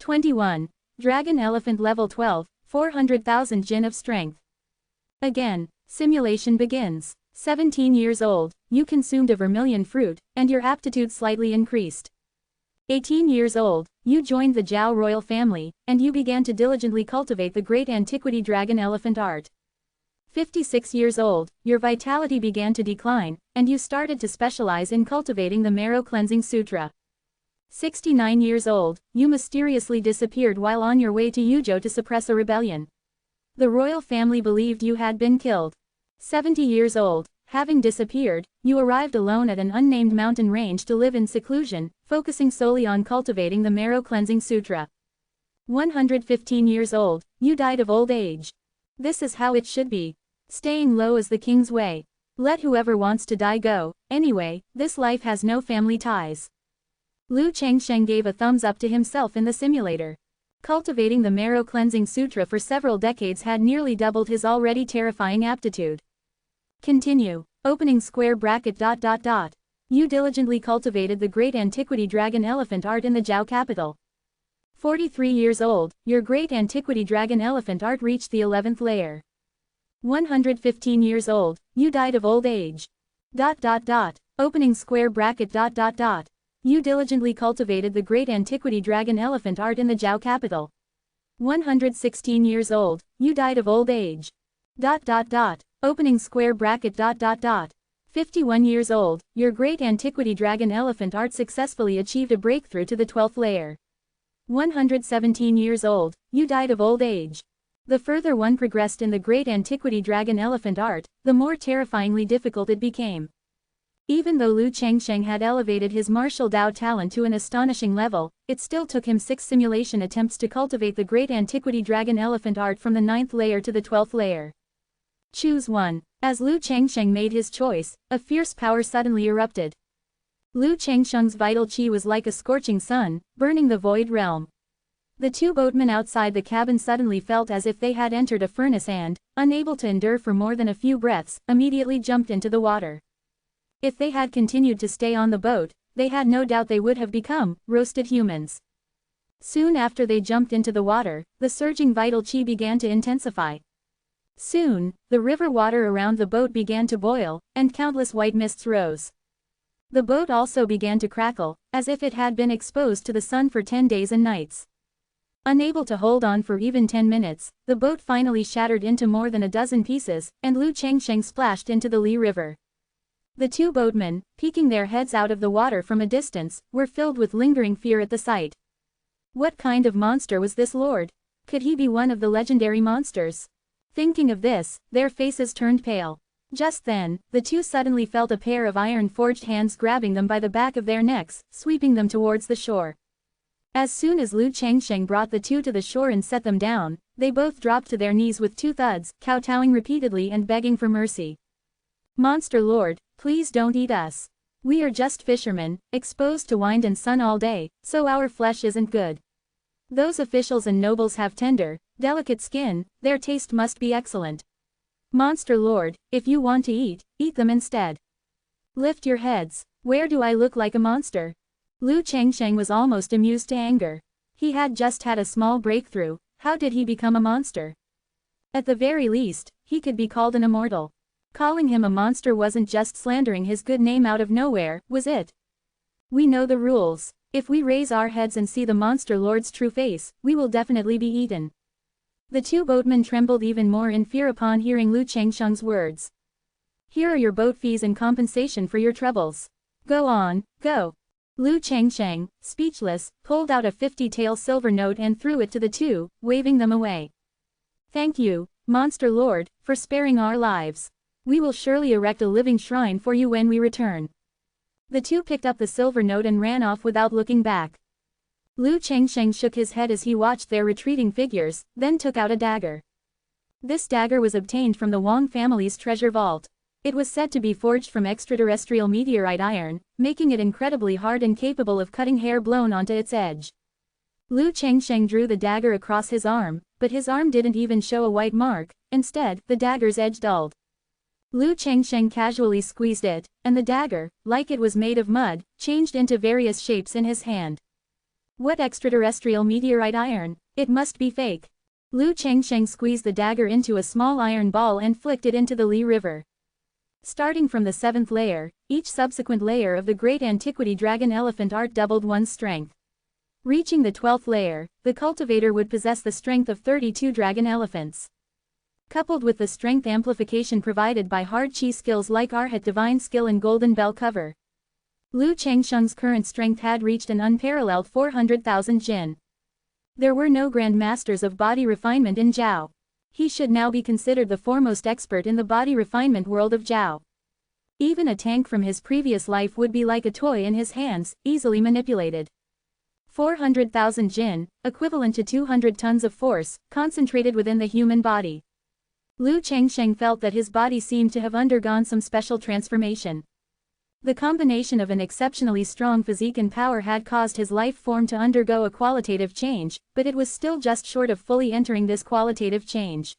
21. Dragon Elephant Level 12, 400,000 Jin of Strength. Again, simulation begins. 17 years old, you consumed a vermilion fruit, and your aptitude slightly increased. 18 years old, you joined the Zhao royal family, and you began to diligently cultivate the great antiquity dragon elephant art. 56 years old, your vitality began to decline, and you started to specialize in cultivating the Marrow Cleansing Sutra. 69 years old, you mysteriously disappeared while on your way to Yuzhou to suppress a rebellion. The royal family believed you had been killed. 70 years old, having disappeared, you arrived alone at an unnamed mountain range to live in seclusion, focusing solely on cultivating the Marrow Cleansing Sutra. 115 years old, you died of old age. This is how it should be. Staying low is the king's way. Let whoever wants to die go, anyway, this life has no family ties. Lu Changsheng gave a thumbs up to himself in the simulator. Cultivating the Marrow Cleansing Sutra for several decades had nearly doubled his already terrifying aptitude. Continue. Opening square bracket ... You diligently cultivated the great antiquity dragon elephant art in the Zhao capital. 43 years old, your great antiquity dragon elephant art reached the 11th layer. 115 years old, you died of old age. Opening square bracket ... You diligently cultivated the great antiquity dragon elephant art in the Zhao capital. 116 years old, you died of old age. Opening square bracket ... 51 years old, your great antiquity dragon elephant art successfully achieved a breakthrough to the 12th layer. 117 years old, you died of old age. The further one progressed in the great antiquity dragon elephant art, the more terrifyingly difficult it became. Even though Lu Changsheng had elevated his martial Dao talent to an astonishing level, it still took him 6 simulation attempts to cultivate the great antiquity dragon elephant art from the 9th layer to the 12th layer. Choose one. As Lu Changsheng made his choice, a fierce power suddenly erupted. Lu Changsheng's vital qi was like a scorching sun, burning the void realm. The 2 boatmen outside the cabin suddenly felt as if they had entered a furnace and, unable to endure for more than a few breaths, immediately jumped into the water. If they had continued to stay on the boat, they had no doubt they would have become roasted humans. Soon after they jumped into the water, the surging vital qi began to intensify. Soon, the river water around the boat began to boil, and countless white mists rose. The boat also began to crackle, as if it had been exposed to the sun for 10 days and nights. Unable to hold on for even 10 minutes, the boat finally shattered into more than a dozen pieces, and Lu Changsheng splashed into the Li River. The 2 boatmen, peeking their heads out of the water from a distance, were filled with lingering fear at the sight. What kind of monster was this lord? Could he be one of the legendary monsters? Thinking of this, their faces turned pale. Just then, the 2 suddenly felt a pair of iron-forged hands grabbing them by the back of their necks, sweeping them towards the shore. As soon as Lu Changsheng brought the 2 to the shore and set them down, they both dropped to their knees with 2 thuds, kowtowing repeatedly and begging for mercy. Monster Lord, please don't eat us. We are just fishermen, exposed to wind and sun all day, so our flesh isn't good. Those officials and nobles have tender, delicate skin, their taste must be excellent. Monster Lord, if you want to eat them instead. Lift your heads. Where do I look like a monster? Lu Changsheng was almost amused to anger. He had just had a small breakthrough, how did he become a monster? At the very least, he could be called an immortal. Calling him a monster wasn't just slandering his good name out of nowhere, was it? We know the rules. If we raise our heads and see the monster lord's true face, we will definitely be eaten. The 2 boatmen trembled even more in fear upon hearing Lu Changsheng's words. Here are your boat fees in compensation for your troubles. Go on, go. Lu Changsheng, speechless, pulled out a 50-tael silver note and threw it to the 2, waving them away. Thank you, monster lord, for sparing our lives. We will surely erect a living shrine for you when we return. The 2 picked up the silver note and ran off without looking back. Lu Changsheng shook his head as he watched their retreating figures, then took out a dagger. This dagger was obtained from the Wang family's treasure vault. It was said to be forged from extraterrestrial meteorite iron, making it incredibly hard and capable of cutting hair blown onto its edge. Lu Changsheng drew the dagger across his arm, but his arm didn't even show a white mark, instead, the dagger's edge dulled. Lu Changsheng casually squeezed it, and the dagger, like it was made of mud, changed into various shapes in his hand. What extraterrestrial meteorite iron? It must be fake. Lu Chengsheng squeezed the dagger into a small iron ball and flicked it into the Li River. Starting from the 7th layer, each subsequent layer of the great antiquity dragon elephant art doubled one's strength. Reaching the 12th layer, the cultivator would possess the strength of 32 dragon elephants. Coupled with the strength amplification provided by hard chi skills like Arhat divine skill and golden bell cover, Lu Chengsheng's current strength had reached an unparalleled 400,000 jin. There were no grand masters of body refinement in Zhao. He should now be considered the foremost expert in the body refinement world of Zhao. Even a tank from his previous life would be like a toy in his hands, easily manipulated. 400,000 jin, equivalent to 200 tons of force, concentrated within the human body. Lu Chengsheng felt that his body seemed to have undergone some special transformation. The combination of an exceptionally strong physique and power had caused his life form to undergo a qualitative change, but it was still just short of fully entering this qualitative change.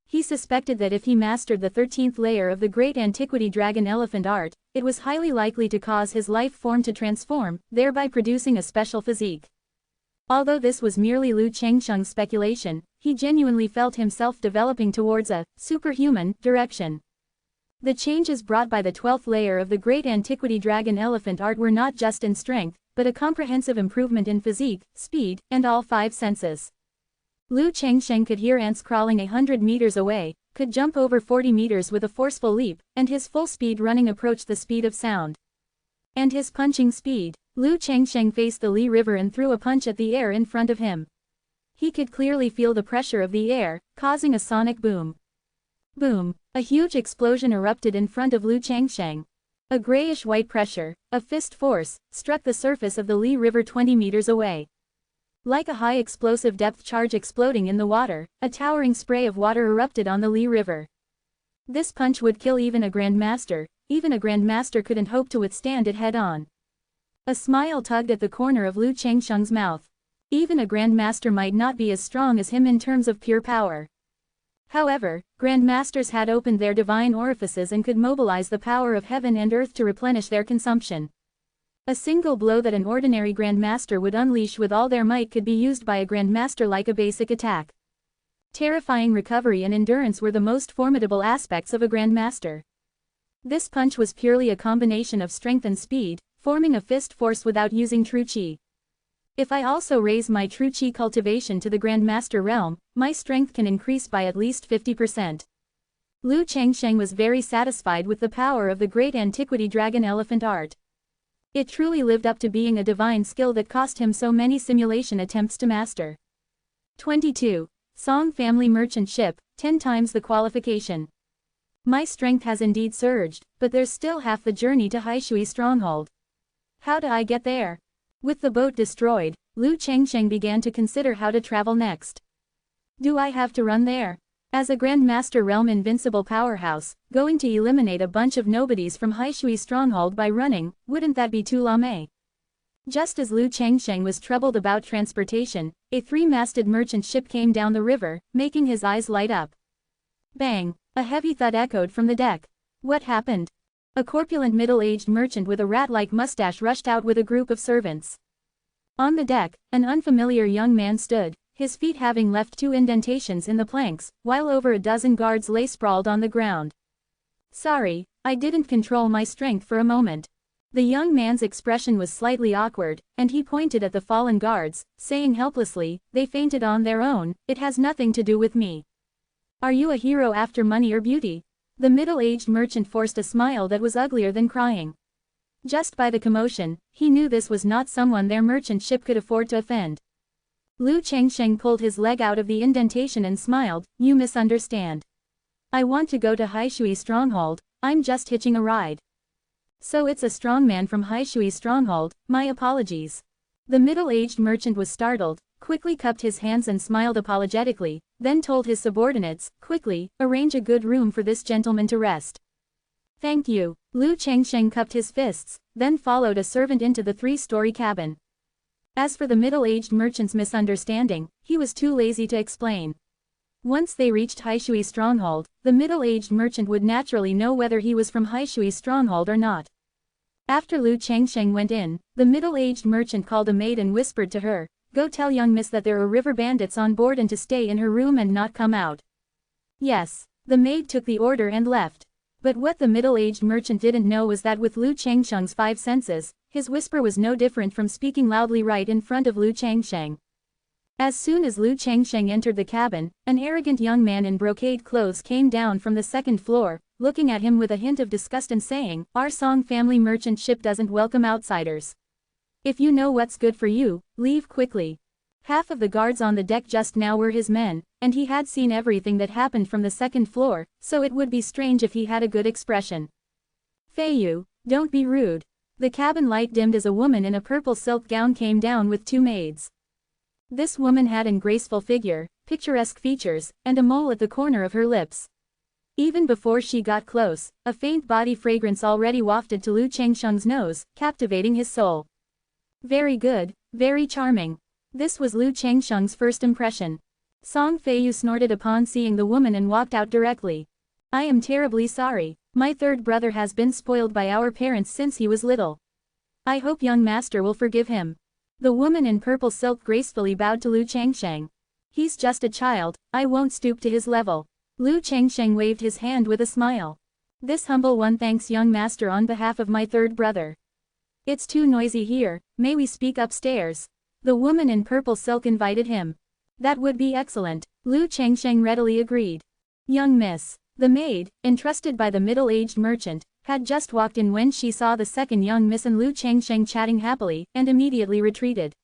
He suspected that if he mastered the 13th layer of the great antiquity dragon elephant art, it was highly likely to cause his life form to transform, thereby producing a special physique. Although this was merely Lu Chengsheng's speculation, he genuinely felt himself developing towards a superhuman direction. The changes brought by the 12th layer of the great antiquity dragon elephant art were not just in strength, but a comprehensive improvement in physique, speed, and all 5 senses. Lu Chengsheng could hear ants crawling 100 meters away, could jump over 40 meters with a forceful leap, and his full speed running approached the speed of sound. And his punching speed. Lu Chengsheng faced the Li River and threw a punch at the air in front of him. He could clearly feel the pressure of the air, causing a sonic boom. Boom! A huge explosion erupted in front of Lu Chengsheng. A grayish-white pressure, a fist force, struck the surface of the Li River 20 meters away. Like a high explosive depth charge exploding in the water, a towering spray of water erupted on the Li River. This punch would kill even a grandmaster. Even a grandmaster couldn't hope to withstand it head-on. A smile tugged at the corner of Lu Chengsheng's mouth. Even a grandmaster might not be as strong as him in terms of pure power. However, grandmasters had opened their divine orifices and could mobilize the power of heaven and earth to replenish their consumption. A single blow that an ordinary grandmaster would unleash with all their might could be used by a grandmaster like a basic attack. Terrifying recovery and endurance were the most formidable aspects of a grandmaster. This punch was purely a combination of strength and speed, forming a fist force without using true chi. If I also raise my true chi cultivation to the grandmaster realm, my strength can increase by at least 50%. Lu Chengsheng was very satisfied with the power of the great antiquity dragon elephant art. It truly lived up to being a divine skill that cost him so many simulation attempts to master. 22. Song Family Merchant Ship, 10 times the qualification. My strength has indeed surged, but there's still half the journey to Haishui Stronghold. How do I get there? With the boat destroyed, Lu Chengsheng began to consider how to travel next. Do I have to run there? As a Grandmaster Realm invincible powerhouse, going to eliminate a bunch of nobodies from Haishui Stronghold by running, wouldn't that be too lame? Just as Lu Chengsheng was troubled about transportation, a 3-masted merchant ship came down the river, making his eyes light up. Bang! A heavy thud echoed from the deck. What happened? A corpulent middle-aged merchant with a rat-like mustache rushed out with a group of servants. On the deck, an unfamiliar young man stood, his feet having left 2 indentations in the planks, while over a dozen guards lay sprawled on the ground. Sorry, I didn't control my strength for a moment. The young man's expression was slightly awkward, and he pointed at the fallen guards, saying helplessly, they fainted on their own, it has nothing to do with me. Are you a hero after money or beauty? The middle-aged merchant forced a smile that was uglier than crying. Just by the commotion, he knew this was not someone their merchant ship could afford to offend. Lu Chengsheng pulled his leg out of the indentation and smiled, you misunderstand. I want to go to Haishui Stronghold, I'm just hitching a ride. So it's a strong man from Haishui Stronghold, my apologies. The middle-aged merchant was startled, quickly cupped his hands and smiled apologetically, then told his subordinates, quickly, arrange a good room for this gentleman to rest. Thank you. Lu Chengsheng cupped his fists, then followed a servant into the 3-story cabin. As for the middle-aged merchant's misunderstanding, he was too lazy to explain. Once they reached Haishui Stronghold, the middle-aged merchant would naturally know whether he was from Haishui Stronghold or not. After Lu Changsheng went in, the middle-aged merchant called a maid and whispered to her, "Go tell young miss that there are river bandits on board and to stay in her room and not come out." Yes, the maid took the order and left. But what the middle-aged merchant didn't know was that with Lu Changsheng's 5 senses, his whisper was no different from speaking loudly right in front of Lu Changsheng. As soon as Lu Changsheng entered the cabin, an arrogant young man in brocade clothes came down from the 2nd floor, looking at him with a hint of disgust and saying, "Our Song family merchant ship doesn't welcome outsiders. If you know what's good for you, leave quickly." Half of the guards on the deck just now were his men, and he had seen everything that happened from the 2nd floor, so it would be strange if he had a good expression. "Feiyu, don't be rude." The cabin light dimmed as a woman in a purple silk gown came down with 2 maids. This woman had an graceful figure, picturesque features, and a mole at the corner of her lips. Even before she got close, a faint body fragrance already wafted to Lu Changsheng's nose, captivating his soul. Very good, very charming. This was Lu Changsheng's first impression. Song Feiyu snorted upon seeing the woman and walked out directly. "I am terribly sorry. My 3rd brother has been spoiled by our parents since he was little. I hope young master will forgive him." The woman in purple silk gracefully bowed to Lu Changsheng. "He's just a child, I won't stoop to his level." Lu Changsheng waved his hand with a smile. "This humble one thanks young master on behalf of my 3rd brother. It's too noisy here, may we speak upstairs?" The woman in purple silk invited him. "That would be excellent," Lu Changsheng readily agreed. "Young miss." The maid, entrusted by the middle-aged merchant, had just walked in when she saw the 2nd young miss and Lu Changsheng chatting happily, and immediately retreated.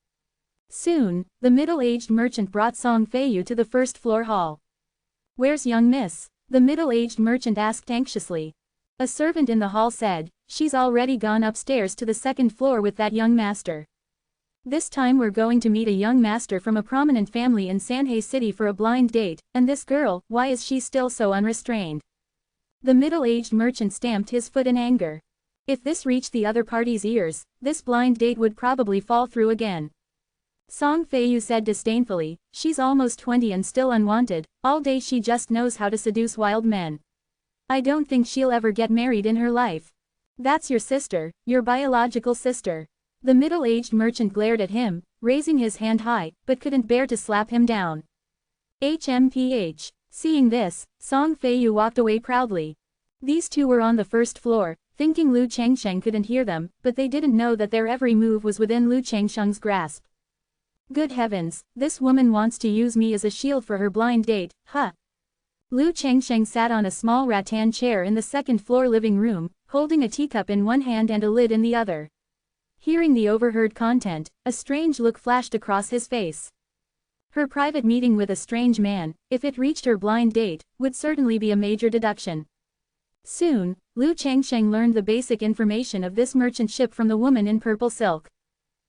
Soon, the middle-aged merchant brought Song Feiyu to the 1st floor hall. "Where's young miss?" the middle-aged merchant asked anxiously. A servant in the hall said, "She's already gone upstairs to the 2nd floor with that young master. This time we're going to meet a young master from a prominent family in Sanhei City for a blind date, and this girl, why is she still so unrestrained?" The middle-aged merchant stamped his foot in anger. If this reached the other party's ears, this blind date would probably fall through again. Song Feiyu said disdainfully, "She's almost 20 and still unwanted, all day she just knows how to seduce wild men. I don't think she'll ever get married in her life." "That's your sister, your biological sister." The middle-aged merchant glared at him, raising his hand high, but couldn't bear to slap him down. HMPH. Seeing this, Song Feiyu walked away proudly. These two were on the 1st floor, thinking Lu Changsheng couldn't hear them, but they didn't know that their every move was within Lu Changsheng's grasp. "Good heavens, this woman wants to use me as a shield for her blind date, huh?" Lu Changsheng sat on a small rattan chair in the 2nd floor living room, holding a teacup in one hand and a lid in the other. Hearing the overheard content, a strange look flashed across his face. Her private meeting with a strange man, if it reached her blind date, would certainly be a major deduction. Soon, Lu Changsheng learned the basic information of this merchant ship from the woman in purple silk.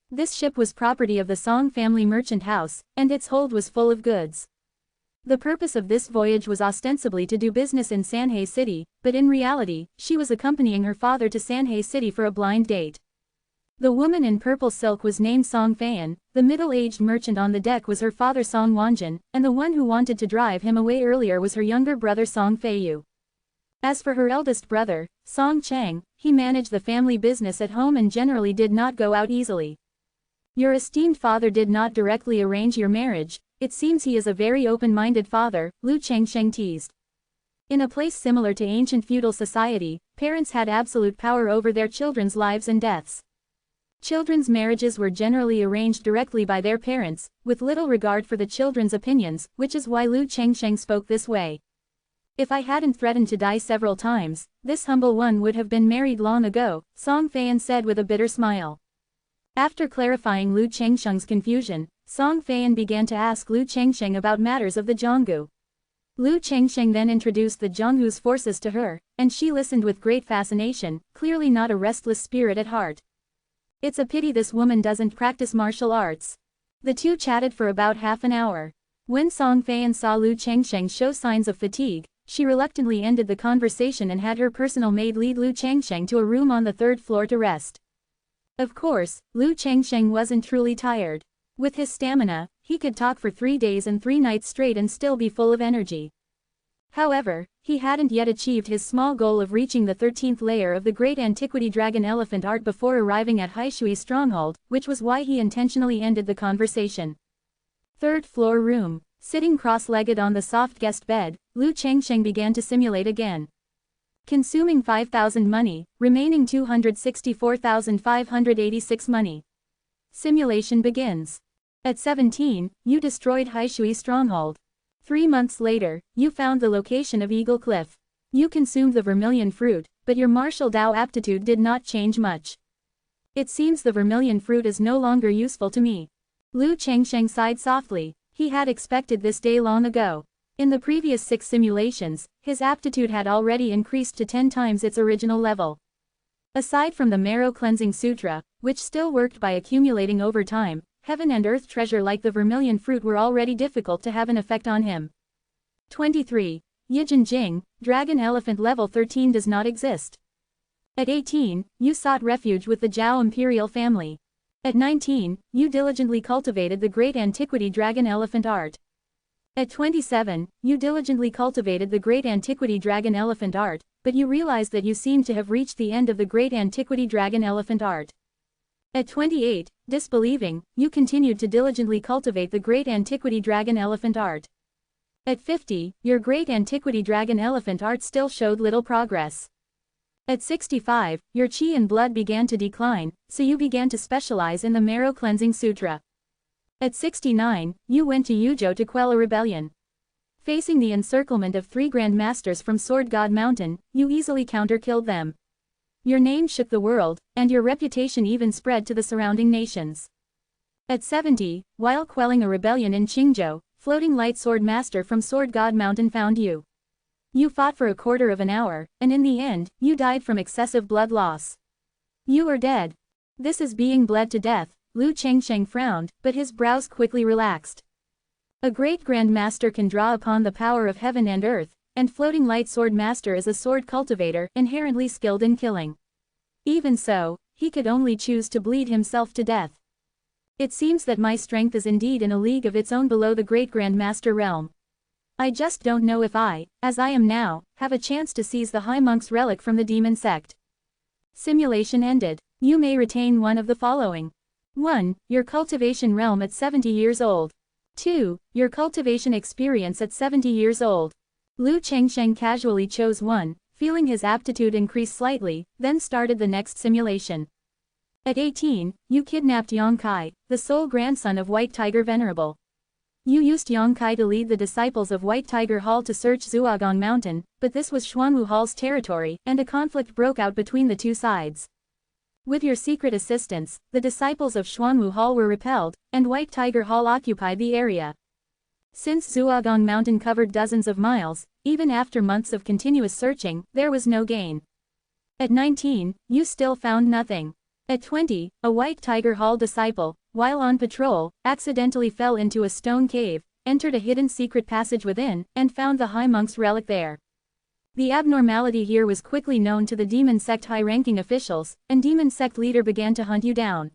This ship was property of the Song family merchant house, and its hold was full of goods. The purpose of this voyage was ostensibly to do business in Sanhei City, but in reality, she was accompanying her father to Sanhei City for a blind date. The woman in purple silk was named Song Feiyan, the middle-aged merchant on the deck was her father Song Wanjin, and the one who wanted to drive him away earlier was her younger brother Song Feiyu. As for her eldest brother, Song Chang, he managed the family business at home and generally did not go out easily. "Your esteemed father did not directly arrange your marriage, it seems he is a very open-minded father," Lu Changsheng teased. In a place similar to ancient feudal society, parents had absolute power over their children's lives and deaths. Children's marriages were generally arranged directly by their parents, with little regard for the children's opinions, which is why Lu Changsheng spoke this way. "If I hadn't threatened to die several times, this humble one would have been married long ago," Song Feiyan said with a bitter smile. After clarifying Lu Changsheng's confusion, Song Feiyan began to ask Lu Changsheng about matters of the Zhonggu. Lu Changsheng then introduced the Zhonggu's forces to her, and she listened with great fascination, clearly not a restless spirit at heart. "It's a pity this woman doesn't practice martial arts." The two chatted for about half an hour. When Song Feiyan saw Lu Changsheng show signs of fatigue, she reluctantly ended the conversation and had her personal maid lead Lu Changsheng to a room on the 3rd floor to rest. Of course, Lu Changsheng wasn't truly tired. With his stamina, he could talk for 3 days and 3 nights straight and still be full of energy. However, he hadn't yet achieved his small goal of reaching the 13th layer of the Great Antiquity Dragon Elephant Art before arriving at Haishui's stronghold, which was why he intentionally ended the conversation. Third floor room. Sitting cross-legged on the soft guest bed, Lu Chengsheng began to simulate again. Consuming 5,000 money, remaining 264,586 money. Simulation begins. At 17, you destroyed Haishui's stronghold. 3 months later, you found the location of Eagle Cliff. You consumed the vermilion fruit, but your martial Dao aptitude did not change much. It seems the vermilion fruit is no longer useful to me. Lu Chengsheng sighed softly. He had expected this day long ago. In the previous 6 simulations, his aptitude had already increased to 10 times its original level. Aside from the Marrow Cleansing Sutra, which still worked by accumulating over time, heaven and earth treasure like the vermilion fruit were already difficult to have an effect on him. 23. Yijin Jing, Dragon Elephant Level 13 does not exist. At 18, you sought refuge with the Zhao imperial family. At 19, you diligently cultivated the Great Antiquity Dragon Elephant Art. At 27, you diligently cultivated the Great Antiquity Dragon Elephant Art, but you realized that you seemed to have reached the end of the Great Antiquity Dragon Elephant Art. At 28, disbelieving, you continued to diligently cultivate the Great Antiquity Dragon Elephant Art. At 50, your Great Antiquity Dragon Elephant Art still showed little progress. At 65, your chi and blood began to decline, so you began to specialize in the Marrow Cleansing Sutra. At 69, you went to Yuzhou to quell a rebellion. Facing the encirclement of 3 Grand Masters from Sword God Mountain, you easily counter-killed them. Your name shook the world, and your reputation even spread to the surrounding nations. At 70, while quelling a rebellion in Qingzhou, Floating Light Sword Master from Sword God Mountain found you. You fought for a quarter of an hour, and in the end, you died from excessive blood loss. You are dead. This is being bled to death. Lu Chengsheng frowned, but his brows quickly relaxed. A great Grand Master can draw upon the power of heaven and earth, and Floating Light Sword Master is a sword cultivator inherently skilled in killing. Even so, he could only choose to bleed himself to death. It seems that my strength is indeed in a league of its own below the Great Grand Master realm. I just don't know if I, as I am now, have a chance to seize the High Monk's relic from the demon sect. Simulation ended. You may retain one of the following. 1. Your cultivation realm at 70 years old. 2. Your cultivation experience at 70 years old. Lu Chengsheng casually chose 1, feeling his aptitude increase slightly, then started the next simulation. At 18, you kidnapped Yongkai, the sole grandson of White Tiger Venerable. You used Yongkai to lead the disciples of White Tiger Hall to search Zuogong Mountain, but this was Xuanwu Hall's territory, and a conflict broke out between the two sides. With your secret assistance, the disciples of Xuanwu Hall were repelled, and White Tiger Hall occupied the area. Since Zuogong Mountain covered dozens of miles, even after months of continuous searching, there was no gain. At 19, you still found nothing. At 20, a White Tiger Hall disciple, while on patrol, accidentally fell into a stone cave, entered a hidden secret passage within, and found the High Monk's relic there. The abnormality here was quickly known to the demon sect high-ranking officials, and demon sect leader began to hunt you down.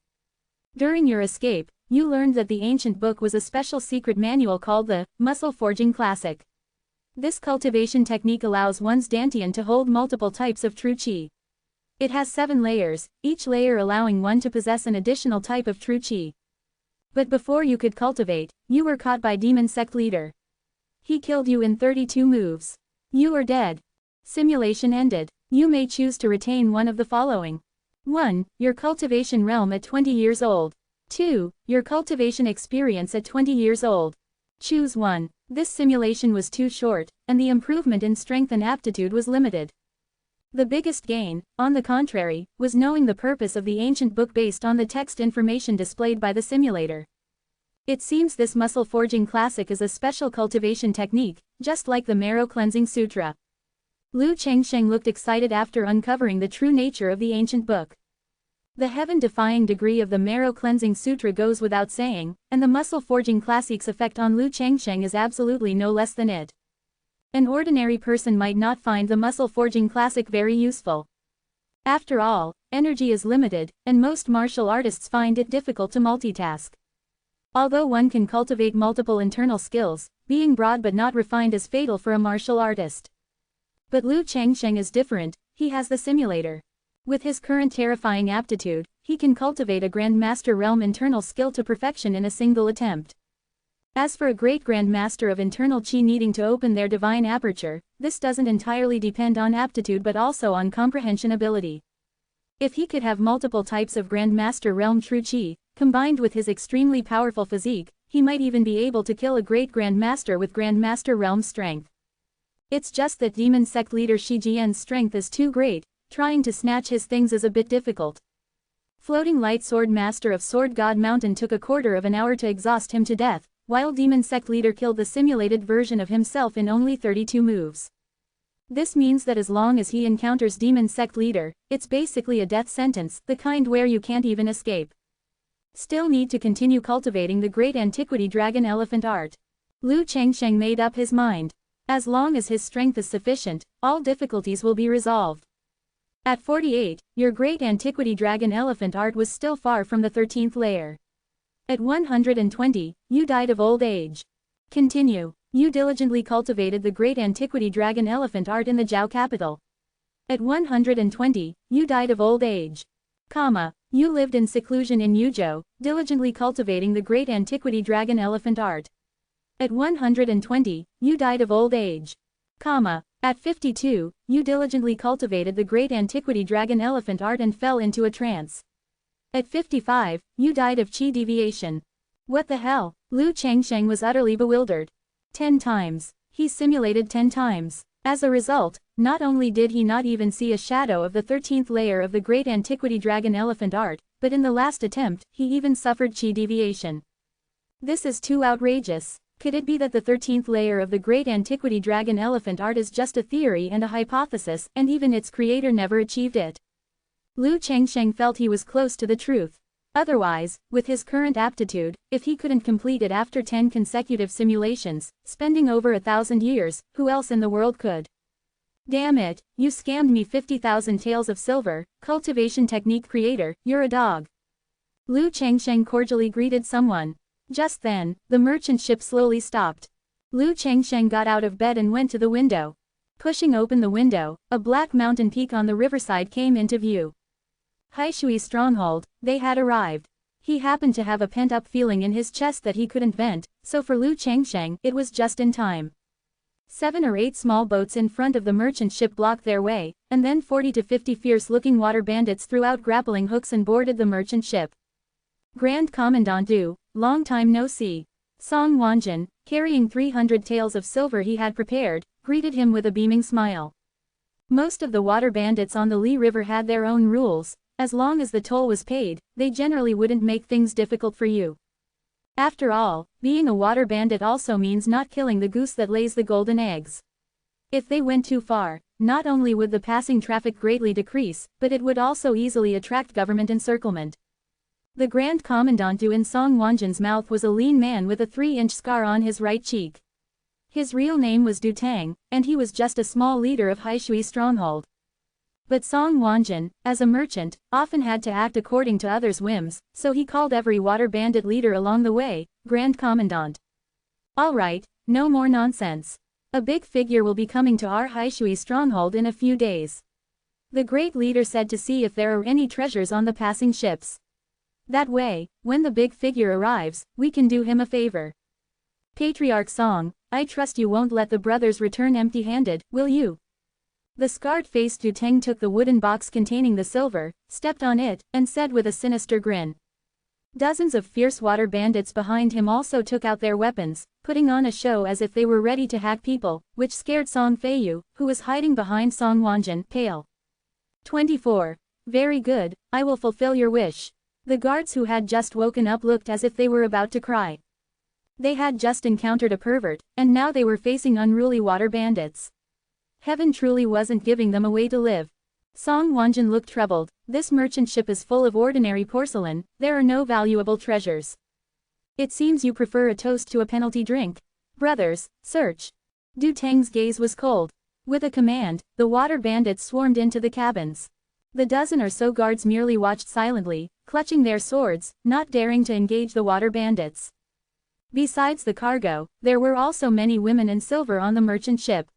During your escape, you learned that the ancient book was a special secret manual called the Muscle Forging Classic. This cultivation technique allows one's dantian to hold multiple types of true qi. It has 7 layers, each layer allowing one to possess an additional type of true qi. But before you could cultivate, you were caught by demon sect leader. He killed you in 32 moves. You are dead. Simulation ended. You may choose to retain one of the following. 1. Your cultivation realm at 20 years old. 2. Your cultivation experience at 20 years old. Choose one. This simulation was too short, and the improvement in strength and aptitude was limited. The biggest gain, on the contrary, was knowing the purpose of the ancient book based on the text information displayed by the simulator. It seems this muscle forging classic is a special cultivation technique, just like the Marrow Cleansing Sutra. Lu Chengsheng looked excited after uncovering the true nature of the ancient book. The heaven-defying degree of the Marrow Cleansing Sutra goes without saying, and the muscle forging classic's effect on Lu Chengsheng is absolutely no less than it. An ordinary person might not find the muscle forging classic very useful. After all, energy is limited, and most martial artists find it difficult to multitask. Although one can cultivate multiple internal skills, being broad but not refined is fatal for a martial artist. But Lu Changsheng is different, he has the simulator. With his current terrifying aptitude, he can cultivate a Grandmaster realm internal skill to perfection in a single attempt. As for a great Grandmaster of internal chi needing to open their divine aperture, this doesn't entirely depend on aptitude but also on comprehension ability. If he could have multiple types of Grandmaster realm true chi, combined with his extremely powerful physique, he might even be able to kill a great Grandmaster with Grandmaster realm strength. It's just that demon sect leader Shi Jian's strength is too great, trying to snatch his things is a bit difficult. Floating light sword master of Sword God Mountain took a quarter of an hour to exhaust him to death, while demon sect leader killed the simulated version of himself in only 32 moves. This means that as long as he encounters demon sect leader, it's basically a death sentence, the kind where you can't even escape. Still need to continue cultivating the great antiquity dragon elephant art. Lu Changsheng made up his mind. As long as his strength is sufficient, all difficulties will be resolved. At 48, your great antiquity dragon elephant art was still far from the 13th layer. At 120, you died of old age. Continue. You diligently cultivated the great antiquity dragon elephant art in the Zhao capital. At 120, you died of old age. You lived in seclusion in Yuzhou, diligently cultivating the great antiquity dragon elephant art. At 120, you died of old age. At 52, you diligently cultivated the great antiquity dragon elephant art and fell into a trance. At 55, you died of chi deviation. What the hell? Lu Changsheng was utterly bewildered. 10 times. He simulated 10 times. As a result, not only did he not even see a shadow of the 13th layer of the great antiquity dragon elephant art, but in the last attempt, he even suffered chi deviation. This is too outrageous. Could it be that the 13th layer of the great antiquity dragon elephant art is just a theory and a hypothesis, and even its creator never achieved it? Lu Changsheng felt he was close to the truth. Otherwise, with his current aptitude, if he couldn't complete it after 10 consecutive simulations, spending over 1,000 years, who else in the world could? Damn it, you scammed me 50,000 taels of silver, cultivation technique creator, you're a dog. Lu Changsheng cordially greeted someone. Just then, the merchant ship slowly stopped. Lu Changsheng got out of bed and went to the window. Pushing open the window, a black mountain peak on the riverside came into view. Haishui stronghold, they had arrived. He happened to have a pent-up feeling in his chest that he couldn't vent, so for Lu Changsheng, it was just in time. 7 or 8 small boats in front of the merchant ship blocked their way, and then 40 to 50 fierce-looking water bandits threw out grappling hooks and boarded the merchant ship. Grand Commandant Du, long time no see. Song Wanjin, carrying 300 taels of silver he had prepared, greeted him with a beaming smile. Most of the water bandits on the Li River had their own rules. As long as the toll was paid, they generally wouldn't make things difficult for you. After all, being a water bandit also means not killing the goose that lays the golden eggs. If they went too far, not only would the passing traffic greatly decrease, but it would also easily attract government encirclement. The Grand Commandant Du in Song Wanjin's mouth was a lean man with a 3-inch scar on his right cheek. His real name was Du Tang, and he was just a small leader of Haishui stronghold. But Song Wanjin, as a merchant, often had to act according to others' whims, so he called every water bandit leader along the way, Grand Commandant. All right, no more nonsense. A big figure will be coming to our Haishui stronghold in a few days. The great leader said to see if there are any treasures on the passing ships. That way, when the big figure arrives, we can do him a favor. Patriarch Song, I trust you won't let the brothers return empty-handed, will you? The scarred-faced Du Teng took the wooden box containing the silver, stepped on it, and said with a sinister grin. Dozens of fierce water bandits behind him also took out their weapons, putting on a show as if they were ready to hack people, which scared Song Feiyu, who was hiding behind Song Wanjin, pale. 24. Very good, I will fulfill your wish. The guards who had just woken up looked as if they were about to cry. They had just encountered a pervert, and now they were facing unruly water bandits. Heaven truly wasn't giving them a way to live. Song Wanjin looked troubled. This merchant ship is full of ordinary porcelain, there are no valuable treasures. It seems you prefer a toast to a penalty drink. Brothers, search. Du Teng's gaze was cold. With a command, the water bandits swarmed into the cabins. The dozen or so guards merely watched silently, clutching their swords, not daring to engage the water bandits. Besides the cargo, there were also many women and silver on the merchant ship.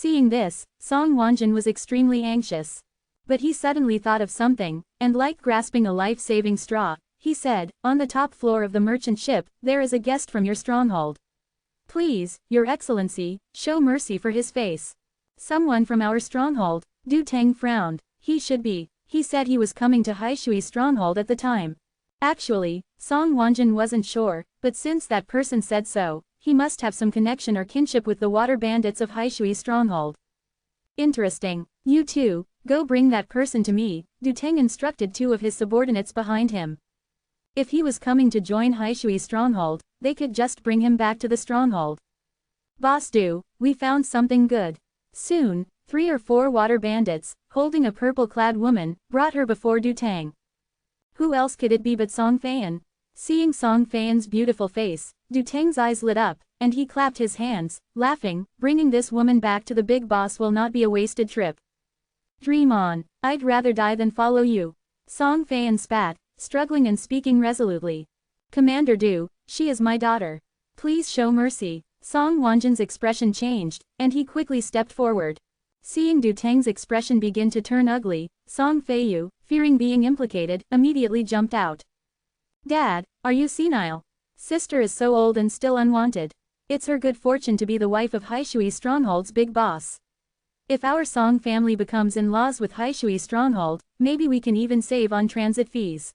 Seeing this, Song Wanjin was extremely anxious. But he suddenly thought of something, and like grasping a life-saving straw, he said, "On the top floor of the merchant ship, there is a guest from your stronghold. Please, Your Excellency, show mercy for his face." "Someone from our stronghold?" Du Teng frowned. He should be. He said he was coming to Haishui's stronghold at the time. Actually, Song Wanjin wasn't sure, but since that person said so, he must have some connection or kinship with the water bandits of Haishui's stronghold. Interesting. You two, go bring that person to me, Du Teng instructed two of his subordinates behind him. If he was coming to join Haishui's stronghold, they could just bring him back to the stronghold. "Boss Du, we found something good." Soon, 3 or 4 water bandits, holding a purple-clad woman, brought her before Du Teng. Who else could it be but Song Feian? Seeing Song Feian's beautiful face, Du Teng's eyes lit up, and he clapped his hands, laughing. "Bringing this woman back to the big boss will not be a wasted trip. Dream on, I'd rather die than follow you." Song Feian spat, struggling and speaking resolutely. "Commander Du, she is my daughter. Please show mercy." Song Wanjin's expression changed, and he quickly stepped forward. Seeing Du Teng's expression begin to turn ugly, Song Feiyu, fearing being implicated, immediately jumped out. "Dad, are you senile? Sister is so old and still unwanted. It's her good fortune to be the wife of Haishui's stronghold's big boss. If our Song family becomes in-laws with Haishui's stronghold, maybe we can even save on transit fees."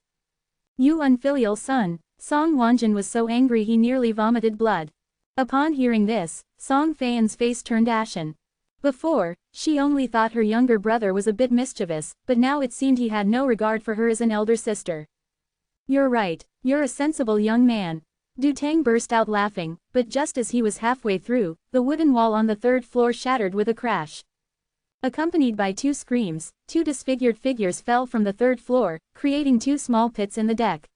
"You unfilial son." Song Wanjin was so angry he nearly vomited blood. Upon hearing this, Song Feian's face turned ashen. Before, she only thought her younger brother was a bit mischievous, but now it seemed he had no regard for her as an elder sister. "You're right, you're a sensible young man." Du Teng burst out laughing, but just as he was halfway through, the wooden wall on the 3rd floor shattered with a crash. Accompanied by 2 screams, 2 disfigured figures fell from the 3rd floor, creating 2 small pits in the deck.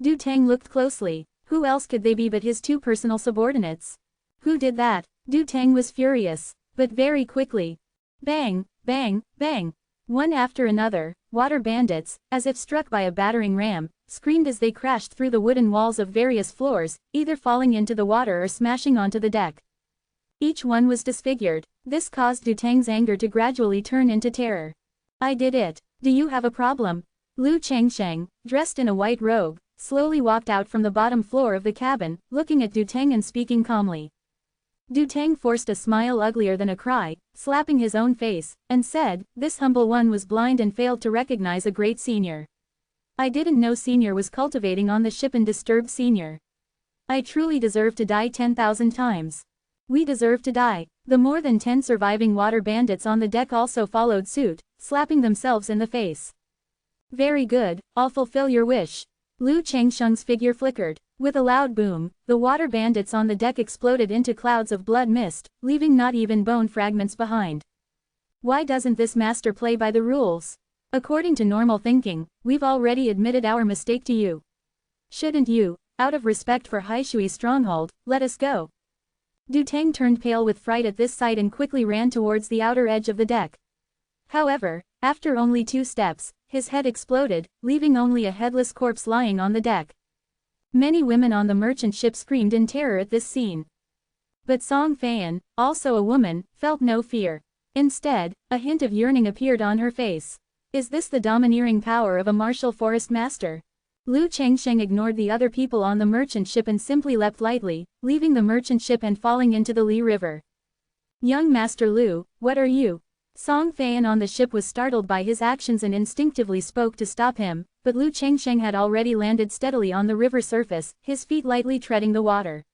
Du Teng looked closely. Who else could they be but his 2 personal subordinates? Who did that? Du Teng was furious. But very quickly. Bang, bang, bang. One after another, water bandits, as if struck by a battering ram, screamed as they crashed through the wooden walls of various floors, either falling into the water or smashing onto the deck. Each one was disfigured. This caused Du Teng's anger to gradually turn into terror. "I did it. Do you have a problem?" Lu Chengsheng, dressed in a white robe, slowly walked out from the bottom floor of the cabin, looking at Du Teng and speaking calmly. Du Teng forced a smile uglier than a cry, slapping his own face, and said, "This humble one was blind and failed to recognize a great senior. I didn't know senior was cultivating on the ship and disturbed senior. I truly deserve to die 10,000 times. We deserve to die." The more than 10 surviving water bandits on the deck also followed suit, slapping themselves in the face. "Very good, I'll fulfill your wish." Lu Chengsheng's figure flickered. With a loud boom, the water bandits on the deck exploded into clouds of blood mist, leaving not even bone fragments behind. Why doesn't this master play by the rules? According to normal thinking, we've already admitted our mistake to you. Shouldn't you, out of respect for Haishui's stronghold, let us go? Du Teng turned pale with fright at this sight and quickly ran towards the outer edge of the deck. However, after only 2 steps, his head exploded, leaving only a headless corpse lying on the deck. Many women on the merchant ship screamed in terror at this scene. But Song Feian, also a woman, felt no fear. Instead, a hint of yearning appeared on her face. Is this the domineering power of a martial forest master? Lu Chengsheng ignored the other people on the merchant ship and simply leapt lightly, leaving the merchant ship and falling into the Li River. "Young Master Lu, what are you?" Song Feian on the ship was startled by his actions and instinctively spoke to stop him, but Lu Chengsheng had already landed steadily on the river surface, his feet lightly treading the water.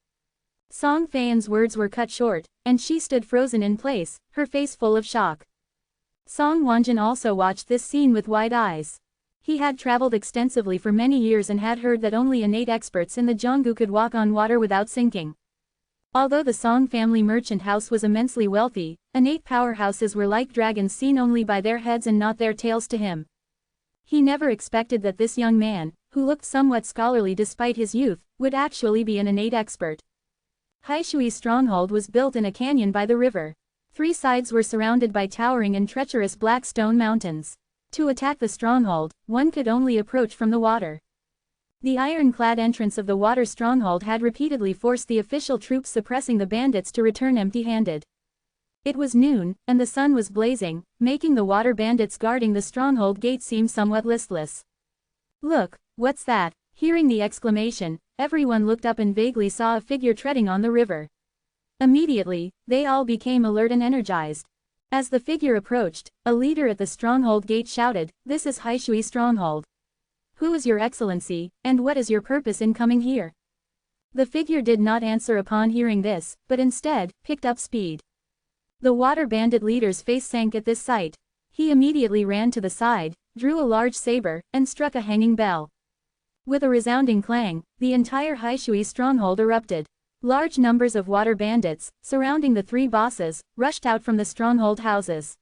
Song Feian's words were cut short, and she stood frozen in place, her face full of shock. Song Wanjin also watched this scene with wide eyes. He had traveled extensively for many years and had heard that only innate experts in the Jianggu could walk on water without sinking. Although the Song family merchant house was immensely wealthy, innate powerhouses were like dragons seen only by their heads and not their tails to him. He never expected that this young man, who looked somewhat scholarly despite his youth, would actually be an innate expert. Haishui's stronghold was built in a canyon by the river. 3 sides were surrounded by towering and treacherous black stone mountains. To attack the stronghold, one could only approach from the water. The ironclad entrance of the water stronghold had repeatedly forced the official troops suppressing the bandits to return empty-handed. It was noon, and the sun was blazing, making the water bandits guarding the stronghold gate seem somewhat listless. "Look, what's that?" Hearing the exclamation, everyone looked up and vaguely saw a figure treading on the river. Immediately, they all became alert and energized. As the figure approached, a leader at the stronghold gate shouted, "This is Haishui Stronghold. Who is your excellency, and what is your purpose in coming here?" The figure did not answer upon hearing this, but instead, picked up speed. The water bandit leader's face sank at this sight. He immediately ran to the side, drew a large saber, and struck a hanging bell. With a resounding clang, the entire Haishui stronghold erupted. Large numbers of water bandits, surrounding the three bosses, rushed out from the stronghold houses.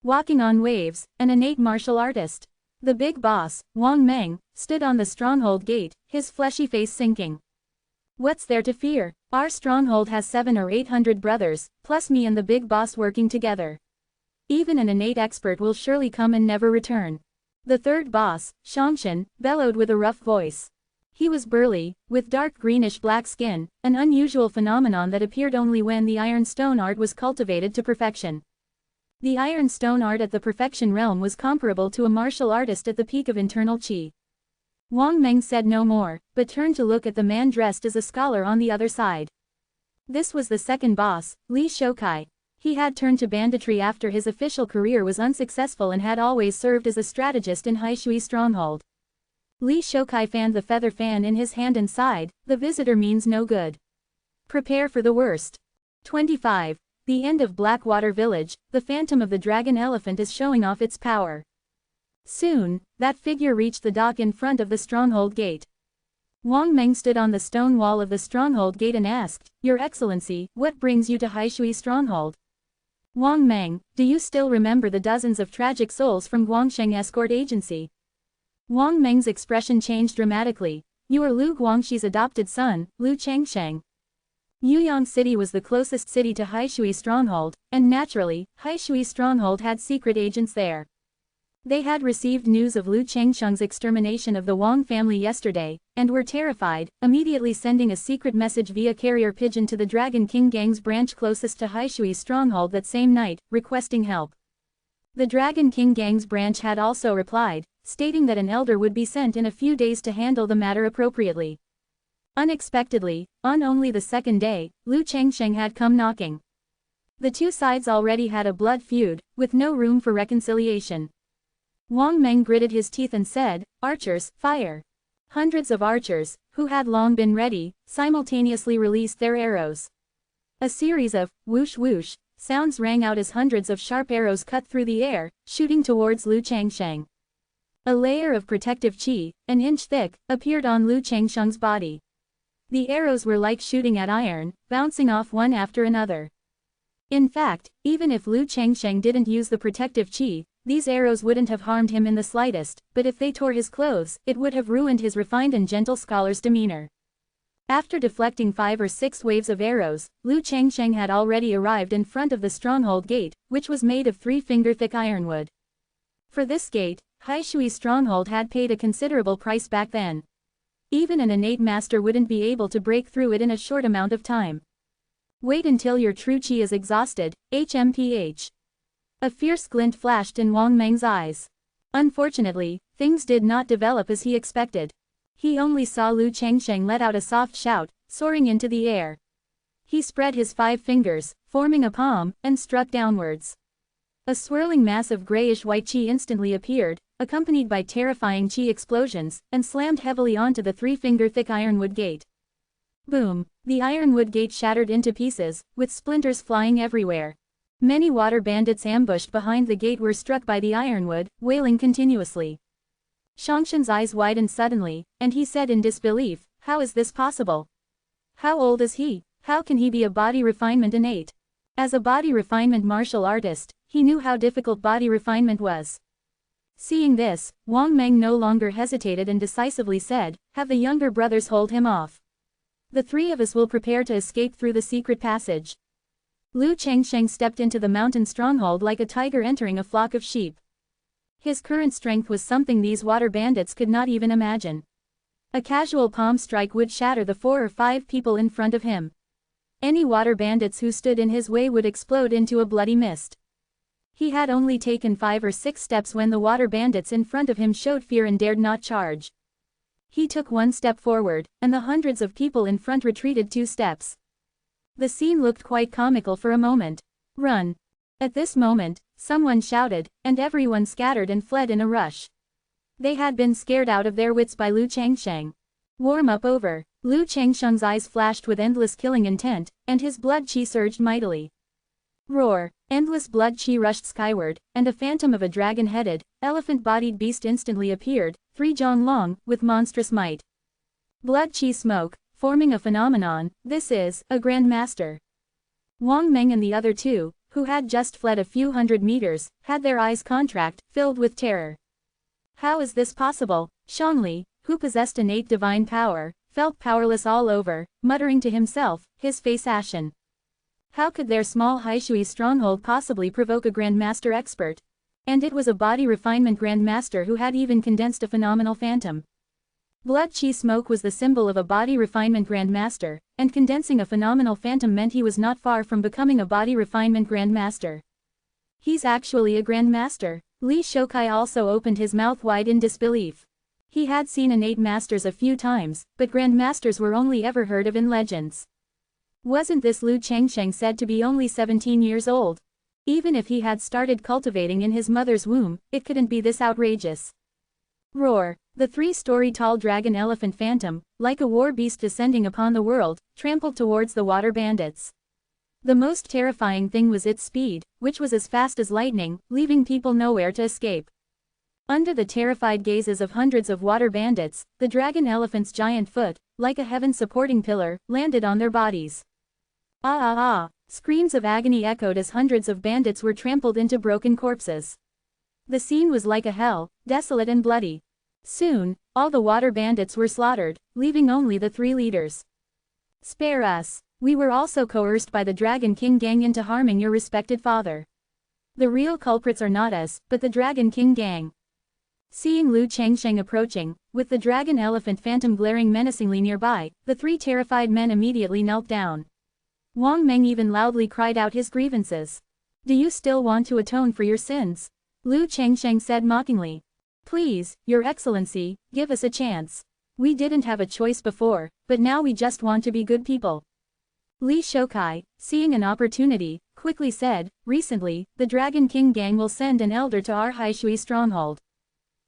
Walking on waves, an innate martial artist. The big boss, Wang Meng, stood on the stronghold gate, his fleshy face sinking. "What's there to fear? Our stronghold has 700 or 800 brothers, plus me and the big boss working together. Even an innate expert will surely come and never return." The third boss, Shongshan, bellowed with a rough voice. He was burly, with dark greenish-black skin, an unusual phenomenon that appeared only when the iron stone art was cultivated to perfection. The iron stone art at the perfection realm was comparable to a martial artist at the peak of internal qi. Wang Meng said no more, but turned to look at the man dressed as a scholar on the other side. This was the second boss, Li Shoukai. He had turned to banditry after his official career was unsuccessful and had always served as a strategist in Haishui Stronghold. Li Shoukai fanned the feather fan in his hand and sighed, "The visitor means no good. Prepare for the worst." 25. The end of Blackwater Village, the phantom of the dragon elephant is showing off its power. Soon, that figure reached the dock in front of the stronghold gate. Wang Meng stood on the stone wall of the stronghold gate and asked, "Your Excellency, what brings you to Haishui Stronghold?" "Wang Meng, do you still remember the dozens of tragic souls from Guangsheng Escort Agency?" Wang Meng's expression changed dramatically. "You are Lu Guangxi's adopted son, Lu Changsheng." Yuyang City was the closest city to Haishui Stronghold, and naturally, Haishui Stronghold had secret agents there. They had received news of Lu Changsheng's extermination of the Wang family yesterday, and were terrified, immediately sending a secret message via carrier pigeon to the Dragon King Gang's branch closest to Haishui Stronghold that same night, requesting help. The Dragon King Gang's branch had also replied, stating that an elder would be sent in a few days to handle the matter appropriately. Unexpectedly, on only the second day, Lu Changsheng had come knocking. The two sides already had a blood feud, with no room for reconciliation. Wang Meng gritted his teeth and said, "Archers, fire." Hundreds of archers, who had long been ready, simultaneously released their arrows. A series of whoosh whoosh sounds rang out as hundreds of sharp arrows cut through the air, shooting towards Lu Changsheng. A layer of protective qi, an inch thick, appeared on Lu Changsheng's body. The arrows were like shooting at iron, bouncing off one after another. In fact, even if Lu Changsheng didn't use the protective qi, these arrows wouldn't have harmed him in the slightest, but if they tore his clothes, it would have ruined his refined and gentle scholar's demeanor. After deflecting 5 or 6 waves of arrows, Lu Changsheng had already arrived in front of the stronghold gate, which was made of 3-finger-thick ironwood. For this gate, Haishui Stronghold had paid a considerable price back then. Even an innate master wouldn't be able to break through it in a short amount of time. Wait until your true qi is exhausted, HMPH. A fierce glint flashed in Wang Meng's eyes. Unfortunately, things did not develop as he expected. He only saw Lu Changsheng let out a soft shout, soaring into the air. He spread his 5 fingers, forming a palm, and struck downwards. A swirling mass of grayish-white qi instantly appeared, accompanied by terrifying qi explosions, and slammed heavily onto the 3-finger-thick ironwood gate. Boom! The ironwood gate shattered into pieces, with splinters flying everywhere. Many water bandits ambushed behind the gate were struck by the ironwood, wailing continuously. Shongshan's eyes widened suddenly, and he said in disbelief, "How is this possible? How old is he? How can he be a body refinement innate?" As a body refinement martial artist, he knew how difficult body refinement was. Seeing this, Wang Meng no longer hesitated and decisively said, "Have the younger brothers hold him off. The 3 of us will prepare to escape through the secret passage." Lu Changsheng stepped into the mountain stronghold like a tiger entering a flock of sheep. His current strength was something these water bandits could not even imagine. A casual palm strike would shatter the 4 or 5 people in front of him. Any water bandits who stood in his way would explode into a bloody mist. He had only taken 5 or 6 steps when the water bandits in front of him showed fear and dared not charge. He took 1 step forward, and the hundreds of people in front retreated 2 steps. The scene looked quite comical for a moment. Run! At this moment, someone shouted, and everyone scattered and fled in a rush. They had been scared out of their wits by Lu Changsheng. Warm up over. Lu Changsheng's eyes flashed with endless killing intent, and his blood qi surged mightily. Roar! Endless blood qi rushed skyward, and a phantom of a dragon-headed, elephant-bodied beast instantly appeared, 3 zhong long, with monstrous might. Blood qi smoke, forming a phenomenon, this is, a Grand Master. Wang Meng and the other 2, who had just fled a few hundred meters, had their eyes contract, filled with terror. How is this possible? Shangli, who possessed innate divine power, felt powerless all over, muttering to himself, his face ashen. How could their small Haishui stronghold possibly provoke a Grandmaster expert? And it was a body refinement Grandmaster who had even condensed a phenomenal phantom. Blood qi smoke was the symbol of a body refinement Grandmaster, and condensing a phenomenal phantom meant he was not far from becoming a body refinement Grandmaster. He's actually a Grandmaster. Li Shoukai also opened his mouth wide in disbelief. He had seen innate masters a few times, but Grandmasters were only ever heard of in legends. Wasn't this Lu Changsheng said to be only 17 years old? Even if he had started cultivating in his mother's womb, it couldn't be this outrageous. Roar! The 3-story-tall dragon elephant phantom, like a war beast descending upon the world, trampled towards the water bandits. The most terrifying thing was its speed, which was as fast as lightning, leaving people nowhere to escape. Under the terrified gazes of hundreds of water bandits, the dragon elephant's giant foot, like a heaven-supporting pillar, landed on their bodies. Ah ah ah! Screams of agony echoed as hundreds of bandits were trampled into broken corpses. The scene was like a hell, desolate and bloody. Soon, all the water bandits were slaughtered, leaving only the 3 leaders. Spare us! We were also coerced by the Dragon King gang into harming your respected father. The real culprits are not us, but the Dragon King gang. Seeing Lu Changsheng approaching, with the dragon elephant phantom glaring menacingly nearby, the 3 terrified men immediately knelt down. Wang Meng even loudly cried out his grievances. Do you still want to atone for your sins? Lu Changsheng said mockingly. Please, Your Excellency, give us a chance. We didn't have a choice before, but now we just want to be good people. Li Shoukai, seeing an opportunity, quickly said, recently, the Dragon King gang will send an elder to our Haishui stronghold.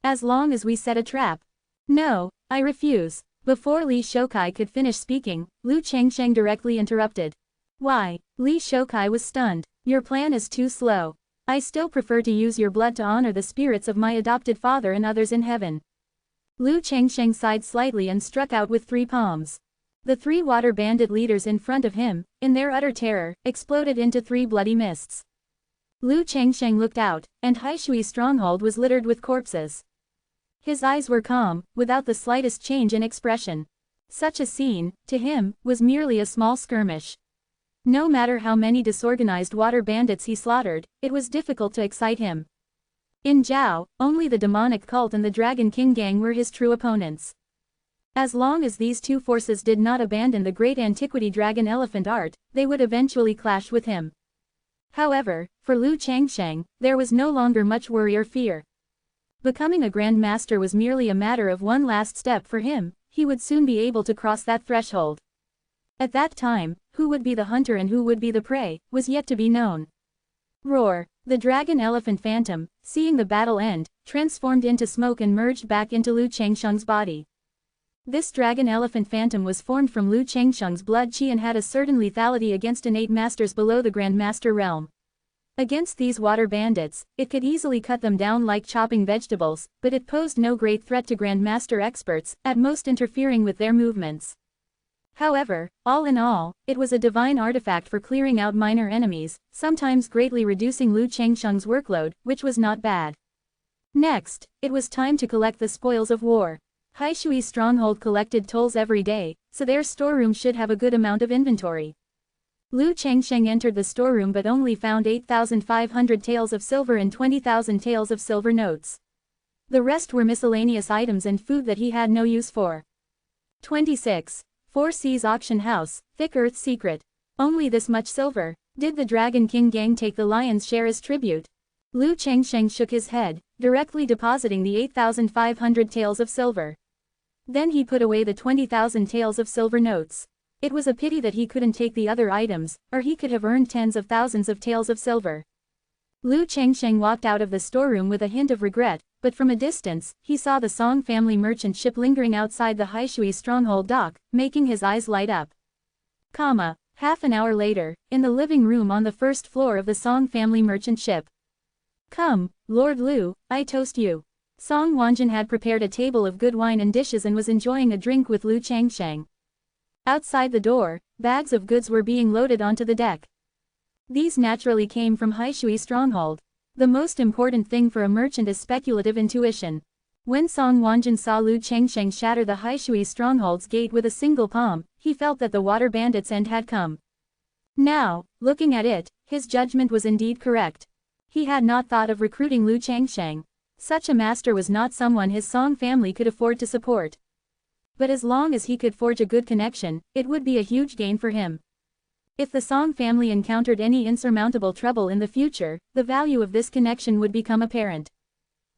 As long as we set a trap. No, I refuse. Before Li Shoukai could finish speaking, Lu Changsheng directly interrupted. Why? Li Shoukai was stunned. Your plan is too slow. I still prefer to use your blood to honor the spirits of my adopted father and others in heaven. Lu Changsheng sighed slightly and struck out with 3 palms. The 3 water bandit leaders in front of him, in their utter terror, exploded into 3 bloody mists. Lu Changsheng looked out, and Haishui stronghold was littered with corpses. His eyes were calm, without the slightest change in expression. Such a scene, to him, was merely a small skirmish. No matter how many disorganized water bandits he slaughtered, it was difficult to excite him. In Zhao, only the demonic cult and the Dragon King gang were his true opponents. As long as these 2 forces did not abandon the great antiquity dragon elephant art, they would eventually clash with him. However, for Lu Changsheng, there was no longer much worry or fear. Becoming a Grand Master was merely a matter of one last step for him. He would soon be able to cross that threshold. At that time, who would be the hunter and who would be the prey, was yet to be known. Roar! The dragon elephant phantom, seeing the battle end, transformed into smoke and merged back into Lu Changsheng's body. This dragon elephant phantom was formed from Lu Changsheng's blood qi and had a certain lethality against innate masters below the Grandmaster realm. Against these water bandits, it could easily cut them down like chopping vegetables, but it posed no great threat to Grandmaster experts, at most interfering with their movements. However, all in all, it was a divine artifact for clearing out minor enemies, sometimes greatly reducing Lu Changsheng's workload, which was not bad. Next, it was time to collect the spoils of war. Haishui's stronghold collected tolls every day, so their storeroom should have a good amount of inventory. Lu Changsheng entered the storeroom but only found 8,500 taels of silver and 20,000 taels of silver notes. The rest were miscellaneous items and food that he had no use for. 26. 4 Seas Auction House, Thick Earth Secret. Only this much silver. Did the Dragon King gang take the lion's share as tribute? Lu Changsheng shook his head, directly depositing the 8,500 taels of silver. Then he put away the 20,000 taels of silver notes. It was a pity that he couldn't take the other items, or he could have earned tens of thousands of taels of silver. Lu Changsheng walked out of the storeroom with a hint of regret, but from a distance, he saw the Song family merchant ship lingering outside the Haishui stronghold dock, making his eyes light up. Half an hour later, in the living room on the first floor of the Song family merchant ship. Come, Lord Lu, I toast you. Song Wanjin had prepared a table of good wine and dishes and was enjoying a drink with Lu Changsheng. Outside the door, bags of goods were being loaded onto the deck. These naturally came from Haishui stronghold. The most important thing for a merchant is speculative intuition. When Song Wanjin saw Lu Changsheng shatter the Haishui stronghold's gate with a single palm, he felt that the water bandits' end had come. Now, looking at it, his judgment was indeed correct. He had not thought of recruiting Lu Changsheng. Such a master was not someone his Song family could afford to support. But as long as he could forge a good connection, it would be a huge gain for him. If the Song family encountered any insurmountable trouble in the future, the value of this connection would become apparent.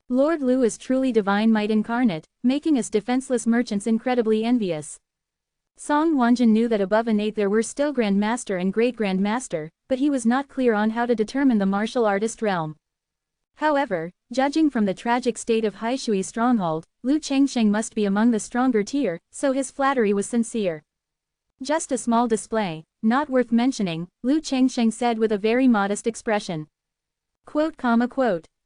Lord Lu is truly divine might incarnate, making us defenseless merchants incredibly envious. Song Wanjin knew that above innate there were still Grand Master and Great Grand Master, but he was not clear on how to determine the martial artist realm. However, judging from the tragic state of Haishui stronghold, Lu Changsheng must be among the stronger tier, so his flattery was sincere. Just a small display, not worth mentioning, Lu Changsheng said with a very modest expression. Quote.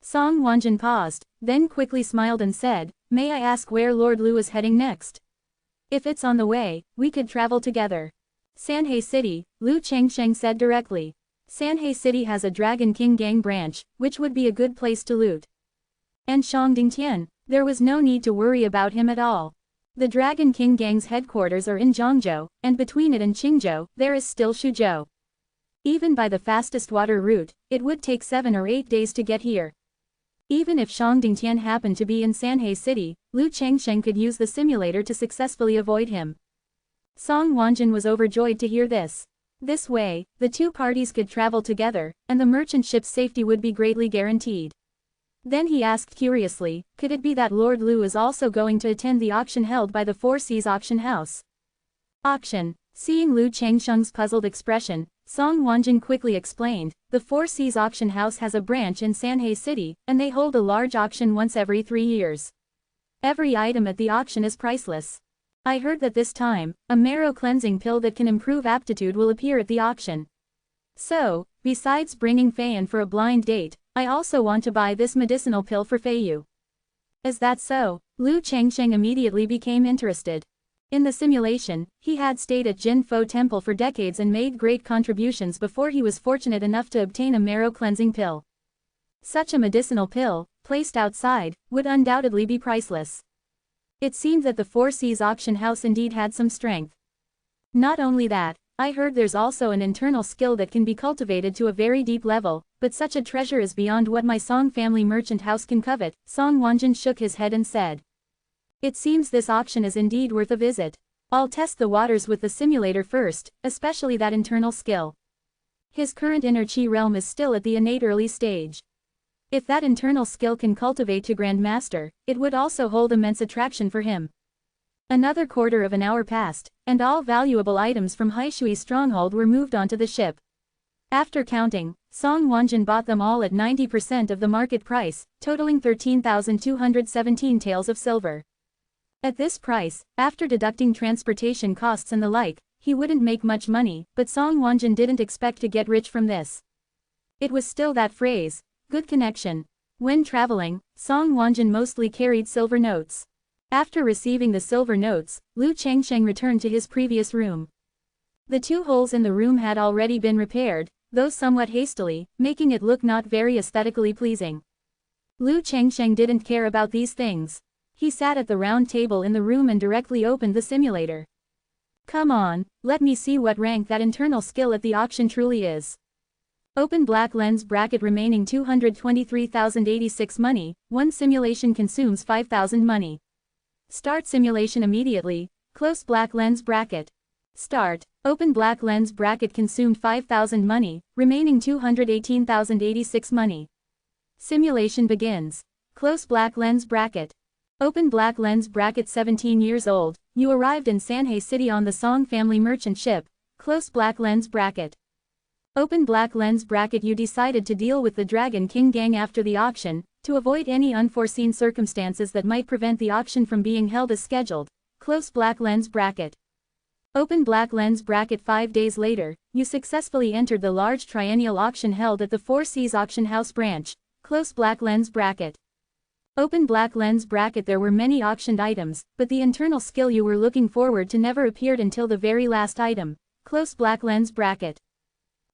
Song Wanjin paused, then quickly smiled and said, may I ask where Lord Lu is heading next? If it's on the way, we could travel together. Sanhei City, Lu Changsheng said directly. Sanhei City has a Dragon King gang branch, which would be a good place to loot. And Shangdingtian, there was no need to worry about him at all. The Dragon King gang's headquarters are in Zhangzhou, and between it and Qingzhou, there is still Shuzhou. Even by the fastest water route, it would take 7 or 8 days to get here. Even if Shangdingtian happened to be in Sanhei City, Lu Changsheng could use the simulator to successfully avoid him. Song Wanjin was overjoyed to hear this. This way, the two parties could travel together, and the merchant ship's safety would be greatly guaranteed. Then he asked curiously, could it be that Lord Lu is also going to attend the auction held by the Four Seas auction house? Auction. Seeing Lu Changsheng's puzzled expression, Song Wanjin quickly explained, the Four Seas auction house has a branch in Sanhei City, and they hold a large auction once every 3 years. Every item at the auction is priceless. I heard that this time, a marrow cleansing pill that can improve aptitude will appear at the auction. So, besides bringing Feiyan for a blind date, I also want to buy this medicinal pill for Feiyu. Is that so? Lu Changsheng immediately became interested. In the simulation, he had stayed at Jinfo Temple for decades and made great contributions before he was fortunate enough to obtain a marrow cleansing pill. Such a medicinal pill, placed outside, would undoubtedly be priceless. It seemed that the Four Seas auction house indeed had some strength. Not only that, I heard there's also an internal skill that can be cultivated to a very deep level, but such a treasure is beyond what my Song family merchant house can covet. Song Wanjin shook his head and said. It seems this auction is indeed worth a visit. I'll test the waters with the simulator first, especially that internal skill. His current inner chi realm is still at the innate early stage. If that internal skill can cultivate to Grand Master, it would also hold immense attraction for him. Another quarter of an hour passed, and all valuable items from Haishui stronghold were moved onto the ship. After counting, Song Wanjin bought them all at 90% of the market price, totaling 13,217 taels of silver. At this price, after deducting transportation costs and the like, he wouldn't make much money, but Song Wanjin didn't expect to get rich from this. It was still that phrase, good connection. When traveling, Song Wanjin mostly carried silver notes. After receiving the silver notes, Lu Changsheng returned to his previous room. The 2 holes in the room had already been repaired, though somewhat hastily, making it look not very aesthetically pleasing. Lu Changsheng didn't care about these things. He sat at the round table in the room and directly opened the simulator. Come on, let me see what rank that internal skill at the auction truly is. Open black lens bracket remaining 223,086 money, 1 simulation consumes 5,000 money. Start simulation immediately, close black lens bracket. Start. Open black lens bracket consumed 5,000 money, remaining 218,086 money. Simulation begins. Close black lens bracket. Open black lens bracket 17 years old, you arrived in Sanhei City on the Song family merchant ship, close black lens bracket. Open black lens bracket you decided to deal with the Dragon King gang after the auction, to avoid any unforeseen circumstances that might prevent the auction from being held as scheduled, close black lens bracket. Open black lens bracket 5 days later, you successfully entered the large triennial auction held at the Four Seas Auction House branch, close black lens bracket. Open black lens bracket there were many auctioned items, but the internal skill you were looking forward to never appeared until the very last item, close black lens bracket.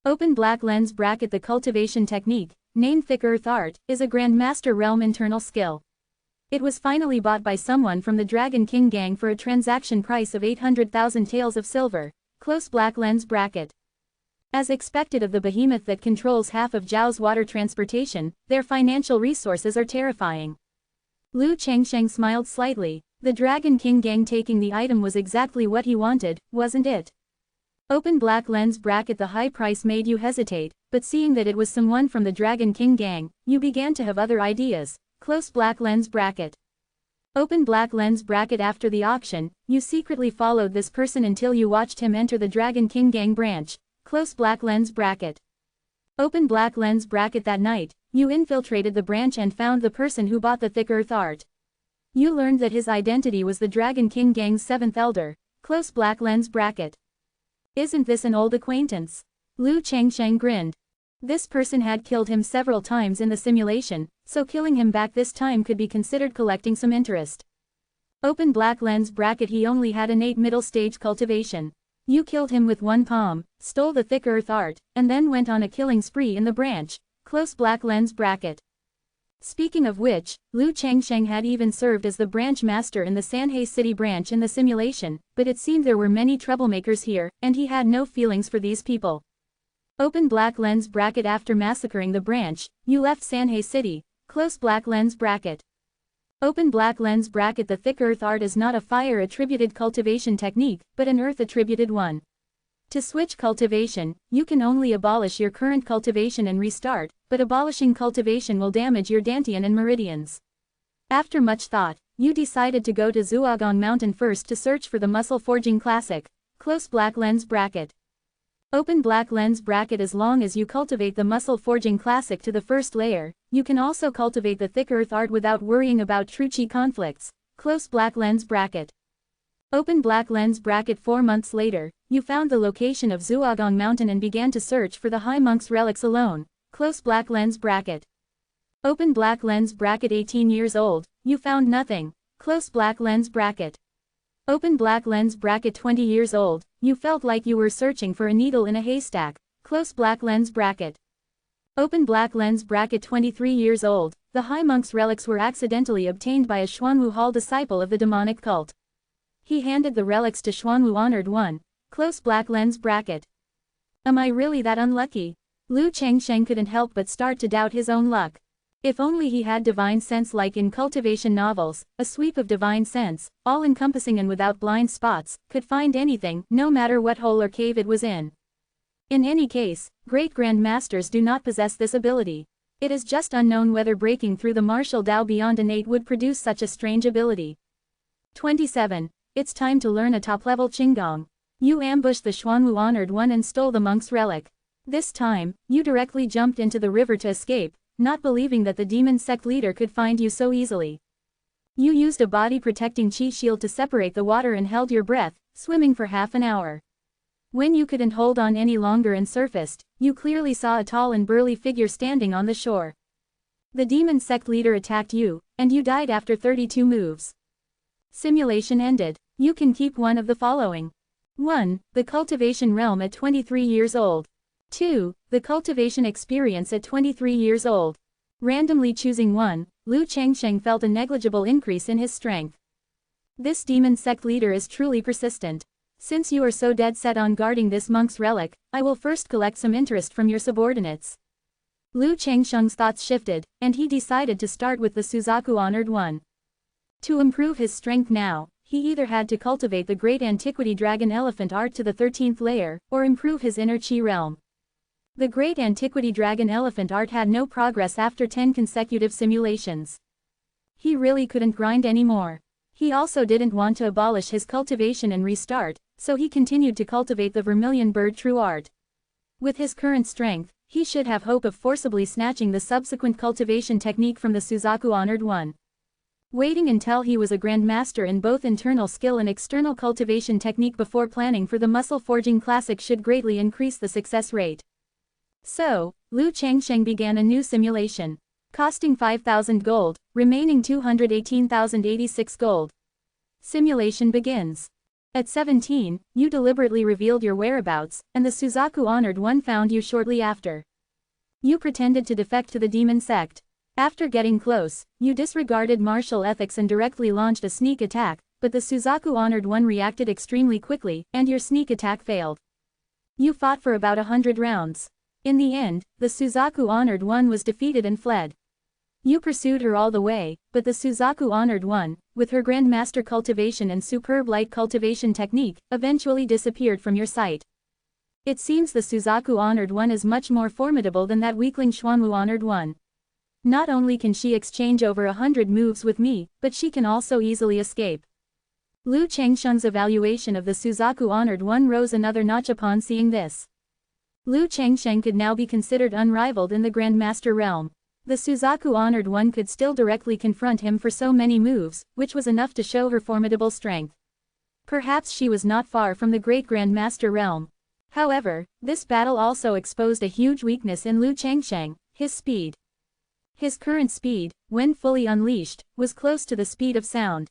Open black lens bracket the cultivation technique, named Thick Earth Art, is a Grandmaster realm internal skill. It was finally bought by someone from the Dragon King gang for a transaction price of 800,000 taels of silver, close black lens bracket. As expected of the behemoth that controls half of Zhao's water transportation, their financial resources are terrifying. Lu Chengsheng smiled slightly. The Dragon King gang taking the item was exactly what he wanted, wasn't it? Open black lens bracket the high price made you hesitate, but seeing that it was someone from the Dragon King gang, you began to have other ideas, close black lens bracket. Open black lens bracket after the auction, you secretly followed this person until you watched him enter the Dragon King gang branch, close black lens bracket. Open black lens bracket that night, you infiltrated the branch and found the person who bought the Thick Earth Art. You learned that his identity was the Dragon King gang's 7th elder, close black lens bracket. Isn't this an old acquaintance? Lu Chengsheng grinned. This person had killed him several times in the simulation, so killing him back this time could be considered collecting some interest. Open black lens bracket he only had innate middle stage cultivation. You killed him with one palm, stole the Thick Earth Art, and then went on a killing spree in the branch, close black lens bracket. Speaking of which, Lu Chengsheng had even served as the branch master in the Sanhei City branch in the simulation, but it seemed there were many troublemakers here, and he had no feelings for these people. Open black lens bracket after massacring the branch, you left Sanhei City, close black lens bracket. Open black lens bracket the Thick Earth Art is not a fire-attributed cultivation technique, but an earth-attributed one. To switch cultivation, you can only abolish your current cultivation and restart, but abolishing cultivation will damage your Dantian and meridians. After much thought, you decided to go to Zhuogang Mountain first to search for the Muscle Forging Classic, close black lens bracket. Open black lens bracket as long as you cultivate the Muscle Forging Classic to the first layer, you can also cultivate the Thick Earth Art without worrying about true chi conflicts, close black lens bracket. Open black lens bracket 4 months later, you found the location of Zhuogang Mountain and began to search for the High Monk's relics alone, close black lens bracket. Open black lens bracket 18 years old, you found nothing, close black lens bracket. Open black lens bracket 20 years old, you felt like you were searching for a needle in a haystack, close black lens bracket. Open black lens bracket 23 years old, the High Monk's relics were accidentally obtained by a Xuanwu Hall disciple of the demonic cult. He handed the relics to Xuanwu Honored One, close black lens bracket. Am I really that unlucky? Lu Chengsheng couldn't help but start to doubt his own luck. If only he had divine sense like in cultivation novels, a sweep of divine sense, all-encompassing and without blind spots, could find anything, no matter what hole or cave it was in. In any case, great grandmasters do not possess this ability. It is just unknown whether breaking through the martial Dao beyond innate would produce such a strange ability. 27. It's time to learn a top-level Qinggong. You ambushed the Xuanwu Honored One and stole the monk's relic. This time, you directly jumped into the river to escape, not believing that the demon sect leader could find you so easily. You used a body-protecting chi shield to separate the water and held your breath, swimming for half an hour. When you couldn't hold on any longer and surfaced, you clearly saw a tall and burly figure standing on the shore. The demon sect leader attacked you, and you died after 32 moves. Simulation ended. You can keep one of the following. 1. The cultivation realm at 23 years old. 2. The cultivation experience at 23 years old. Randomly choosing one, Lu Chengsheng felt a negligible increase in his strength. This demon sect leader is truly persistent. Since you are so dead set on guarding this monk's relic, I will first collect some interest from your subordinates. Lu Chengsheng's thoughts shifted, and he decided to start with the Suzaku Honored One. To improve his strength now, he either had to cultivate the great antiquity dragon elephant art to the 13th layer, or improve his inner chi realm. The great antiquity dragon elephant art had no progress after 10 consecutive simulations. He really couldn't grind anymore. He also didn't want to abolish his cultivation and restart, so he continued to cultivate the vermilion bird true art. With his current strength, he should have hope of forcibly snatching the subsequent cultivation technique from the Suzaku Honored One. Waiting until he was a grandmaster in both internal skill and external cultivation technique before planning for the muscle forging classic should greatly increase the success rate. So, Liu Changsheng began a new simulation. Costing 5,000 gold, remaining 218,086 gold. Simulation begins. At 17, you deliberately revealed your whereabouts, and the Suzaku Honored One found you shortly after. You pretended to defect to the demon sect. After getting close, you disregarded martial ethics and directly launched a sneak attack, but the Suzaku Honored One reacted extremely quickly, and your sneak attack failed. You fought for about 100 rounds. In the end, the Suzaku Honored One was defeated and fled. You pursued her all the way, but the Suzaku Honored One, with her Grandmaster cultivation and superb light cultivation technique, eventually disappeared from your sight. It seems the Suzaku Honored One is much more formidable than that weakling Xuanwu Honored One. Not only can she exchange over 100 moves with me, but she can also easily escape. Liu Changsheng's evaluation of the Suzaku Honored One rose another notch upon seeing this. Liu Changsheng could now be considered unrivaled in the Grandmaster realm. The Suzaku Honored One could still directly confront him for so many moves, which was enough to show her formidable strength. Perhaps she was not far from the great Grandmaster realm. However, this battle also exposed a huge weakness in Liu Changsheng, his speed. His current speed, when fully unleashed, was close to the speed of sound.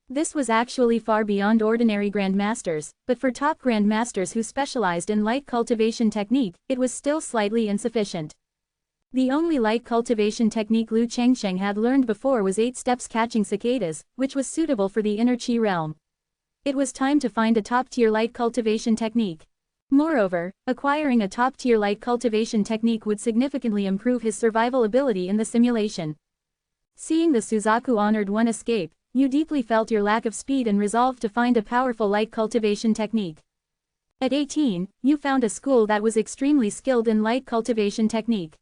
This was actually far beyond ordinary grandmasters, but for top grandmasters who specialized in light cultivation technique, it was still slightly insufficient. The only light cultivation technique Liu Changsheng had learned before was 8 steps catching cicadas, which was suitable for the inner chi realm. It was time to find a top-tier light cultivation technique. Moreover, acquiring a top-tier light cultivation technique would significantly improve his survival ability in the simulation. Seeing the Suzaku Honored One escape, you deeply felt your lack of speed and resolved to find a powerful light cultivation technique. At 18, you found a school that was extremely skilled in light cultivation technique.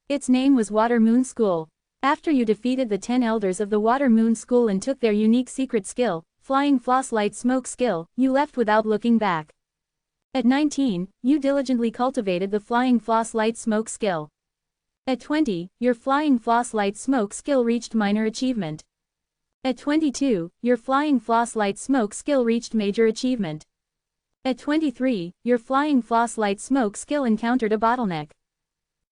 Its name was Water Moon School. After you defeated the 10 elders of the Water Moon School and took their unique secret skill, Flying Floss Light Smoke skill, you left without looking back. At 19, you diligently cultivated the Flying Floss Light Smoke skill. At 20, your Flying Floss Light Smoke skill reached minor achievement. At 22, your Flying Floss Light Smoke skill reached major achievement. At 23, your Flying Floss Light Smoke skill encountered a bottleneck.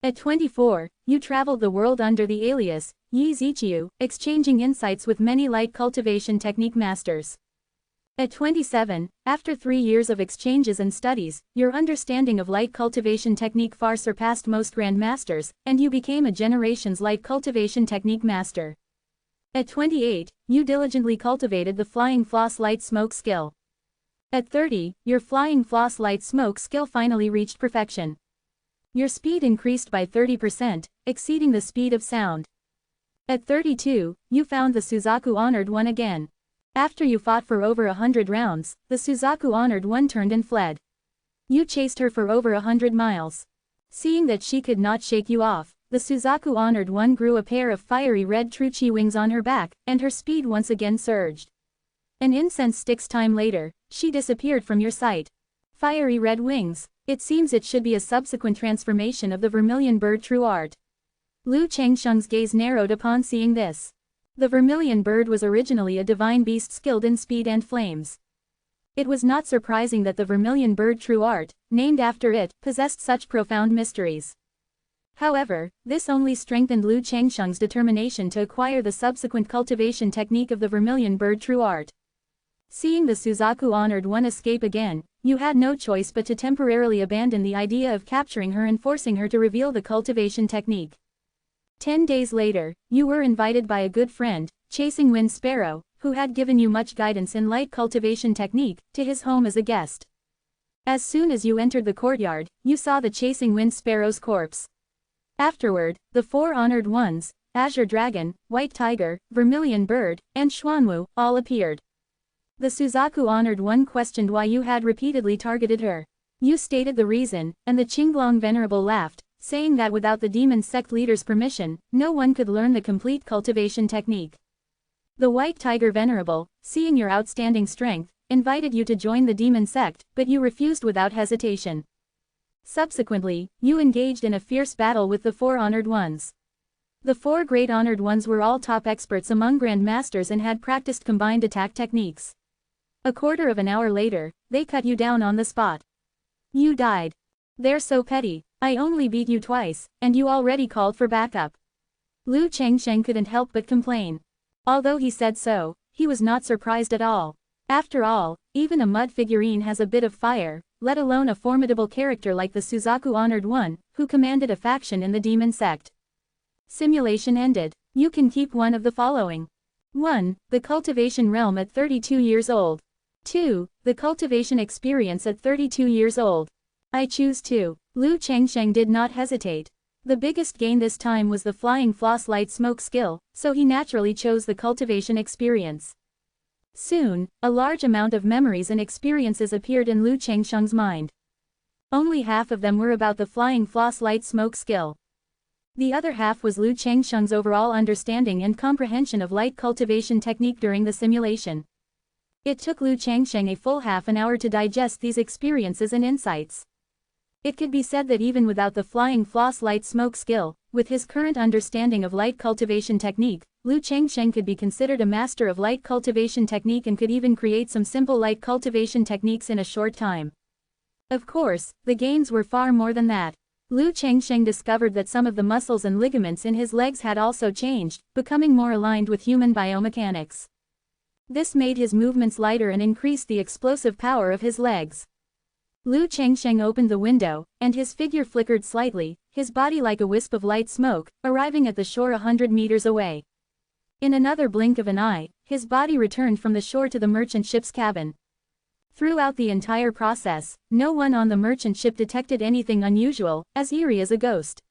At 24, you traveled the world under the alias, Yi Ziqiu, exchanging insights with many light cultivation technique masters. At 27, after 3 years of exchanges and studies, your understanding of light cultivation technique far surpassed most grandmasters, and you became a generation's light cultivation technique master. At 28, you diligently cultivated the Flying Floss Light Smoke skill. At 30, your Flying Floss Light Smoke skill finally reached perfection. Your speed increased by 30%, exceeding the speed of sound. At 32, you found the Suzaku Honored One again. After you fought for over 100 rounds, the Suzaku Honored One turned and fled. You chased her for over 100 miles. Seeing that she could not shake you off, the Suzaku Honored One grew a pair of fiery red true chi wings on her back, and her speed once again surged. An incense stick's time later, she disappeared from your sight. Fiery red wings. It seems it should be a subsequent transformation of the vermilion bird true art. Liu Changsheng's gaze narrowed upon seeing this. The vermilion bird was originally a divine beast skilled in speed and flames. It was not surprising that the vermilion bird true art, named after it, possessed such profound mysteries. However, this only strengthened Liu Changsheng's determination to acquire the subsequent cultivation technique of the vermilion bird true art. Seeing the Suzaku Honored One escape again, you had no choice but to temporarily abandon the idea of capturing her and forcing her to reveal the cultivation technique. 10 days later, you were invited by a good friend, Chasing Wind Sparrow, who had given you much guidance in light cultivation technique, to his home as a guest. As soon as you entered the courtyard, you saw the Chasing Wind Sparrow's corpse. Afterward, the 4 honored ones, Azure Dragon, White Tiger, Vermilion Bird, and Xuanwu, all appeared. The Suzaku Honored One questioned why you had repeatedly targeted her. You stated the reason, and the Qinglong Venerable laughed, saying that without the demon sect leader's permission, no one could learn the complete cultivation technique. The White Tiger Venerable, seeing your outstanding strength, invited you to join the demon sect, but you refused without hesitation. Subsequently, you engaged in a fierce battle with the 4 Honored Ones. The 4 Great Honored Ones were all top experts among Grand Masters and had practiced combined attack techniques. A quarter of an hour later, they cut you down on the spot. You died. They're so petty. I only beat you twice, and you already called for backup. Lu Chengsheng couldn't help but complain. Although he said so, he was not surprised at all. After all, even a mud figurine has a bit of fire, let alone a formidable character like the Suzaku Honored One, who commanded a faction in the demon sect. Simulation ended. You can keep one of the following. 1. The cultivation realm at 32 years old. 2. The cultivation experience at 32 years old. I choose 2. Lu Chengsheng did not hesitate. The biggest gain this time was the flying floss light smoke skill, so he naturally chose the cultivation experience. Soon, a large amount of memories and experiences appeared in Lu Chengsheng's mind. Only half of them were about the flying floss light smoke skill. The other half was Lu Chengsheng's overall understanding and comprehension of light cultivation technique during the simulation. It took Lu Chengsheng a full half an hour to digest these experiences and insights. It could be said that even without the flying floss light smoke skill, with his current understanding of light cultivation technique, Lu Chengsheng could be considered a master of light cultivation technique and could even create some simple light cultivation techniques in a short time. Of course, the gains were far more than that. Lu Chengsheng discovered that some of the muscles and ligaments in his legs had also changed, becoming more aligned with human biomechanics. This made his movements lighter and increased the explosive power of his legs. Lu Chengsheng opened the window, and his figure flickered slightly, his body like a wisp of light smoke, arriving at the shore 100 meters away. In another blink of an eye, his body returned from the shore to the merchant ship's cabin. Throughout the entire process, no one on the merchant ship detected anything unusual, as eerie as a ghost.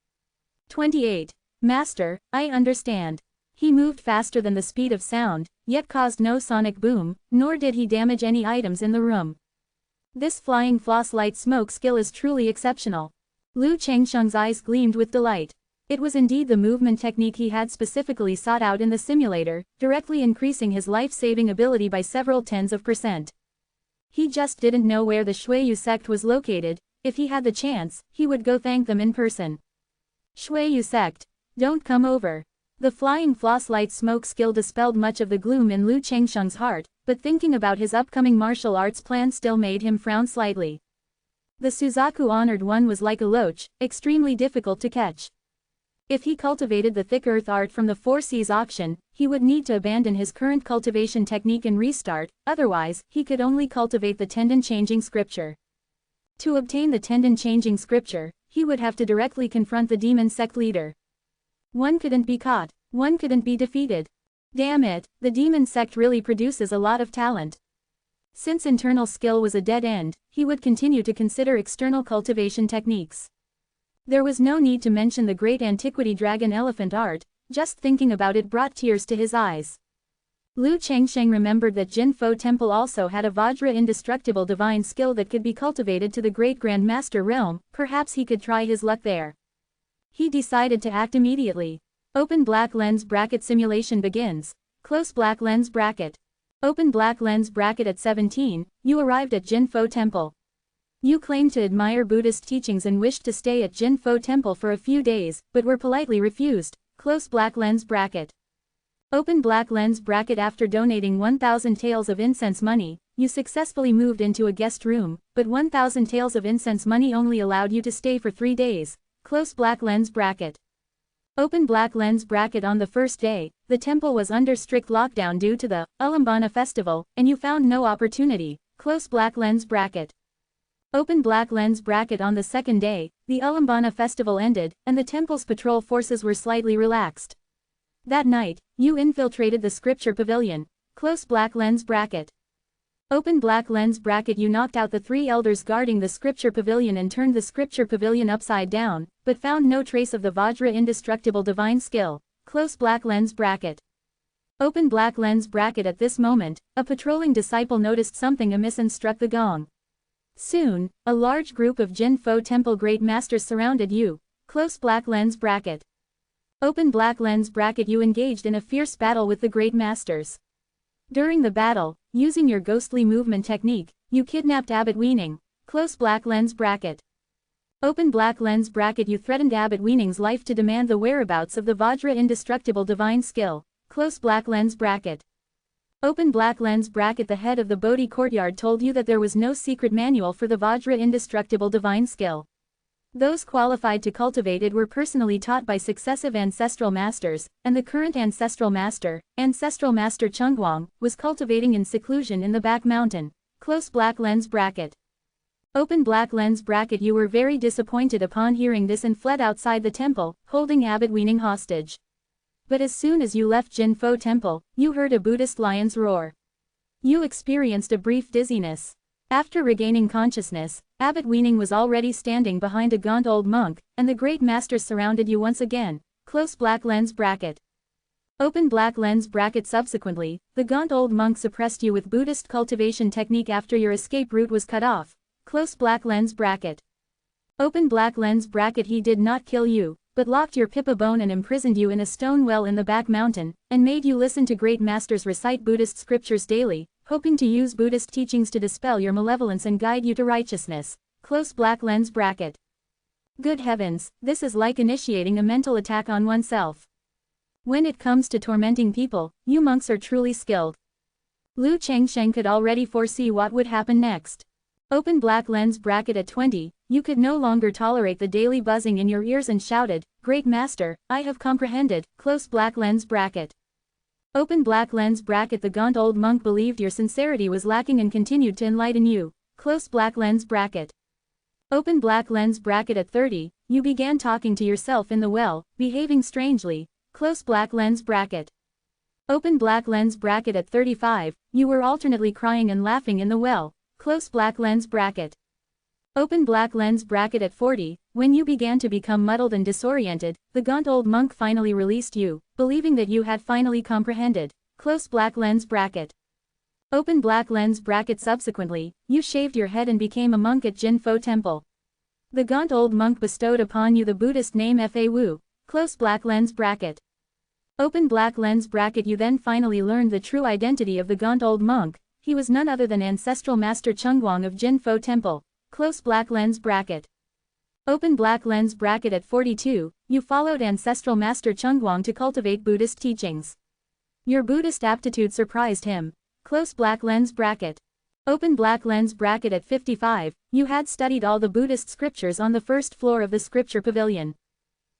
28. Master, I understand. He moved faster than the speed of sound, yet caused no sonic boom, nor did he damage any items in the room. This flying floss light smoke skill is truly exceptional. Lu Chengsheng's eyes gleamed with delight. It was indeed the movement technique he had specifically sought out in the simulator, directly increasing his life-saving ability by several tens of %. He just didn't know where the Shuiyu sect was located. If he had the chance, he would go thank them in person. Shuiyu sect. Don't come over. The flying floss light smoke skill dispelled much of the gloom in Lu Chengsheng's heart, but thinking about his upcoming martial arts plan still made him frown slightly. The Suzaku Honored One was like a loach, extremely difficult to catch. If he cultivated the thick earth art from the Four Seas auction, he would need to abandon his current cultivation technique and restart, otherwise, he could only cultivate the tendon-changing scripture. To obtain the tendon-changing scripture, he would have to directly confront the demon sect leader. One couldn't be caught. One couldn't be defeated. Damn it, the demon sect really produces a lot of talent. Since internal skill was a dead end, he would continue to consider external cultivation techniques. There was no need to mention the great antiquity dragon elephant art, just thinking about it brought tears to his eyes. Lu Chengsheng remembered that Jinfo Temple also had a Vajra indestructible divine skill that could be cultivated to the great Grand Master realm, perhaps he could try his luck there. He decided to act immediately. Open black lens bracket simulation begins. Close black lens bracket. Open black lens bracket at 17, you arrived at Jinfo Temple. You claimed to admire Buddhist teachings and wished to stay at Jinfo Temple for a few days, but were politely refused. Close black lens bracket. Open black lens bracket. After donating 1,000 taels of incense money, you successfully moved into a guest room, but 1,000 taels of incense money only allowed you to stay for 3 days. Close black lens bracket. Open black lens bracket. On the first day, the temple was under strict lockdown due to the Ulambana festival, and you found no opportunity. Close black lens bracket. Open black lens bracket. On the second day, the Ulambana festival ended, and the temple's patrol forces were slightly relaxed. That night, you infiltrated the scripture pavilion. Close black lens bracket. Open black lens bracket. You knocked out the 3 elders guarding the scripture pavilion and turned the scripture pavilion upside down, but found no trace of the Vajra indestructible divine skill. Close black lens bracket. Open black lens bracket. At this moment, a patrolling disciple noticed something amiss and struck the gong. Soon, a large group of Jin Fo Temple Great Masters surrounded you. Close black lens bracket. Open black lens bracket. You engaged in a fierce battle with the Great Masters. During the battle, using your ghostly movement technique, you kidnapped Abbot Weaning. Close black lens bracket. Open black lens bracket. You threatened Abbot Weaning's life to demand the whereabouts of the Vajra indestructible divine skill. Close black lens bracket. Open black lens bracket. The head of the Bodhi courtyard told you that there was no secret manual for the Vajra indestructible divine skill. Those qualified to cultivate it were personally taught by successive ancestral masters, and the current ancestral master, Ancestral Master Chungwang, was cultivating in seclusion in the back mountain. Close black lens bracket. Open black lens bracket. You were very disappointed upon hearing this and fled outside the temple, holding Abbot Weaning hostage. But as soon as you left Jin Fo Temple, you heard a Buddhist lion's roar. You experienced a brief dizziness. After regaining consciousness, Abbot Weaning was already standing behind a gaunt old monk, and the great masters surrounded you once again. Close black lens bracket. Open black lens bracket. Subsequently, the gaunt old monk suppressed you with Buddhist cultivation technique after your escape route was cut off. Close black lens bracket. Open black lens bracket. He did not kill you, but locked your pipa bone and imprisoned you in a stone well in the back mountain, and made you listen to great masters recite Buddhist scriptures daily, hoping to use Buddhist teachings to dispel your malevolence and guide you to righteousness. Close black lens bracket. Good heavens, this is like initiating a mental attack on oneself. When it comes to tormenting people, you monks are truly skilled. Lu Chengsheng could already foresee what would happen next. Open black lens bracket. At 20, you could no longer tolerate the daily buzzing in your ears and shouted, "Great Master, I have comprehended." Close black lens bracket. Open black lens bracket. The gaunt old monk believed your sincerity was lacking and continued to enlighten you. Close black lens bracket. Open black lens bracket. At 30, you began talking to yourself in the well, behaving strangely. Close black lens bracket. Open black lens bracket. At 35, you were alternately crying and laughing in the well. Close black lens bracket. Open black lens bracket. At 40, when you began to become muddled and disoriented, the gaunt old monk finally released you, believing that you had finally comprehended. Close black lens bracket. Open black lens bracket. Subsequently, you shaved your head and became a monk at Jin Fo Temple. The gaunt old monk bestowed upon you the Buddhist name Fa Wu. Close black lens bracket. Open black lens bracket. You then finally learned the true identity of the gaunt old monk. He was none other than Ancestral Master Chungwang of Jin Fo Temple. Close black lens bracket. Open black lens bracket. At 42, you followed Ancestral Master Chungwang to cultivate Buddhist teachings. Your Buddhist aptitude surprised him. Close black lens bracket. Open black lens bracket. At 55, you had studied all the Buddhist scriptures on the first floor of the scripture pavilion.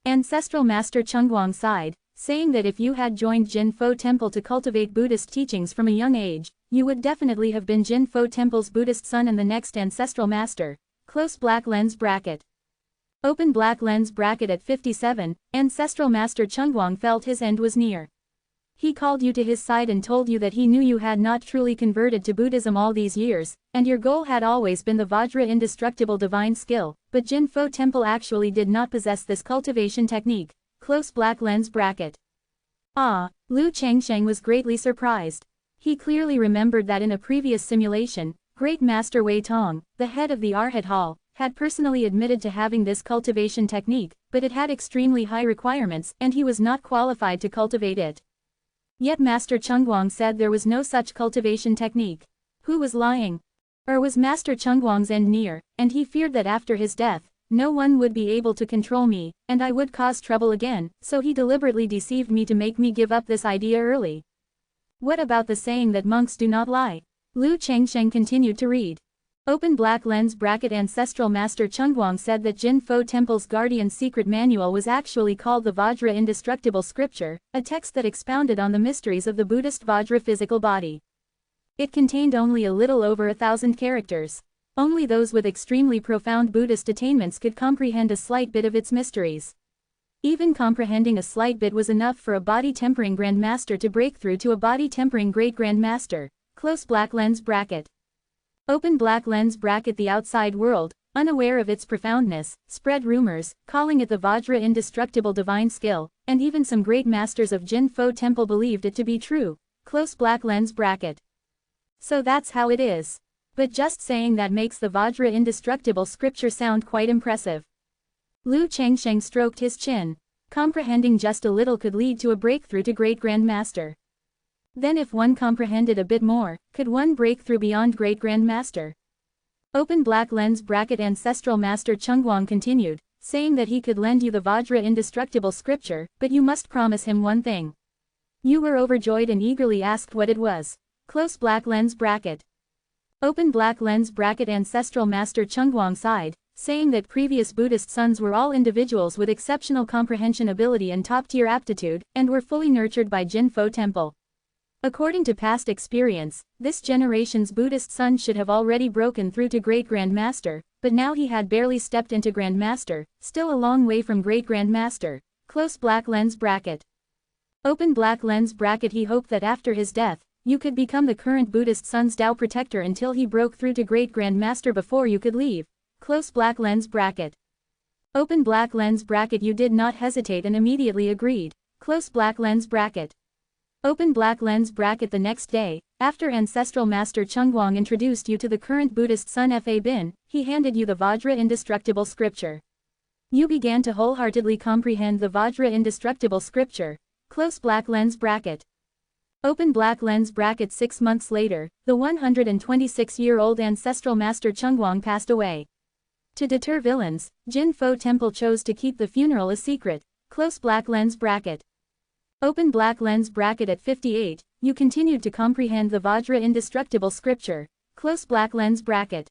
Ancestral Master Chungwang sighed, saying that if you had joined Jin Fo Temple to cultivate Buddhist teachings from a young age, you would definitely have been Jin Fo Temple's Buddhist son and the next ancestral master. Close black lens bracket. Open black lens bracket. At 57, Ancestral Master Chungwang felt his end was near. He called you to his side and told you that he knew you had not truly converted to Buddhism all these years, and your goal had always been the Vajra indestructible divine skill, but Jin Fo Temple actually did not possess this cultivation technique. Close black lens bracket. Lu Chengsheng was greatly surprised. He clearly remembered that in a previous simulation, Great Master Wei Tong, the head of the Arhat Hall, had personally admitted to having this cultivation technique, but it had extremely high requirements and he was not qualified to cultivate it. Yet Master Chungwang said there was no such cultivation technique. Who was lying? Or was Master Chungwang's end near, and he feared that after his death, no one would be able to control me, and I would cause trouble again, so he deliberately deceived me to make me give up this idea early. What about the saying that monks do not lie? Lu Chengsheng continued to read. Open black lens bracket. Ancestral Master Chungwang said that Jin Fo Temple's guardian secret manual was actually called the Vajra Indestructible Scripture, a text that expounded on the mysteries of the Buddhist Vajra physical body. It contained only a little over 1,000 characters. Only those with extremely profound Buddhist attainments could comprehend a slight bit of its mysteries. Even comprehending a slight bit was enough for a body-tempering Grand Master to break through to a body-tempering Great Grand Master. Close black lens bracket. Open black lens bracket. The outside world, unaware of its profoundness, spread rumors, calling it the Vajra indestructible divine skill, and even some great masters of Jin Fo Temple believed it to be true. Close black lens bracket. So that's how it is. But just saying that makes the Vajra indestructible scripture sound quite impressive. Lu Changsheng stroked his chin. Comprehending just a little could lead to a breakthrough to Great Grand Master. Then if one comprehended a bit more, could one break through beyond Great Grand Master? Open black lens bracket. Ancestral Master Chungguang continued, saying that he could lend you the Vajra indestructible scripture, but you must promise him one thing. You were overjoyed and eagerly asked what it was. Close black lens bracket. Open black lens bracket. Ancestral Master Chungguang sighed, saying that previous Buddhist sons were all individuals with exceptional comprehension ability and top-tier aptitude, and were fully nurtured by Jin Fo Temple. According to past experience, this generation's Buddhist son should have already broken through to Great Grand Master, but now he had barely stepped into Grand Master, still a long way from Great Grand Master. Close black lens bracket. Open black lens bracket. He hoped that after his death, you could become the current Buddhist son's Tao protector until he broke through to Great Grand Master before you could leave. Close black lens bracket. Open black lens bracket. You did not hesitate and immediately agreed. Close black lens bracket. Open black lens bracket. The next day, after Ancestral Master Chungguang introduced you to the current Buddhist son Fa Bin, he handed you the Vajra indestructible scripture. You began to wholeheartedly comprehend the Vajra indestructible scripture. Close black lens bracket. Open black lens bracket. 6 months later, the 126-year-old Ancestral Master Chungguang passed away. To deter villains, Jin Fo Temple chose to keep the funeral a secret. Close black lens bracket. Open black lens bracket. At 58, you continued to comprehend the Vajra indestructible scripture. Close black lens bracket.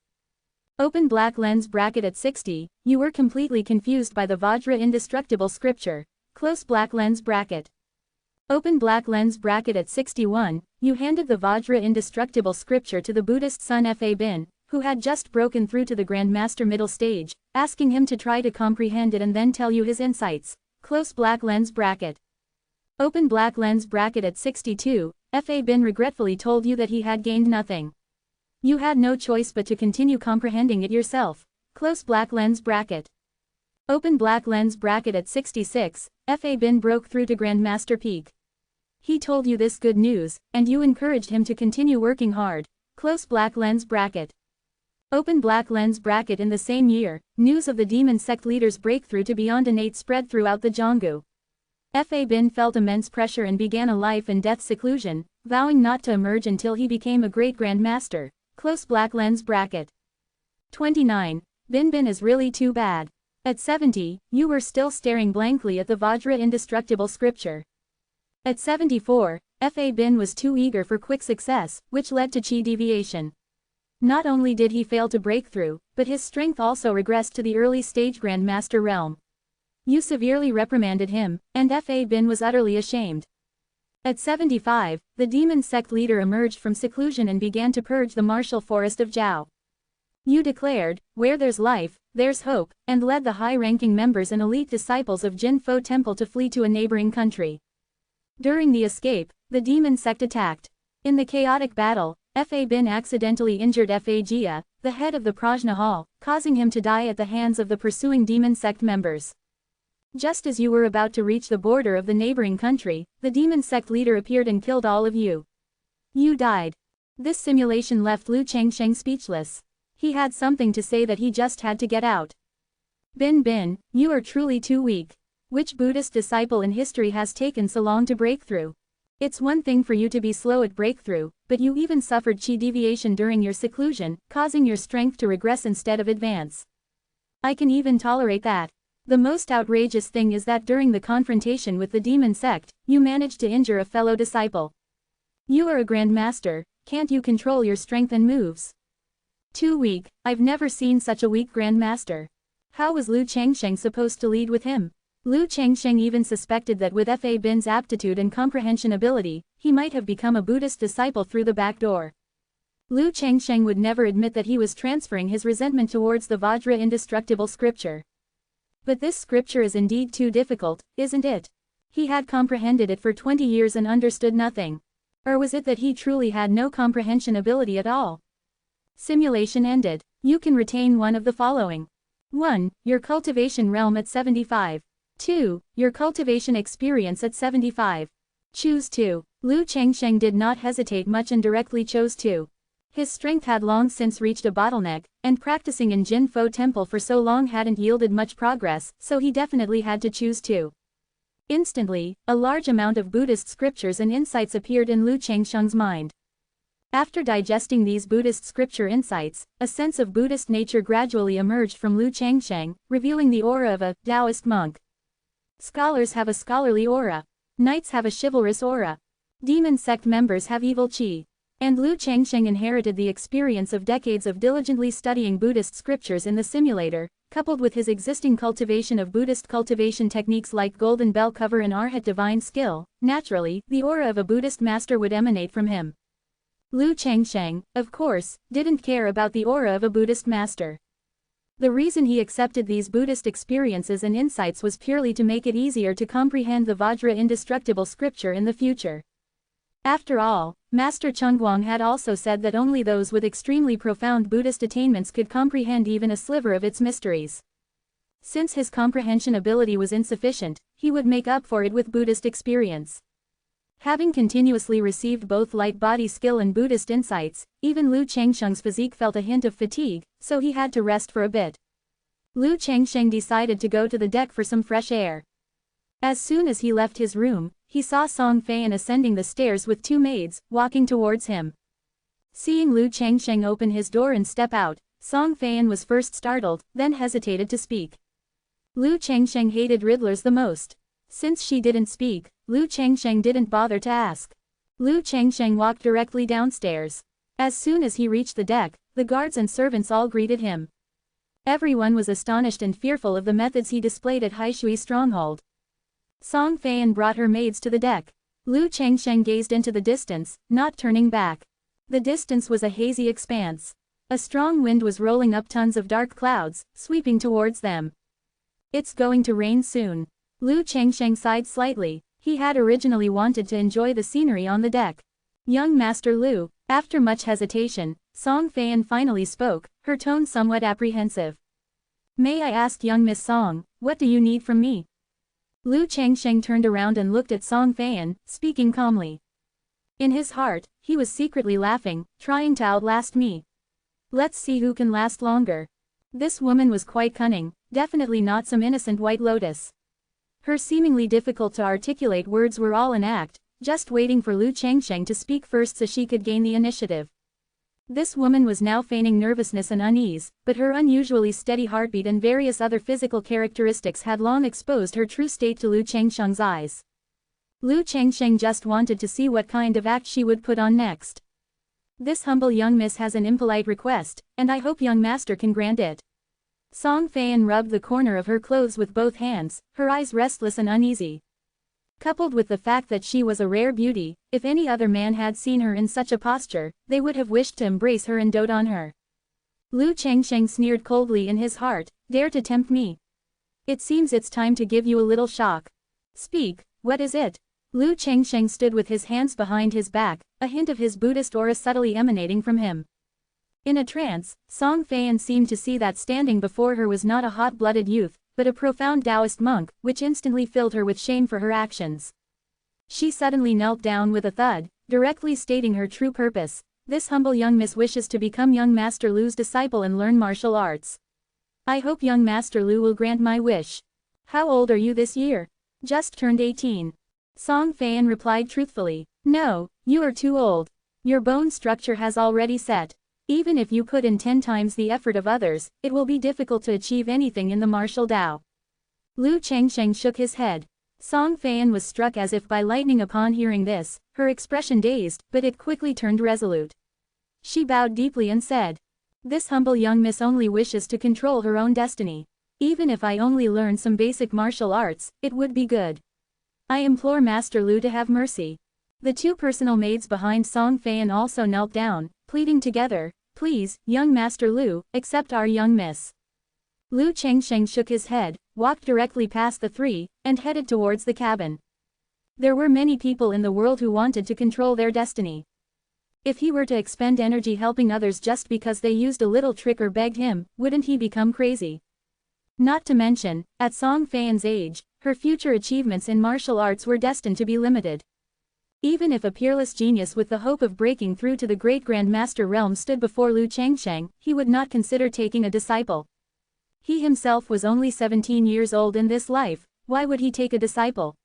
Open black lens bracket. At 60, you were completely confused by the Vajra indestructible scripture. Close black lens bracket. Open black lens bracket. At 61, you handed the Vajra indestructible scripture to the Buddhist son Fa Bin, who had just broken through to the Grand Master middle stage, asking him to try to comprehend it and then tell you his insights. Close black lens bracket. Open black lens bracket. At 62, Fa Bin regretfully told you that he had gained nothing. You had no choice but to continue comprehending it yourself. Close black lens bracket. Open black lens bracket. At 66, Fa Bin broke through to Grand Master peak. He told you this good news, and you encouraged him to continue working hard. Close black lens bracket. Open black lens bracket. In the same year, news of the demon sect leader's breakthrough to beyond innate spread throughout the Jianggu. Fa Bin felt immense pressure and began a life in death seclusion, vowing not to emerge until he became a great Grand Master. Close black lens bracket. 29. Bin is really too bad. At 70, you were still staring blankly at the Vajra indestructible scripture. At 74, Fa Bin was too eager for quick success, which led to chi deviation. Not only did he fail to break through, but his strength also regressed to the early stage Grand Master realm. You severely reprimanded him, and Fa Bin was utterly ashamed. At 75, the demon sect leader emerged from seclusion and began to purge the martial forest of Zhao. You declared, where there's life, there's hope, and led the high-ranking members and elite disciples of Jin Fo Temple to flee to a neighboring country. During the escape, the demon sect attacked. In the chaotic battle, Fa Bin accidentally injured Fa Jia, the head of the Prajna Hall, causing him to die at the hands of the pursuing demon sect members. Just as you were about to reach the border of the neighboring country, the demon sect leader appeared and killed all of you. You died. This simulation left Lu Changsheng speechless. He had something to say that he just had to get out. Bin, you are truly too weak. Which Buddhist disciple in history has taken so long to break through? It's one thing for you to be slow at breakthrough, but you even suffered chi deviation during your seclusion, causing your strength to regress instead of advance. I can even tolerate that. The most outrageous thing is that during the confrontation with the demon sect, you managed to injure a fellow disciple. You are a Grand Master, can't you control your strength and moves? Too weak, I've never seen such a weak Grand Master. How was Lu Changsheng supposed to lead with him? Lu Changsheng even suspected that with Fa Bin's aptitude and comprehension ability, he might have become a Buddhist disciple through the back door. Lu Changsheng would never admit that he was transferring his resentment towards the Vajra indestructible scripture. But this scripture is indeed too difficult, isn't it? He had comprehended it for 20 years and understood nothing. Or was it that he truly had no comprehension ability at all? Simulation ended. You can retain one of the following. 1. Your cultivation realm at 75. 2. Your cultivation experience at 75. Choose 2. Lu Chengsheng did not hesitate much and directly chose 2. His strength had long since reached a bottleneck, and practicing in Jin Fo Temple for so long hadn't yielded much progress, so he definitely had to choose 2. Instantly, a large amount of Buddhist scriptures and insights appeared in Lu Chengsheng's mind. After digesting these Buddhist scripture insights, a sense of Buddhist nature gradually emerged from Lu Chengsheng, revealing the aura of a Taoist monk. Scholars have a scholarly aura. Knights have a chivalrous aura. Demon sect members have evil qi. And Lu Chengsheng inherited the experience of decades of diligently studying Buddhist scriptures in the simulator, coupled with his existing cultivation of Buddhist cultivation techniques like Golden Bell Cover and Arhat Divine Skill. Naturally, the aura of a Buddhist master would emanate from him. Lu Chengsheng, of course, didn't care about the aura of a Buddhist master. The reason he accepted these Buddhist experiences and insights was purely to make it easier to comprehend the Vajra indestructible scripture in the future. After all, Master Chungguang had also said that only those with extremely profound Buddhist attainments could comprehend even a sliver of its mysteries. Since his comprehension ability was insufficient, he would make up for it with Buddhist experience. Having continuously received both light body skill and Buddhist insights, even Lu Chengsheng's physique felt a hint of fatigue, so he had to rest for a bit. Lu Chengsheng decided to go to the deck for some fresh air. As soon as he left his room, he saw Song Feiyan ascending the stairs with 2 maids, walking towards him. Seeing Lu Chengsheng open his door and step out, Song Feiyan was first startled, then hesitated to speak. Lu Chengsheng hated riddlers the most. Since she didn't speak, Lu Chengsheng didn't bother to ask. Lu Chengsheng walked directly downstairs. As soon as he reached the deck, the guards and servants all greeted him. Everyone was astonished and fearful of the methods he displayed at Haishui stronghold. Song Feiyan brought her maids to the deck. Lu Chengsheng gazed into the distance, not turning back. The distance was a hazy expanse. A strong wind was rolling up tons of dark clouds, sweeping towards them. It's going to rain soon. Lu Chengsheng sighed slightly. He had originally wanted to enjoy the scenery on the deck. Young Master Lu, after much hesitation, Song Feiyan finally spoke, her tone somewhat apprehensive. May I ask young Miss Song, what do you need from me? Lu Chengsheng turned around and looked at Song Feiyan, speaking calmly. In his heart, he was secretly laughing, trying to outlast me. Let's see who can last longer. This woman was quite cunning, definitely not some innocent white lotus. Her seemingly difficult to articulate words were all an act, just waiting for Lu Chengsheng to speak first so she could gain the initiative. This woman was now feigning nervousness and unease, but her unusually steady heartbeat and various other physical characteristics had long exposed her true state to Lu Chengsheng's eyes. Lu Chengsheng just wanted to see what kind of act she would put on next. This humble young miss has an impolite request, and I hope young master can grant it. Song Feiyan rubbed the corner of her clothes with both hands, her eyes restless and uneasy. Coupled with the fact that she was a rare beauty, if any other man had seen her in such a posture, they would have wished to embrace her and dote on her. Lu Chengsheng sneered coldly in his heart, dare to tempt me. It seems it's time to give you a little shock. Speak, what is it? Lu Chengsheng stood with his hands behind his back, a hint of his Buddhist aura subtly emanating from him. In a trance, Song Feiyan seemed to see that standing before her was not a hot-blooded youth, but a profound Taoist monk, which instantly filled her with shame for her actions. She suddenly knelt down with a thud, directly stating her true purpose. This humble young miss wishes to become young Master Lu's disciple and learn martial arts. I hope young Master Lu will grant my wish. How old are you this year? Just turned 18. Song Feiyan replied truthfully. No, you are too old. Your bone structure has already set. Even if you put in 10 times the effort of others, it will be difficult to achieve anything in the martial Tao. Lu Chengsheng shook his head. Song Feiyan was struck as if by lightning upon hearing this, her expression dazed, but it quickly turned resolute. She bowed deeply and said, this humble young miss only wishes to control her own destiny. Even if I only learn some basic martial arts, it would be good. I implore Master Lu to have mercy. The 2 personal maids behind Song Feiyan also knelt down, pleading together, please, young Master Lu, accept our young miss. Lu Chengsheng shook his head, walked directly past the 3, and headed towards the cabin. There were many people in the world who wanted to control their destiny. If he were to expend energy helping others just because they used a little trick or begged him, wouldn't he become crazy? Not to mention, at Song Fan's age, her future achievements in martial arts were destined to be limited. Even if a peerless genius with the hope of breaking through to the great Grandmaster realm stood before Lu Changsheng, he would not consider taking a disciple. He himself was only 17 years old in this life, why would he take a disciple?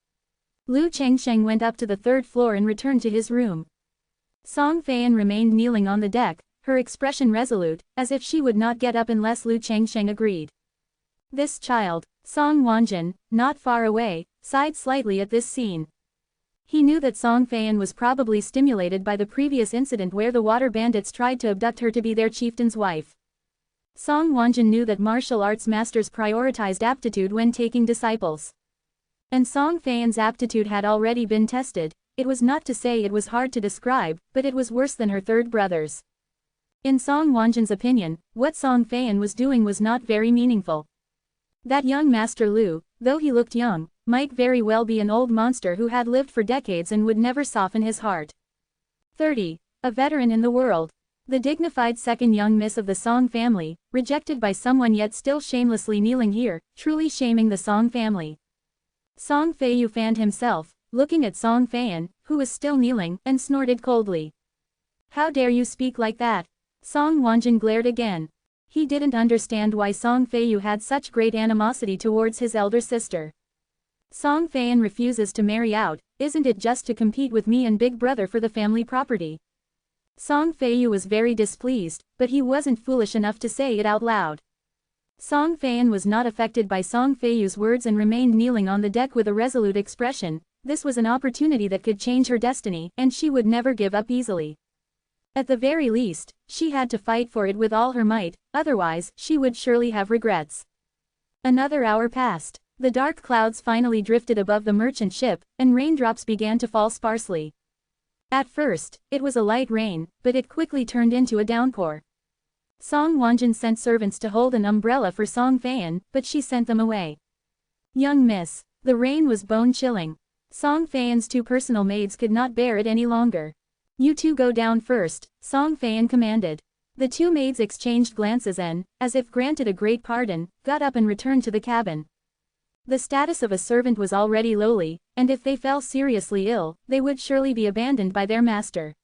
Lu Changsheng went up to the third floor and returned to his room. Song Fan remained kneeling on the deck, her expression resolute, as if she would not get up unless Lu Changsheng agreed. This child, Song Wanjin, not far away, sighed slightly at this scene. He knew that Song Fan was probably stimulated by the previous incident where the water bandits tried to abduct her to be their chieftain's wife. Song Wanjin knew that martial arts masters prioritized aptitude when taking disciples. And Song Fan's aptitude had already been tested. It was not to say it was hard to describe, but it was worse than her third brother's. In Song Wanjin's opinion, what Song Fan was doing was not very meaningful. That young Master Lu, though he looked young, might very well be an old monster who had lived for decades and would never soften his heart. 30. A veteran in the world. The dignified second young miss of the Song family, rejected by someone yet still shamelessly kneeling here, truly shaming the Song family. Song Feiyu fanned himself, looking at Song Fan, who was still kneeling, and snorted coldly. How dare you speak like that? Song Wanjin glared again. He didn't understand why Song Feiyu had such great animosity towards his elder sister. Song Fan refuses to marry out, isn't it just to compete with me and big brother for the family property? Song Feiyu was very displeased, but he wasn't foolish enough to say it out loud. Song Fan was not affected by Song Feiyu's words and remained kneeling on the deck with a resolute expression. This was an opportunity that could change her destiny, and she would never give up easily. At the very least, she had to fight for it with all her might, otherwise, she would surely have regrets. Another hour passed. The dark clouds finally drifted above the merchant ship, and raindrops began to fall sparsely. At first, it was a light rain, but it quickly turned into a downpour. Song Wanjin sent servants to hold an umbrella for Song Fan, but she sent them away. Young miss, the rain was bone-chilling. Song Fan's two personal maids could not bear it any longer. You two go down first, Song Fan commanded. The two maids exchanged glances and, as if granted a great pardon, got up and returned to the cabin. The status of a servant was already lowly, and if they fell seriously ill, they would surely be abandoned by their master.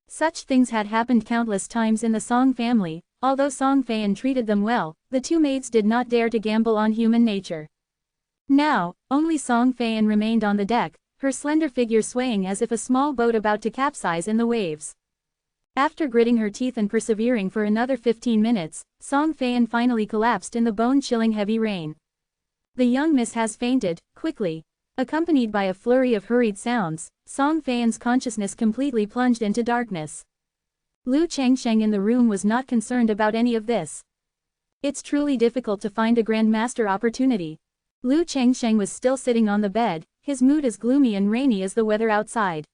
Such things had happened countless times in the Song family. Although Song Fan treated them well, the two maids did not dare to gamble on human nature. Now, only Song Fan remained on the deck, her slender figure swaying as if a small boat about to capsize in the waves. After gritting her teeth and persevering for another 15 minutes, Song Fan finally collapsed in the bone-chilling heavy rain. The young miss has fainted, quickly. Accompanied by a flurry of hurried sounds, Song Fan's consciousness completely plunged into darkness. Lu Changsheng in the room was not concerned about any of this. It's truly difficult to find a grandmaster opportunity. Lu Changsheng was still sitting on the bed, his mood as gloomy and rainy as the weather outside.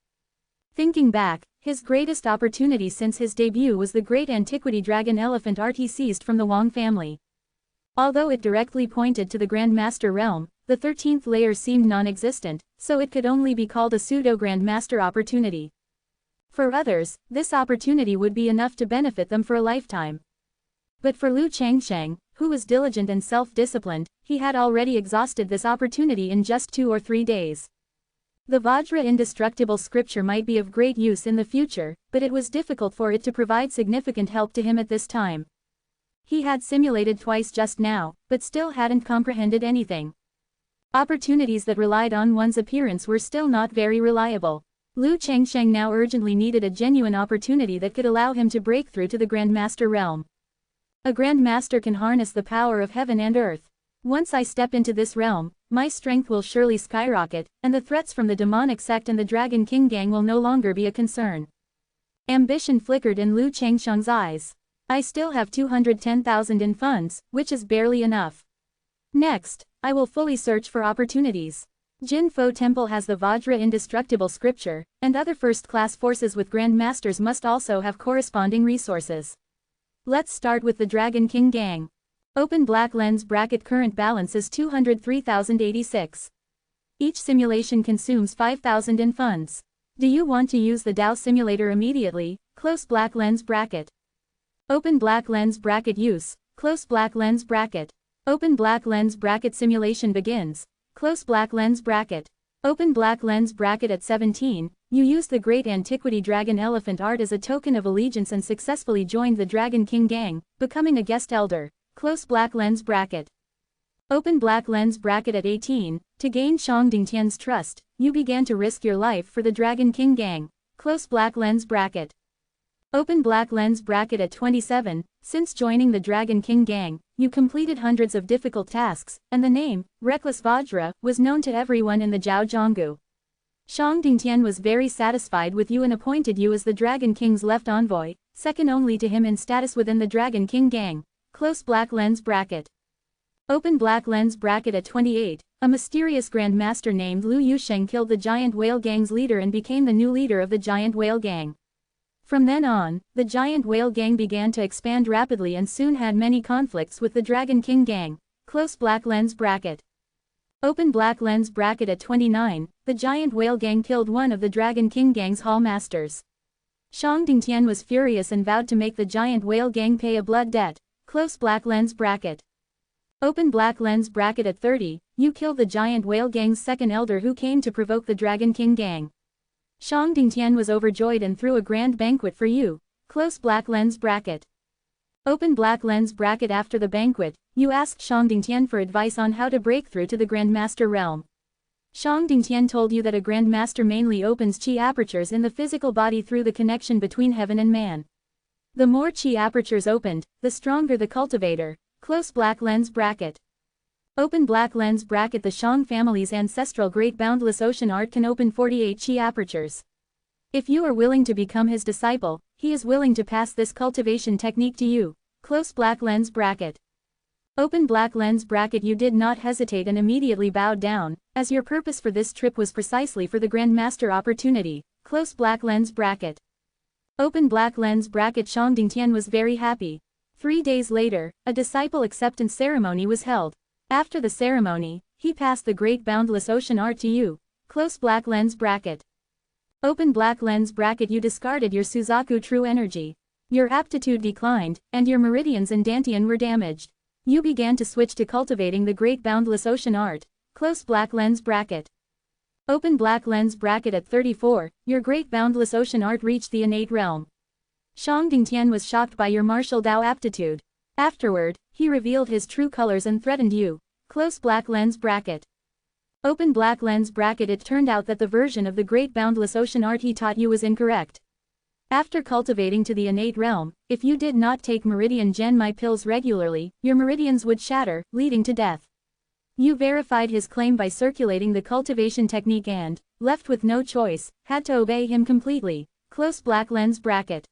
Thinking back, his greatest opportunity since his debut was the great antiquity dragon elephant art he seized from the Wang family. Although it directly pointed to the Grandmaster realm, the 13th layer seemed non-existent, so it could only be called a pseudo-Grandmaster opportunity. For others, this opportunity would be enough to benefit them for a lifetime. But for Lu Changsheng, who was diligent and self-disciplined, he had already exhausted this opportunity in just 2 or 3 days. The Vajra indestructible scripture might be of great use in the future, but it was difficult for it to provide significant help to him at this time. He had simulated twice just now, but still hadn't comprehended anything. Opportunities that relied on one's appearance were still not very reliable. Lu Changsheng now urgently needed a genuine opportunity that could allow him to break through to the Grandmaster realm. A Grandmaster can harness the power of heaven and earth. Once I step into this realm, my strength will surely skyrocket, and the threats from the demonic sect and the Dragon King gang will no longer be a concern. Ambition flickered in Lu Changsheng's eyes. I still have 210,000 in funds, which is barely enough. Next, I will fully search for opportunities. Jin Fo Temple has the Vajra indestructible scripture, and other first-class forces with Grandmasters must also have corresponding resources. Let's start with the Dragon King gang. Open black lens bracket current balance is 203,086. Each simulation consumes 5,000 in funds. Do you want to use the Dao simulator immediately? Close black lens bracket. Open black lens bracket use. Close black lens bracket. Open black lens bracket simulation begins. Close black lens bracket. Open black lens bracket at 17. You used the great antiquity dragon elephant art as a token of allegiance and successfully joined the Dragon King gang, becoming a guest elder. Close black lens bracket. Open black lens bracket at 18. To gain Shang Dingtian's trust, you began to risk your life for the Dragon King gang. Close black lens bracket. Open black lens bracket at 27. Since joining the Dragon King gang, you completed hundreds of difficult tasks, and the name, Reckless Vajra, was known to everyone in the Zhao Zhonggu. Shang Dingtian was very satisfied with you and appointed you as the Dragon King's left envoy, second only to him in status within the Dragon King gang. Close black lens bracket. Open black lens bracket at 28. A mysterious Grand Master named Lu Yusheng killed the Giant Whale Gang's leader and became the new leader of the Giant Whale Gang. From then on, the Giant Whale Gang began to expand rapidly and soon had many conflicts with the Dragon King Gang. Close black lens bracket. Open black lens bracket at 29. The Giant Whale Gang killed one of the Dragon King Gang's hall masters. Shang Dingtian was furious and vowed to make the Giant Whale Gang pay a blood debt. Close black lens bracket. Open black lens bracket at 30. You killed the Giant Whale Gang's second elder who came to provoke the Dragon King Gang. Shang Dingtian was overjoyed and threw a grand banquet for you. Close black lens bracket. Open black lens bracket after the banquet, you asked Shang Dingtian for advice on how to break through to the Grandmaster realm. Shang Dingtian told you that a Grandmaster mainly opens chi apertures in the physical body through the connection between heaven and man. The more chi apertures opened, the stronger the cultivator. Close black lens bracket. Open black lens bracket. The Shang family's ancestral great boundless ocean art can open 48 chi apertures. If you are willing to become his disciple, he is willing to pass this cultivation technique to you. Close black lens bracket. Open black lens bracket. You did not hesitate and immediately bowed down, as your purpose for this trip was precisely for the Grandmaster opportunity. Close black lens bracket. Open black lens bracket. Shang Dingtian was very happy. 3 days later, a disciple acceptance ceremony was held. After the ceremony, he passed the great boundless ocean art to you. Close black lens bracket. Open black lens bracket. You discarded your Suzaku true energy. Your aptitude declined, and your meridians and dantian were damaged. You began to switch to cultivating the great boundless ocean art. Close black lens bracket. Open black lens bracket at 34. Your great boundless ocean art reached the innate realm. Shang Dingtian was shocked by your martial Dao aptitude. Afterward, he revealed his true colors and threatened you. Close black lens bracket. Open black lens bracket. It turned out that the version of the great boundless ocean art he taught you was incorrect. After cultivating to the innate realm, if you did not take meridian Genmai pills regularly, your meridians would shatter, leading to death. You verified his claim by circulating the cultivation technique and, left with no choice, had to obey him completely. Close black lens bracket.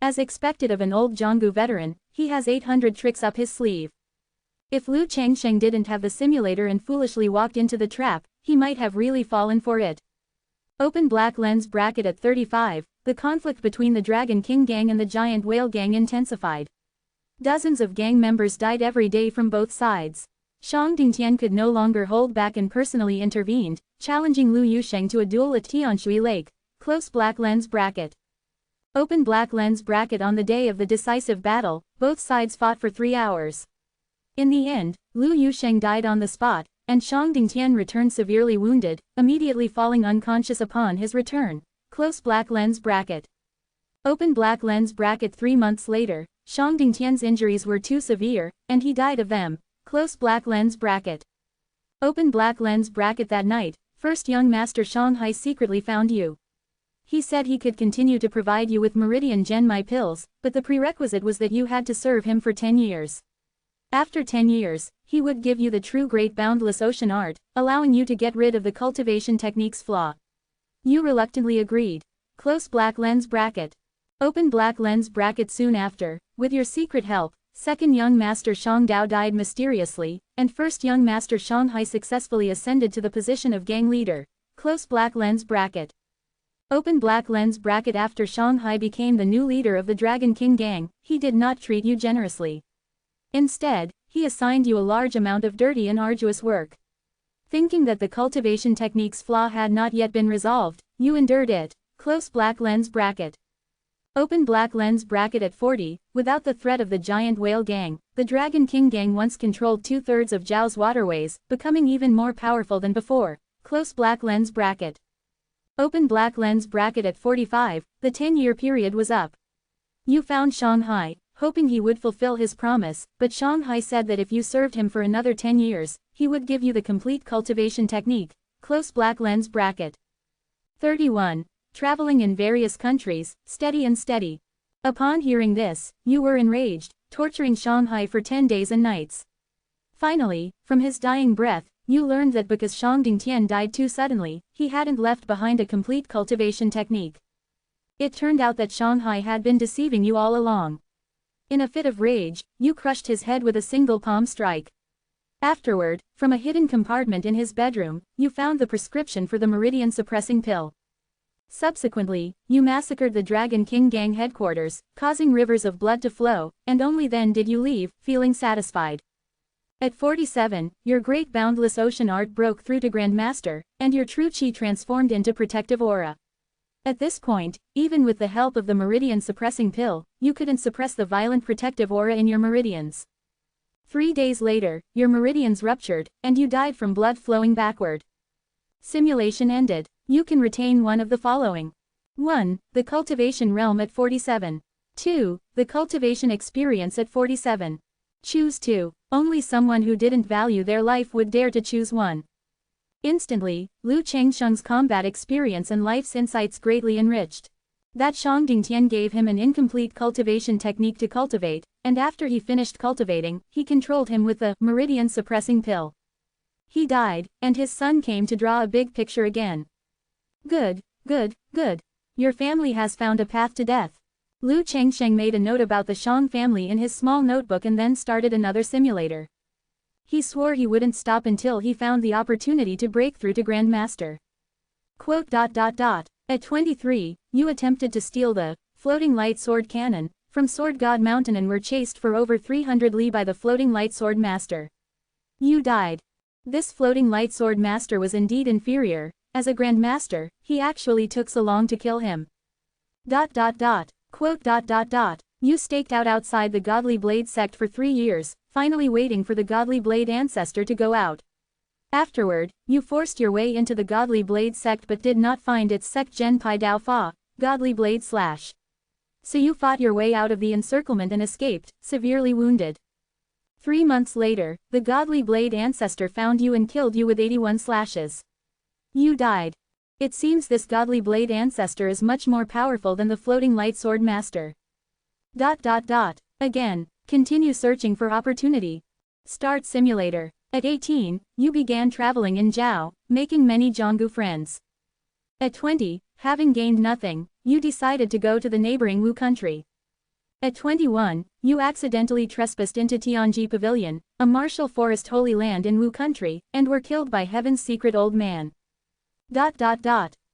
As expected of an old Zhonggu veteran, he has 800 tricks up his sleeve. If Lu Changsheng didn't have the simulator and foolishly walked into the trap, he might have really fallen for it. Open black lens bracket at 35. The conflict between the Dragon King gang and the Giant Whale Gang intensified. Dozens of gang members died every day from both sides. Shang Dingtian could no longer hold back and personally intervened, challenging Lu Yusheng to a duel at Tianshui Lake. Close black lens bracket. Open black lens bracket. On the day of the decisive battle, both sides fought for 3 hours. In the end, Lu Yusheng died on the spot, and Shang Dingtian returned severely wounded, immediately falling unconscious upon his return. Close black lens bracket. Open black lens bracket. 3 months later, Shang Dingtian's injuries were too severe, and he died of them. Close black lens bracket. Open black lens bracket. That night, first young master Shanghai secretly found you. He said he could continue to provide you with meridian Genmai pills, but the prerequisite was that you had to serve him for 10 years. After 10 years, he would give you the true great boundless ocean art, allowing you to get rid of the cultivation technique's flaw. You reluctantly agreed. Close black lens bracket. Open black lens bracket. Soon after, with your secret help, second young master Shang Dao died mysteriously, and first young master Shanghai successfully ascended to the position of gang leader. Close black lens bracket. Open black lens bracket. After Shanghai became the new leader of the Dragon King gang, he did not treat you generously. Instead, he assigned you a large amount of dirty and arduous work. Thinking that the cultivation technique's flaw had not yet been resolved, you endured it. Close black lens bracket. Open black lens bracket. At 40, without the threat of the giant whale gang, the Dragon King gang once controlled 2/3 of Zhao's waterways, becoming even more powerful than before. Close black lens bracket. Open black lens bracket. At 45, the 10-year period was up. You found Shanghai, hoping he would fulfill his promise, but Shanghai said that if you served him for another 10 years, he would give you the complete cultivation technique. Close black lens bracket. 31. Traveling in various countries, steady and steady. Upon hearing this, you were enraged, torturing Shanghai for 10 days and nights. Finally, from his dying breath, you learned that because Shangding Tian died too suddenly, he hadn't left behind a complete cultivation technique. It turned out that Shanghai had been deceiving you all along. In a fit of rage, you crushed his head with a single palm strike. Afterward, from a hidden compartment in his bedroom, you found the prescription for the meridian-suppressing pill. Subsequently, you massacred the Dragon King gang headquarters, causing rivers of blood to flow, and only then did you leave, feeling satisfied. At 47, your great boundless ocean art broke through to Grandmaster, and your true chi transformed into protective aura. At this point, even with the help of the meridian-suppressing pill, you couldn't suppress the violent protective aura in your meridians. 3 days later, your meridians ruptured, and you died from blood flowing backward. Simulation ended. You can retain one of the following. 1. The cultivation realm at 47. 2. The cultivation experience at 47. Choose 2. Only someone who didn't value their life would dare to choose 1. Instantly, Lu Chengsheng's combat experience and life's insights greatly enriched. That Shangding Tian gave him an incomplete cultivation technique to cultivate, and after he finished cultivating, he controlled him with the meridian-suppressing pill. He died, and his son came to draw a big picture again. Good, good, good. Your family has found a path to death. Lu Chengsheng made a note about the Shang family in his small notebook and then started another simulator. He swore he wouldn't stop until he found the opportunity to break through to Grandmaster. Quote. At 23, you attempted to steal the floating light sword cannon from Sword God Mountain and were chased for over 300 li by the floating light sword master. You died. This floating light sword master was indeed inferior. As a Grandmaster, he actually took so long to kill him. Quote. You staked out outside the Godly Blade sect for 3 years, finally waiting for the Godly Blade ancestor to go out. Afterward, you forced your way into the Godly Blade sect but did not find its sect Gen Pai Dao Fa, Godly Blade / So you fought your way out of the encirclement and escaped, severely wounded. 3 months later, the Godly Blade ancestor found you and killed you with 81 slashes. You died. It seems this Godly Blade ancestor is much more powerful than the floating light sword master. Again, continue searching for opportunity. Start simulator. At 18, you began traveling in Zhao, making many Jianggu friends. At 20, having gained nothing, you decided to go to the neighboring Wu country. At 21, you accidentally trespassed into Tianji Pavilion, a martial forest holy land in Wu country, and were killed by Heaven's secret old man.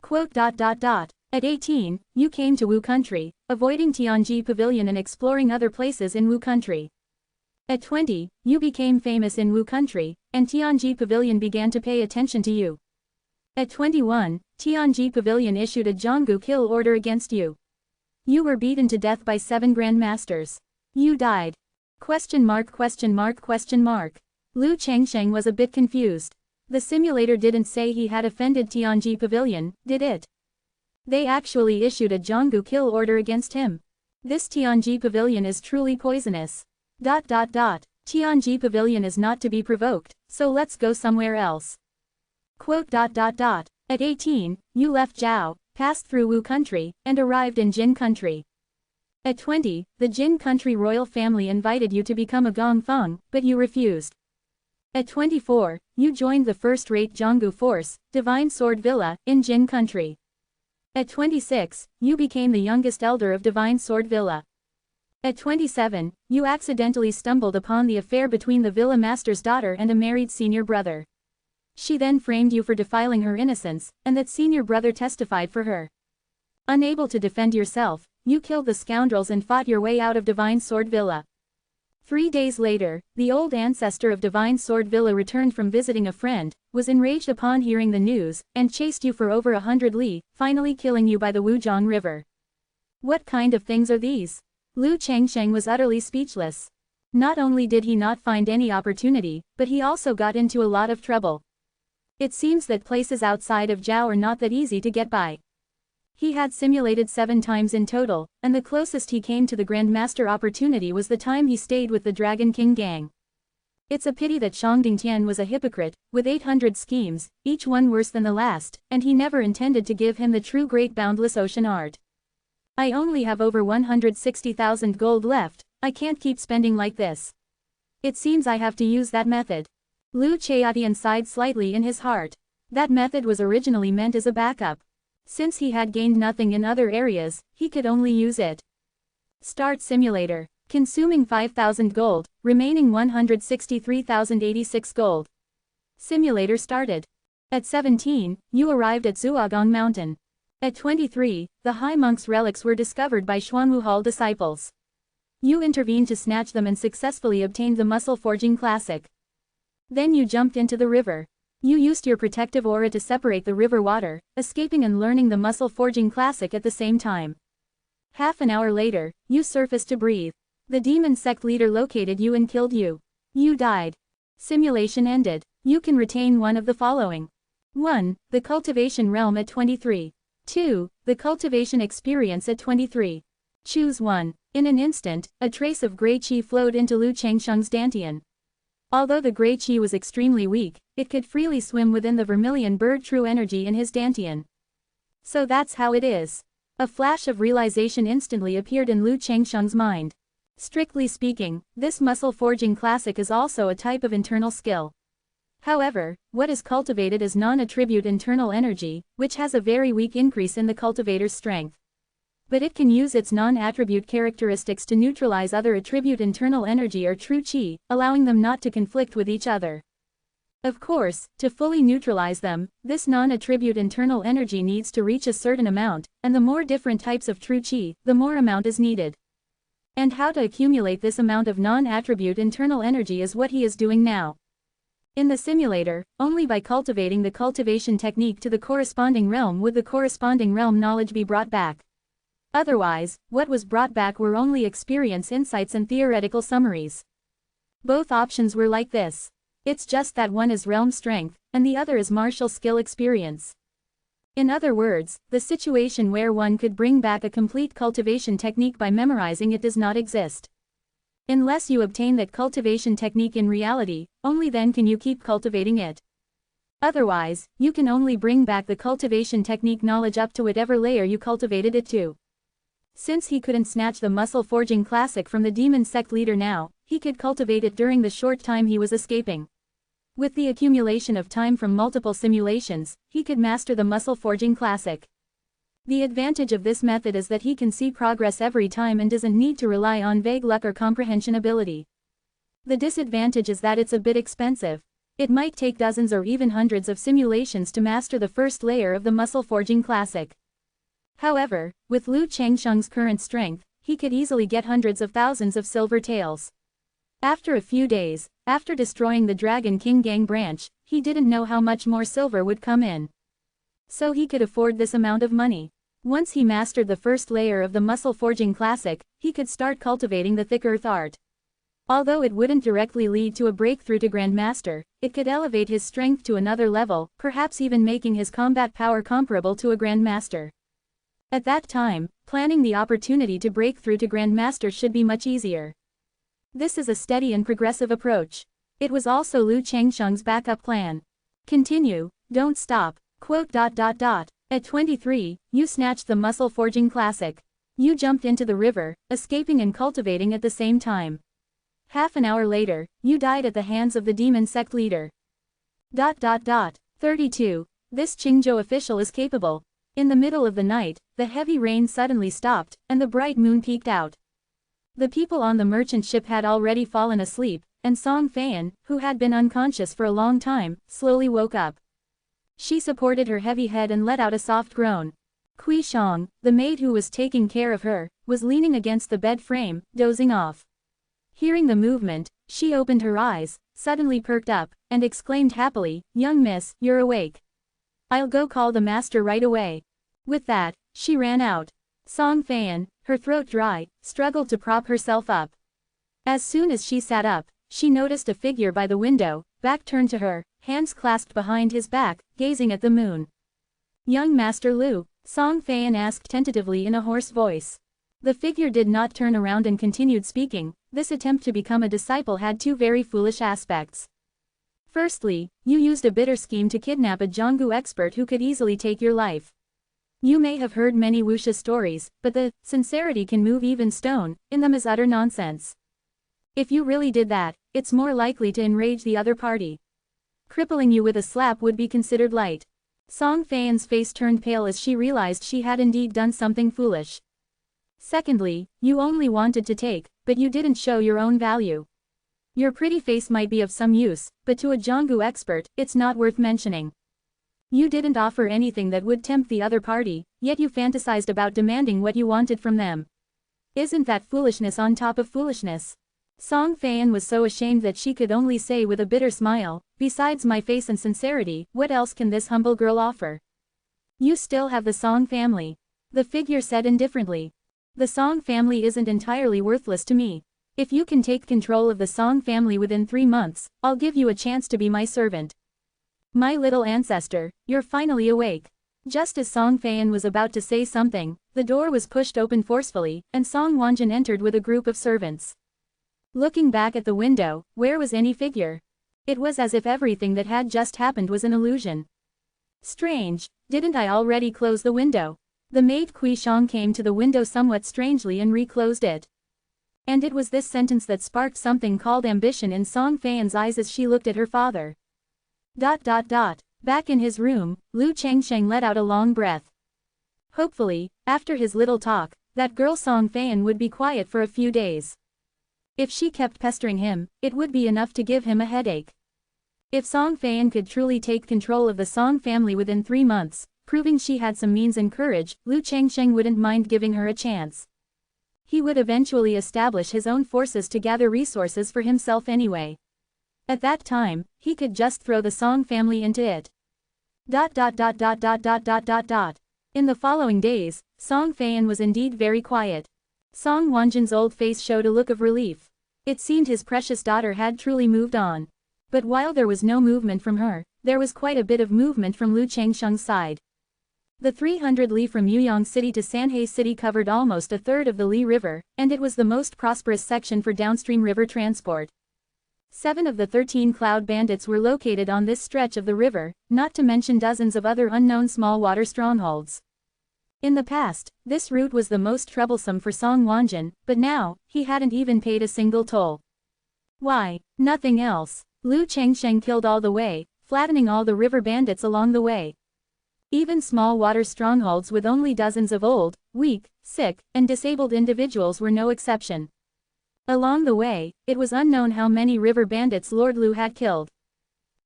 Quote. At 18, you came to Wu country, avoiding Tianji Pavilion and exploring other places in Wu country. At 20, you became famous in Wu country, and Tianji Pavilion began to pay attention to you. At 21, Tianji Pavilion issued a Jianggu kill order against you. You were beaten to death by 7 grandmasters. You died. Lu Chengsheng was a bit confused. The simulator didn't say he had offended Tianji Pavilion, did it? They actually issued a Jianggu kill order against him. This Tianji Pavilion is truly poisonous. Tianji Pavilion is not to be provoked, so let's go somewhere else. Quote. At 18, you left Zhao, passed through Wu country, and arrived in Jin country. At 20, the Jin country royal family invited you to become a Gongfeng, but you refused. At 24, you joined the first-rate Jianggu force, Divine Sword Villa, in Jin country. At 26, you became the youngest elder of Divine Sword Villa. At 27, you accidentally stumbled upon the affair between the villa master's daughter and a married senior brother. She then framed you for defiling her innocence, and that senior brother testified for her. Unable to defend yourself, you killed the scoundrels and fought your way out of Divine Sword Villa. 3 days later, the old ancestor of Divine Sword Villa returned from visiting a friend, was enraged upon hearing the news, and chased you for over 100 li, finally killing you by the Wuzhong River. What kind of things are these? Lu Changsheng was utterly speechless. Not only did he not find any opportunity, but he also got into a lot of trouble. It seems that places outside of Zhao are not that easy to get by. He had simulated 7 times in total, and the closest he came to the Grandmaster opportunity was the time he stayed with the Dragon King gang. It's a pity that Shangding Tian was a hypocrite, with 800 schemes, each one worse than the last, and he never intended to give him the true great boundless ocean art. I only have over 160,000 gold left, I can't keep spending like this. It seems I have to use that method. Lu Chaotian sighed slightly in his heart. That method was originally meant as a backup. Since he had gained nothing in other areas, he could only use it. Start simulator. Consuming 5,000 gold, remaining 163,086 gold. Simulator started. At 17, you arrived at Zuogong Mountain. At 23, the High Monk's relics were discovered by Xuanwu disciples. You intervened to snatch them and successfully obtained the Muscle Forging Classic. Then you jumped into the river. You used your protective aura to separate the river water, escaping and learning the Muscle Forging Classic at the same time. Half an hour later, you surfaced to breathe. The demon sect leader located you and killed you. You died. Simulation ended. You can retain one of the following. 1. The cultivation realm at 23. 2. The cultivation experience at 23. Choose one. In an instant, a trace of grey qi flowed into Lu Changsheng's dantian. Although the grey qi was extremely weak, it could freely swim within the vermilion bird true energy in his dantian. So that's how it is. A flash of realization instantly appeared in Lu Changsheng's mind. Strictly speaking, this muscle forging classic is also a type of internal skill. However, what is cultivated is non-attribute internal energy, which has a very weak increase in the cultivator's strength. But it can use its non-attribute characteristics to neutralize other attribute internal energy or true qi, allowing them not to conflict with each other. Of course, to fully neutralize them, this non-attribute internal energy needs to reach a certain amount, and the more different types of true qi, the more amount is needed. And how to accumulate this amount of non-attribute internal energy is what he is doing now. In the simulator, only by cultivating the cultivation technique to the corresponding realm would the corresponding realm knowledge be brought back. Otherwise, what was brought back were only experience insights and theoretical summaries. Both options were like this. It's just that one is realm strength, and the other is martial skill experience. In other words, the situation where one could bring back a complete cultivation technique by memorizing it does not exist. Unless you obtain that cultivation technique in reality, only then can you keep cultivating it. Otherwise, you can only bring back the cultivation technique knowledge up to whatever layer you cultivated it to. Since he couldn't snatch the muscle forging classic from the demon sect leader now, he could cultivate it during the short time he was escaping. With the accumulation of time from multiple simulations, he could master the muscle forging classic. The advantage of this method is that he can see progress every time and doesn't need to rely on vague luck or comprehension ability. The disadvantage is that it's a bit expensive. It might take dozens or even hundreds of simulations to master the first layer of the muscle forging classic. However, with Lu Changsheng's current strength, he could easily get hundreds of thousands of silver taels. After a few days, after destroying the Dragon King gang branch, he didn't know how much more silver would come in. So he could afford this amount of money. Once he mastered the first layer of the muscle forging classic, he could start cultivating the thick earth art. Although it wouldn't directly lead to a breakthrough to Grandmaster, it could elevate his strength to another level, perhaps even making his combat power comparable to a Grandmaster. At that time, planning the opportunity to break through to Grandmaster should be much easier. This is a steady and progressive approach. It was also Lu Changsheng's backup plan. Continue, don't stop. At 23, you snatched the muscle forging classic. You jumped into the river, escaping and cultivating at the same time. Half an hour later, you died at the hands of the demon sect leader. 32. This Qingzhou official is capable. In the middle of the night, the heavy rain suddenly stopped, and the bright moon peeked out. The people on the merchant ship had already fallen asleep, and Song Feian, who had been unconscious for a long time, slowly woke up. She supported her heavy head and let out a soft groan. Kui Shang, the maid who was taking care of her, was leaning against the bed frame, dozing off. Hearing the movement, she opened her eyes, suddenly perked up, and exclaimed happily, "Young miss, you're awake. I'll go call the master right away." With that, she ran out. Song Fan, her throat dry, struggled to prop herself up. As soon as she sat up, she noticed a figure by the window, back turned to her, hands clasped behind his back, gazing at the moon. "Young Master Lu?" Song Fan asked tentatively in a hoarse voice. The figure did not turn around and continued speaking. This attempt to become a disciple had two very foolish aspects. Firstly, you used a bitter scheme to kidnap a Jianggu expert who could easily take your life. You may have heard many wuxia stories, but the sincerity can move even stone in them is utter nonsense. If you really did that, it's more likely to enrage the other party. Crippling you with a slap would be considered light. Song Fan's face turned pale as she realized she had indeed done something foolish. Secondly, you only wanted to take, but you didn't show your own value. Your pretty face might be of some use, but to a Jianggu expert, it's not worth mentioning. You didn't offer anything that would tempt the other party, yet you fantasized about demanding what you wanted from them. Isn't that foolishness on top of foolishness? Song Fan was so ashamed that she could only say with a bitter smile, "Besides my face and sincerity, what else can this humble girl offer?" "You still have the Song family," the figure said indifferently. "The Song family isn't entirely worthless to me. If you can take control of the Song family within 3 months, I'll give you a chance to be my servant." "My little ancestor, you're finally awake." Just as Song Fan was about to say something, the door was pushed open forcefully, and Song Wanjin entered with a group of servants. Looking back at the window, where was any figure? It was as if everything that had just happened was an illusion. "Strange, didn't I already close the window?" The maid Kui Shang came to the window somewhat strangely and reclosed it. And it was this sentence that sparked something called ambition in Song Fan's eyes as she looked at her father. ... Back in his room, Lu Changsheng let out a long breath. Hopefully, after his little talk, that girl Song Fan would be quiet for a few days. If she kept pestering him, it would be enough to give him a headache. If Song Fan could truly take control of the Song family within 3 months, proving she had some means and courage, Lu Changsheng wouldn't mind giving her a chance. He would eventually establish his own forces to gather resources for himself anyway. At that time, he could just throw the Song family into it. In the following days, Song Fan was indeed very quiet. Song Wanjin's old face showed a look of relief. It seemed his precious daughter had truly moved on. But while there was no movement from her, there was quite a bit of movement from Lu Changsheng's side. The 300 li from Yuyang City to Sanhe City covered almost a third of the Li River, and it was the most prosperous section for downstream river transport. 7 of the 13 cloud bandits were located on this stretch of the river, not to mention dozens of other unknown small water strongholds. In the past, this route was the most troublesome for Song Wanjin, but now, he hadn't even paid a single toll. Why, nothing else. Lu Changsheng killed all the way, flattening all the river bandits along the way. Even small water strongholds with only dozens of old, weak, sick, and disabled individuals were no exception. Along the way, it was unknown how many river bandits Lord Lu had killed.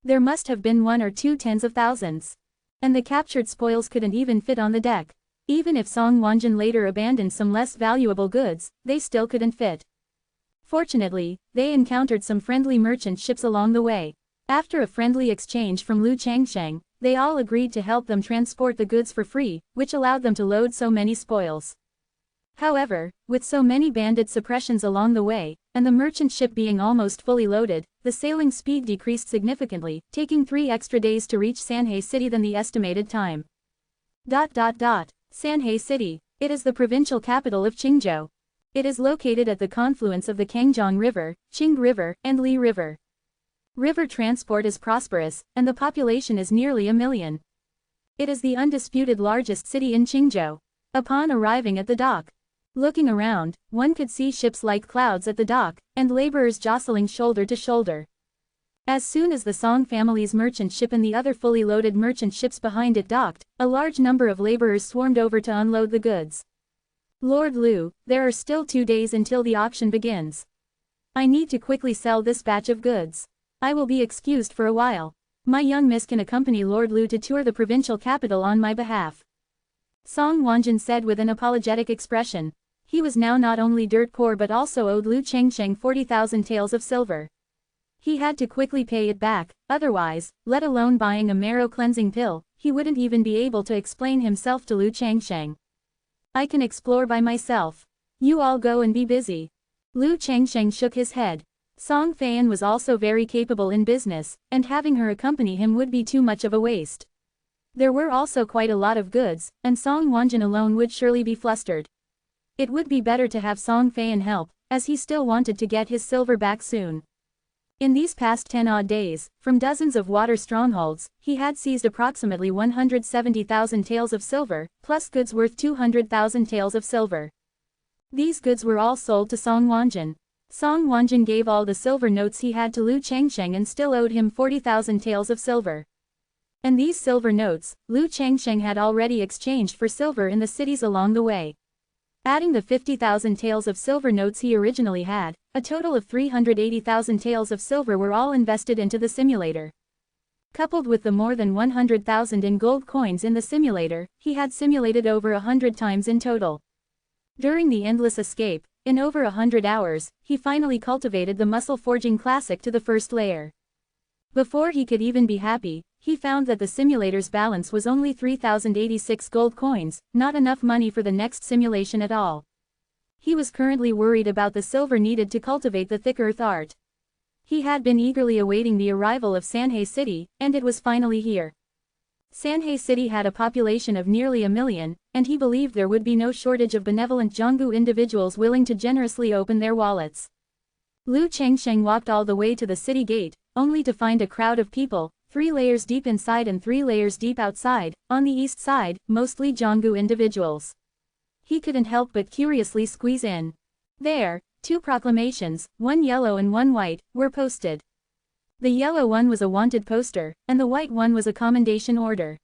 There must have been 1 or 2 tens of thousands. And the captured spoils couldn't even fit on the deck. Even if Song Wanjin later abandoned some less valuable goods, they still couldn't fit. Fortunately, they encountered some friendly merchant ships along the way. After a friendly exchange from Lu Changsheng, they all agreed to help them transport the goods for free, which allowed them to load so many spoils. However, with so many bandit suppressions along the way, and the merchant ship being almost fully loaded, the sailing speed decreased significantly, taking 3 extra days to reach Sanhe City than the estimated time. Sanhe City. It is the provincial capital of Qingzhou. It is located at the confluence of the Kangjiang River, Qing River, and Li River. River transport is prosperous, and the population is nearly 1 million. It is the undisputed largest city in Qingzhou. Upon arriving at the dock, looking around, one could see ships like clouds at the dock, and laborers jostling shoulder to shoulder. As soon as the Song family's merchant ship and the other fully loaded merchant ships behind it docked, a large number of laborers swarmed over to unload the goods. "Lord Lu, there are still 2 days until the auction begins. I need to quickly sell this batch of goods. I will be excused for a while. My young miss can accompany Lord Lu to tour the provincial capital on my behalf," Song Wanjin said with an apologetic expression. He was now not only dirt poor but also owed Lu Chengsheng 40,000 taels of silver. He had to quickly pay it back, otherwise, let alone buying a marrow cleansing pill, he wouldn't even be able to explain himself to Lu Chengsheng. I can explore by myself. You all go and be busy. Lu Chengsheng shook his head. Song Feian was also very capable in business, and having her accompany him would be too much of a waste. There were also quite a lot of goods, and Song Wanjin alone would surely be flustered. It would be better to have Song Feian help, as he still wanted to get his silver back soon. In these past 10-odd days, from dozens of water strongholds, he had seized approximately 170,000 taels of silver, plus goods worth 200,000 taels of silver. These goods were all sold to Song Wanjin. Song Wanjin gave all the silver notes he had to Lu Chengsheng and still owed him 40,000 taels of silver. And these silver notes, Lu Chengsheng had already exchanged for silver in the cities along the way. Adding the 50,000 taels of silver notes he originally had, a total of 380,000 taels of silver were all invested into the simulator. Coupled with the more than 100,000 in gold coins in the simulator, he had simulated over 100 times in total. During the endless escape, in over 100 hours, he finally cultivated the muscle forging classic to the first layer. Before he could even be happy, he found that the simulator's balance was only 3,086 gold coins, not enough money for the next simulation at all. He was currently worried about the silver needed to cultivate the thick earth art. He had been eagerly awaiting the arrival of Sanhe City, and it was finally here. Sanhe City had a population of nearly 1 million, and he believed there would be no shortage of benevolent Jianggu individuals willing to generously open their wallets. Lu Chengsheng walked all the way to the city gate, only to find a crowd of people, 3 layers deep inside and 3 layers deep outside, on the east side, mostly Jianggu individuals. He couldn't help but curiously squeeze in. There, 2 proclamations, one yellow and one white, were posted. The yellow one was a wanted poster, and the white one was a commendation order.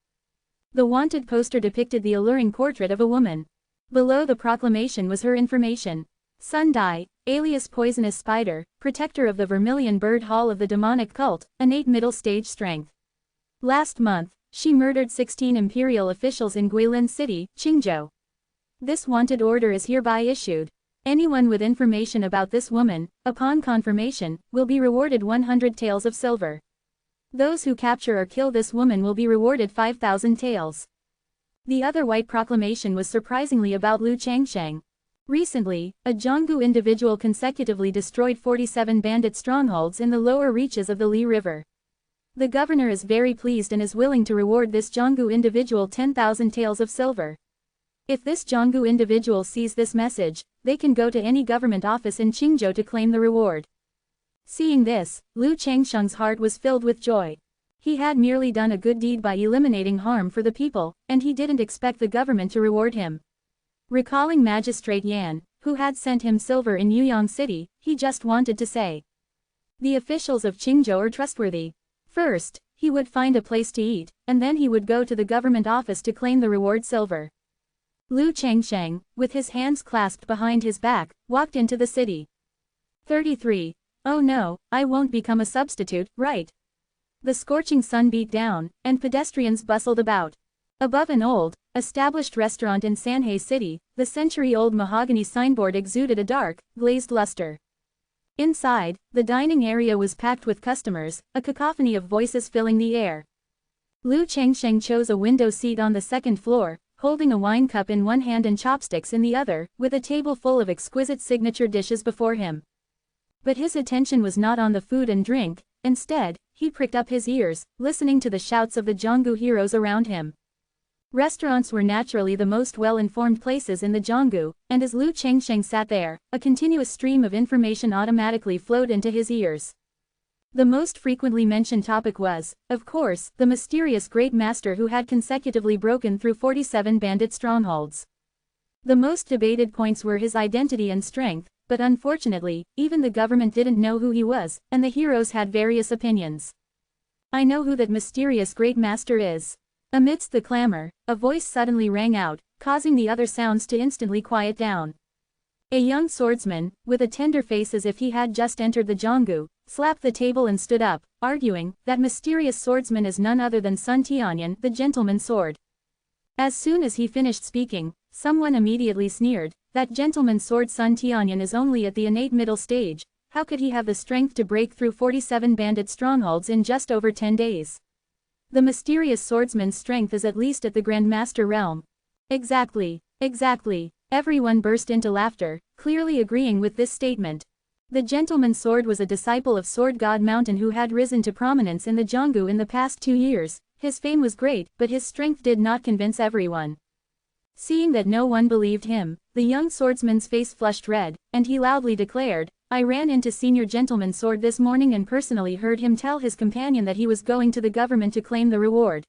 The wanted poster depicted the alluring portrait of a woman. Below the proclamation was her information. Sun Dai, alias Poisonous Spider, protector of the Vermilion Bird Hall of the demonic cult, innate middle stage strength. Last month, she murdered 16 imperial officials in Guilin City, Qingzhou. This wanted order is hereby issued. Anyone with information about this woman, upon confirmation, will be rewarded 100 taels of silver. Those who capture or kill this woman will be rewarded 5,000 taels. The other white proclamation was surprisingly about Lu Chengsheng. Recently, a Jianggu individual consecutively destroyed 47 bandit strongholds in the lower reaches of the Li River. The governor is very pleased and is willing to reward this Jianggu individual 10,000 taels of silver. If this Jianggu individual sees this message, they can go to any government office in Qingzhou to claim the reward. Seeing this, Lu Chengsheng's heart was filled with joy. He had merely done a good deed by eliminating harm for the people, and he didn't expect the government to reward him. Recalling Magistrate Yan, who had sent him silver in Yuyang City, he just wanted to say. The officials of Qingzhou are trustworthy. First, he would find a place to eat, and then he would go to the government office to claim the reward silver. Lu Chengsheng, with his hands clasped behind his back, walked into the city. 33. Oh no, I won't become a substitute, right? The scorching sun beat down, and pedestrians bustled about. Above an old, established restaurant in Sanhe City, the century-old mahogany signboard exuded a dark, glazed luster. Inside, the dining area was packed with customers, a cacophony of voices filling the air. Lu Chengsheng chose a window seat on the second floor, holding a wine cup in one hand and chopsticks in the other, with a table full of exquisite signature dishes before him. But his attention was not on the food and drink, instead, he pricked up his ears, listening to the shouts of the Jianggu heroes around him. Restaurants were naturally the most well-informed places in the Jianggu, and as Lu Chengsheng sat there, a continuous stream of information automatically flowed into his ears. The most frequently mentioned topic was, of course, the mysterious Great Master who had consecutively broken through 47 bandit strongholds. The most debated points were his identity and strength, but unfortunately, even the government didn't know who he was, and the heroes had various opinions. I know who that mysterious Great Master is. Amidst the clamor, a voice suddenly rang out, causing the other sounds to instantly quiet down. A young swordsman, with a tender face as if he had just entered the Jianggu, slapped the table and stood up, arguing, that mysterious swordsman is none other than Sun Tianyan, the gentleman's sword. As soon as he finished speaking, someone immediately sneered, That gentleman's sword Sun Tianyan is only at the innate middle stage, how could he have the strength to break through 47 bandit strongholds in just over 10 days? The mysterious swordsman's strength is at least at the Grandmaster realm. Exactly, exactly. Everyone burst into laughter, clearly agreeing with this statement. The gentleman's sword was a disciple of Sword God Mountain who had risen to prominence in the Jianggu in the past 2 years. His fame was great, but his strength did not convince everyone. Seeing that no one believed him, the young swordsman's face flushed red, and he loudly declared, "I ran into Senior Gentleman's sword this morning and personally heard him tell his companion that he was going to the government to claim the reward."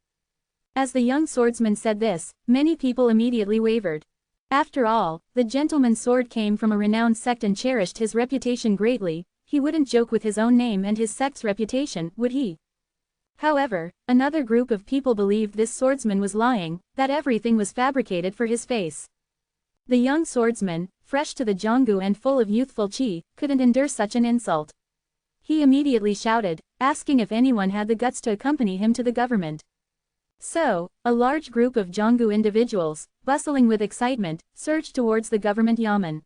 As the young swordsman said this, many people immediately wavered. After all, the gentleman's sword came from a renowned sect and cherished his reputation greatly. He wouldn't joke with his own name and his sect's reputation, would he? However, another group of people believed this swordsman was lying, that everything was fabricated for his face. The young swordsman, fresh to the Jianggu and full of youthful qi, couldn't endure such an insult. He immediately shouted, asking if anyone had the guts to accompany him to the government. So, a large group of Jianggu individuals, bustling with excitement, surged towards the government yamen.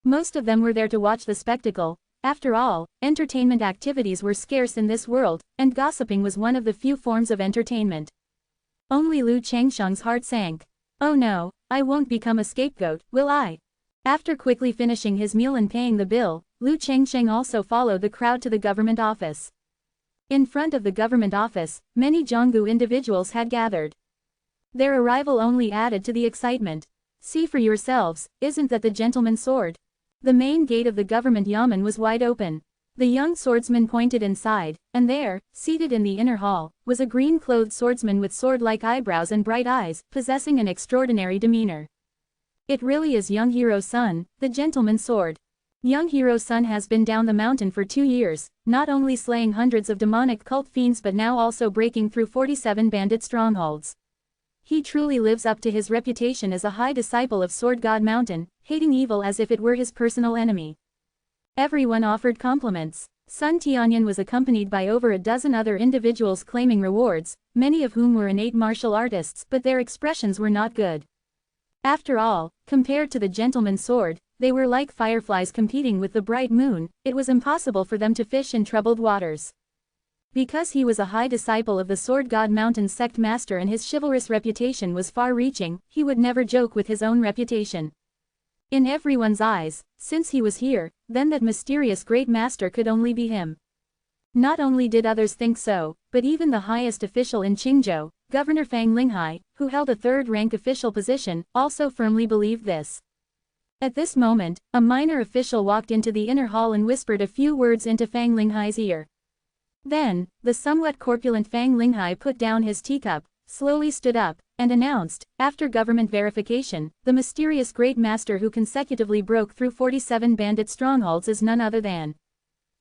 Most of them were there to watch the spectacle. After all, entertainment activities were scarce in this world, and gossiping was one of the few forms of entertainment. Only Lu Changsheng's heart sank. Oh no, I won't become a scapegoat, will I? After quickly finishing his meal and paying the bill, Lu Changsheng also followed the crowd to the government office. In front of the government office, many Jianggu individuals had gathered. Their arrival only added to the excitement. See for yourselves, isn't that the gentleman's sword? The main gate of the government yamen was wide open. The young swordsman pointed inside, and there, seated in the inner hall, was a green-clothed swordsman with sword-like eyebrows and bright eyes, possessing an extraordinary demeanor. It really is young Hero Sun, the gentleman's sword. Young Hero Sun has been down the mountain for 2 years, not only slaying hundreds of demonic cult fiends but now also breaking through 47 bandit strongholds. He truly lives up to his reputation as a high disciple of Sword God Mountain, hating evil as if it were his personal enemy. Everyone offered compliments. Sun Tianyan was accompanied by over a dozen other individuals claiming rewards, many of whom were innate martial artists, but their expressions were not good. After all, compared to the gentleman's sword, they were like fireflies competing with the bright moon. It was impossible for them to fish in troubled waters. Because he was a high disciple of the Sword God Mountain sect master and his chivalrous reputation was far-reaching, he would never joke with his own reputation. In everyone's eyes, since he was here, then that mysterious great master could only be him. Not only did others think so, but even the highest official in Qingzhou, Governor Fang Linghai, who held a third-rank official position, also firmly believed this. At this moment, a minor official walked into the inner hall and whispered a few words into Fang Linghai's ear. Then, the somewhat corpulent Fang Linghai put down his teacup, slowly stood up, and announced, after government verification, the mysterious great master who consecutively broke through 47 bandit strongholds is none other than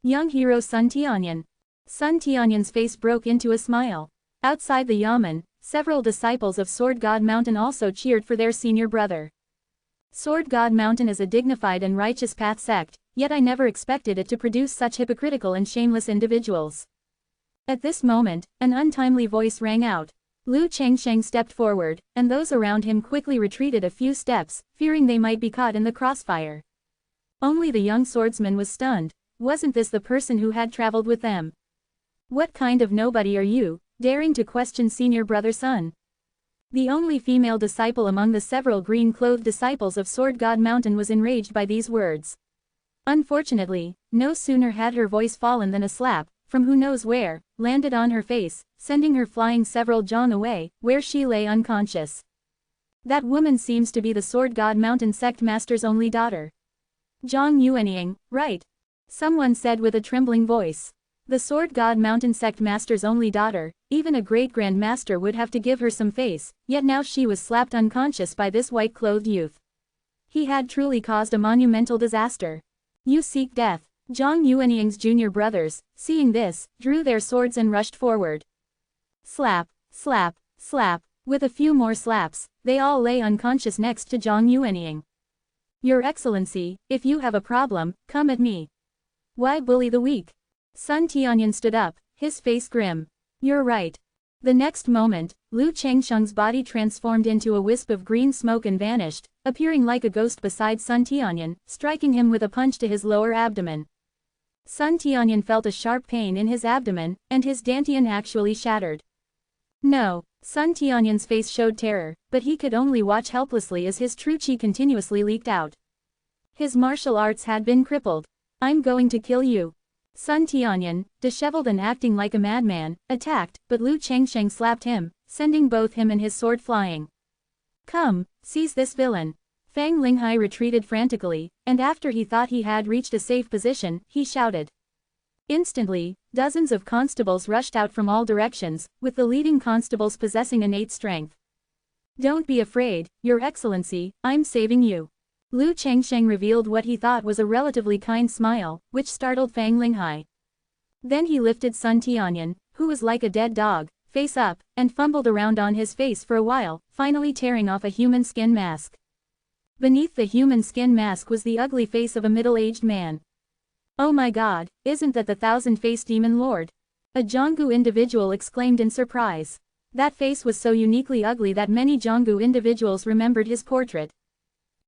young hero Sun Tianyan. Sun Tianyan's face broke into a smile. Outside the yamen, several disciples of Sword God Mountain also cheered for their senior brother. Sword God Mountain is a dignified and righteous path sect, yet I never expected it to produce such hypocritical and shameless individuals. At this moment, an untimely voice rang out. Lu Changsheng stepped forward, and those around him quickly retreated a few steps, fearing they might be caught in the crossfire. Only the young swordsman was stunned. Wasn't this the person who had traveled with them? What kind of nobody are you, daring to question senior brother Sun? The only female disciple among the several green-clothed disciples of Sword God Mountain was enraged by these words. Unfortunately, no sooner had her voice fallen than a slap, from who knows where, landed on her face, sending her flying several jong away, where she lay unconscious. That woman seems to be the Sword God Mountain sect master's only daughter. Zhang Yuanying, right? Someone said with a trembling voice. The Sword God Mountain sect master's only daughter, even a great grand master would have to give her some face, yet now she was slapped unconscious by this white-clothed youth. He had truly caused a monumental disaster. You seek death. Zhang Yuanying's junior brothers, seeing this, drew their swords and rushed forward. Slap, slap, slap. With a few more slaps, they all lay unconscious next to Zhang Yuanying. Your Excellency, if you have a problem, come at me. Why bully the weak? Sun Tianyan stood up, his face grim. You're right. The next moment, Lu Changsheng's body transformed into a wisp of green smoke and vanished, appearing like a ghost beside Sun Tianyan, striking him with a punch to his lower abdomen. Sun Tianyan felt a sharp pain in his abdomen, and his dantian actually shattered. No, Sun Tianyan's face showed terror, but he could only watch helplessly as his true qi continuously leaked out. His martial arts had been crippled. I'm going to kill you. Sun Tianyan, disheveled and acting like a madman, attacked, but Lu Changsheng slapped him, sending both him and his sword flying. Come, seize this villain. Fang Linghai retreated frantically, and after he thought he had reached a safe position, he shouted. Instantly, dozens of constables rushed out from all directions, with the leading constables possessing innate strength. Don't be afraid, Your Excellency, I'm saving you. Lu Changsheng revealed what he thought was a relatively kind smile, which startled Fang Linghai. Then he lifted Sun Tianyan, who was like a dead dog, face up, and fumbled around on his face for a while, finally tearing off a human skin mask. Beneath the human skin mask was the ugly face of a middle-aged man. Oh my god, isn't that the thousand-faced demon lord? A Jianggu individual exclaimed in surprise. That face was so uniquely ugly that many Jianggu individuals remembered his portrait.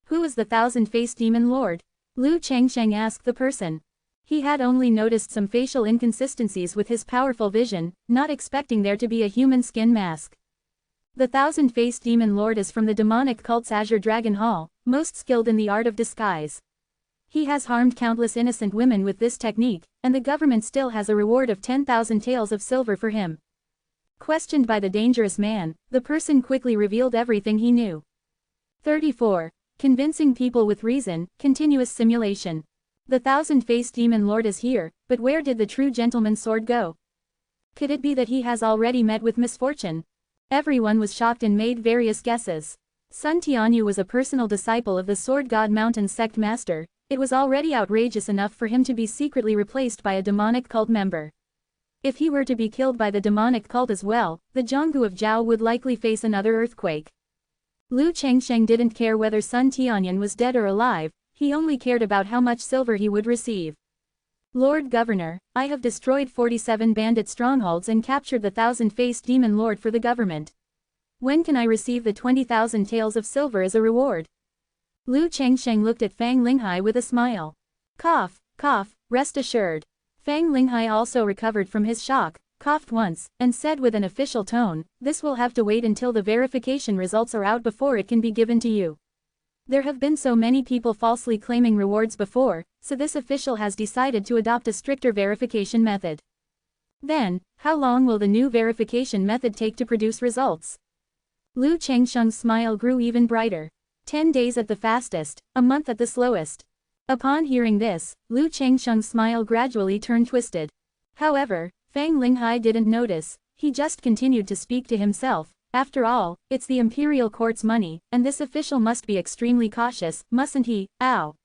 Who is the thousand-faced demon lord? Lu Changsheng asked the person. He had only noticed some facial inconsistencies with his powerful vision, not expecting there to be a human skin mask. The thousand-faced demon lord is from the demonic cult's Azure Dragon Hall, most skilled in the art of disguise. He has harmed countless innocent women with this technique, and the government still has a reward of 10,000 taels of silver for him. Questioned by the dangerous man, the person quickly revealed everything he knew. 34. Convincing people with reason, continuous simulation. The thousand-faced demon lord is here, but where did the true gentleman's sword go? Could it be that he has already met with misfortune? Everyone was shocked and made various guesses. Sun Tianyu was a personal disciple of the Sword God Mountain sect master. It was already outrageous enough for him to be secretly replaced by a demonic cult member. If he were to be killed by the demonic cult as well, the Jianggu of Zhao would likely face another earthquake. Lu Changsheng didn't care whether Sun Tianyan was dead or alive, he only cared about how much silver he would receive. Lord Governor, I have destroyed 47 bandit strongholds and captured the thousand-faced demon lord for the government. When can I receive the 20,000 taels of silver as a reward? Lu Changsheng looked at Fang Linghai with a smile. Cough, cough, rest assured. Fang Linghai also recovered from his shock, coughed once, and said with an official tone, this will have to wait until the verification results are out before it can be given to you. There have been so many people falsely claiming rewards before, so this official has decided to adopt a stricter verification method. Then, how long will the new verification method take to produce results? Lu Changsheng's smile grew even brighter. 10 days at the fastest, a month at the slowest. Upon hearing this, Lu Changsheng's smile gradually turned twisted. However, Fang Linghai didn't notice, he just continued to speak to himself. After all, it's the imperial court's money, and this official must be extremely cautious, mustn't he? Ow!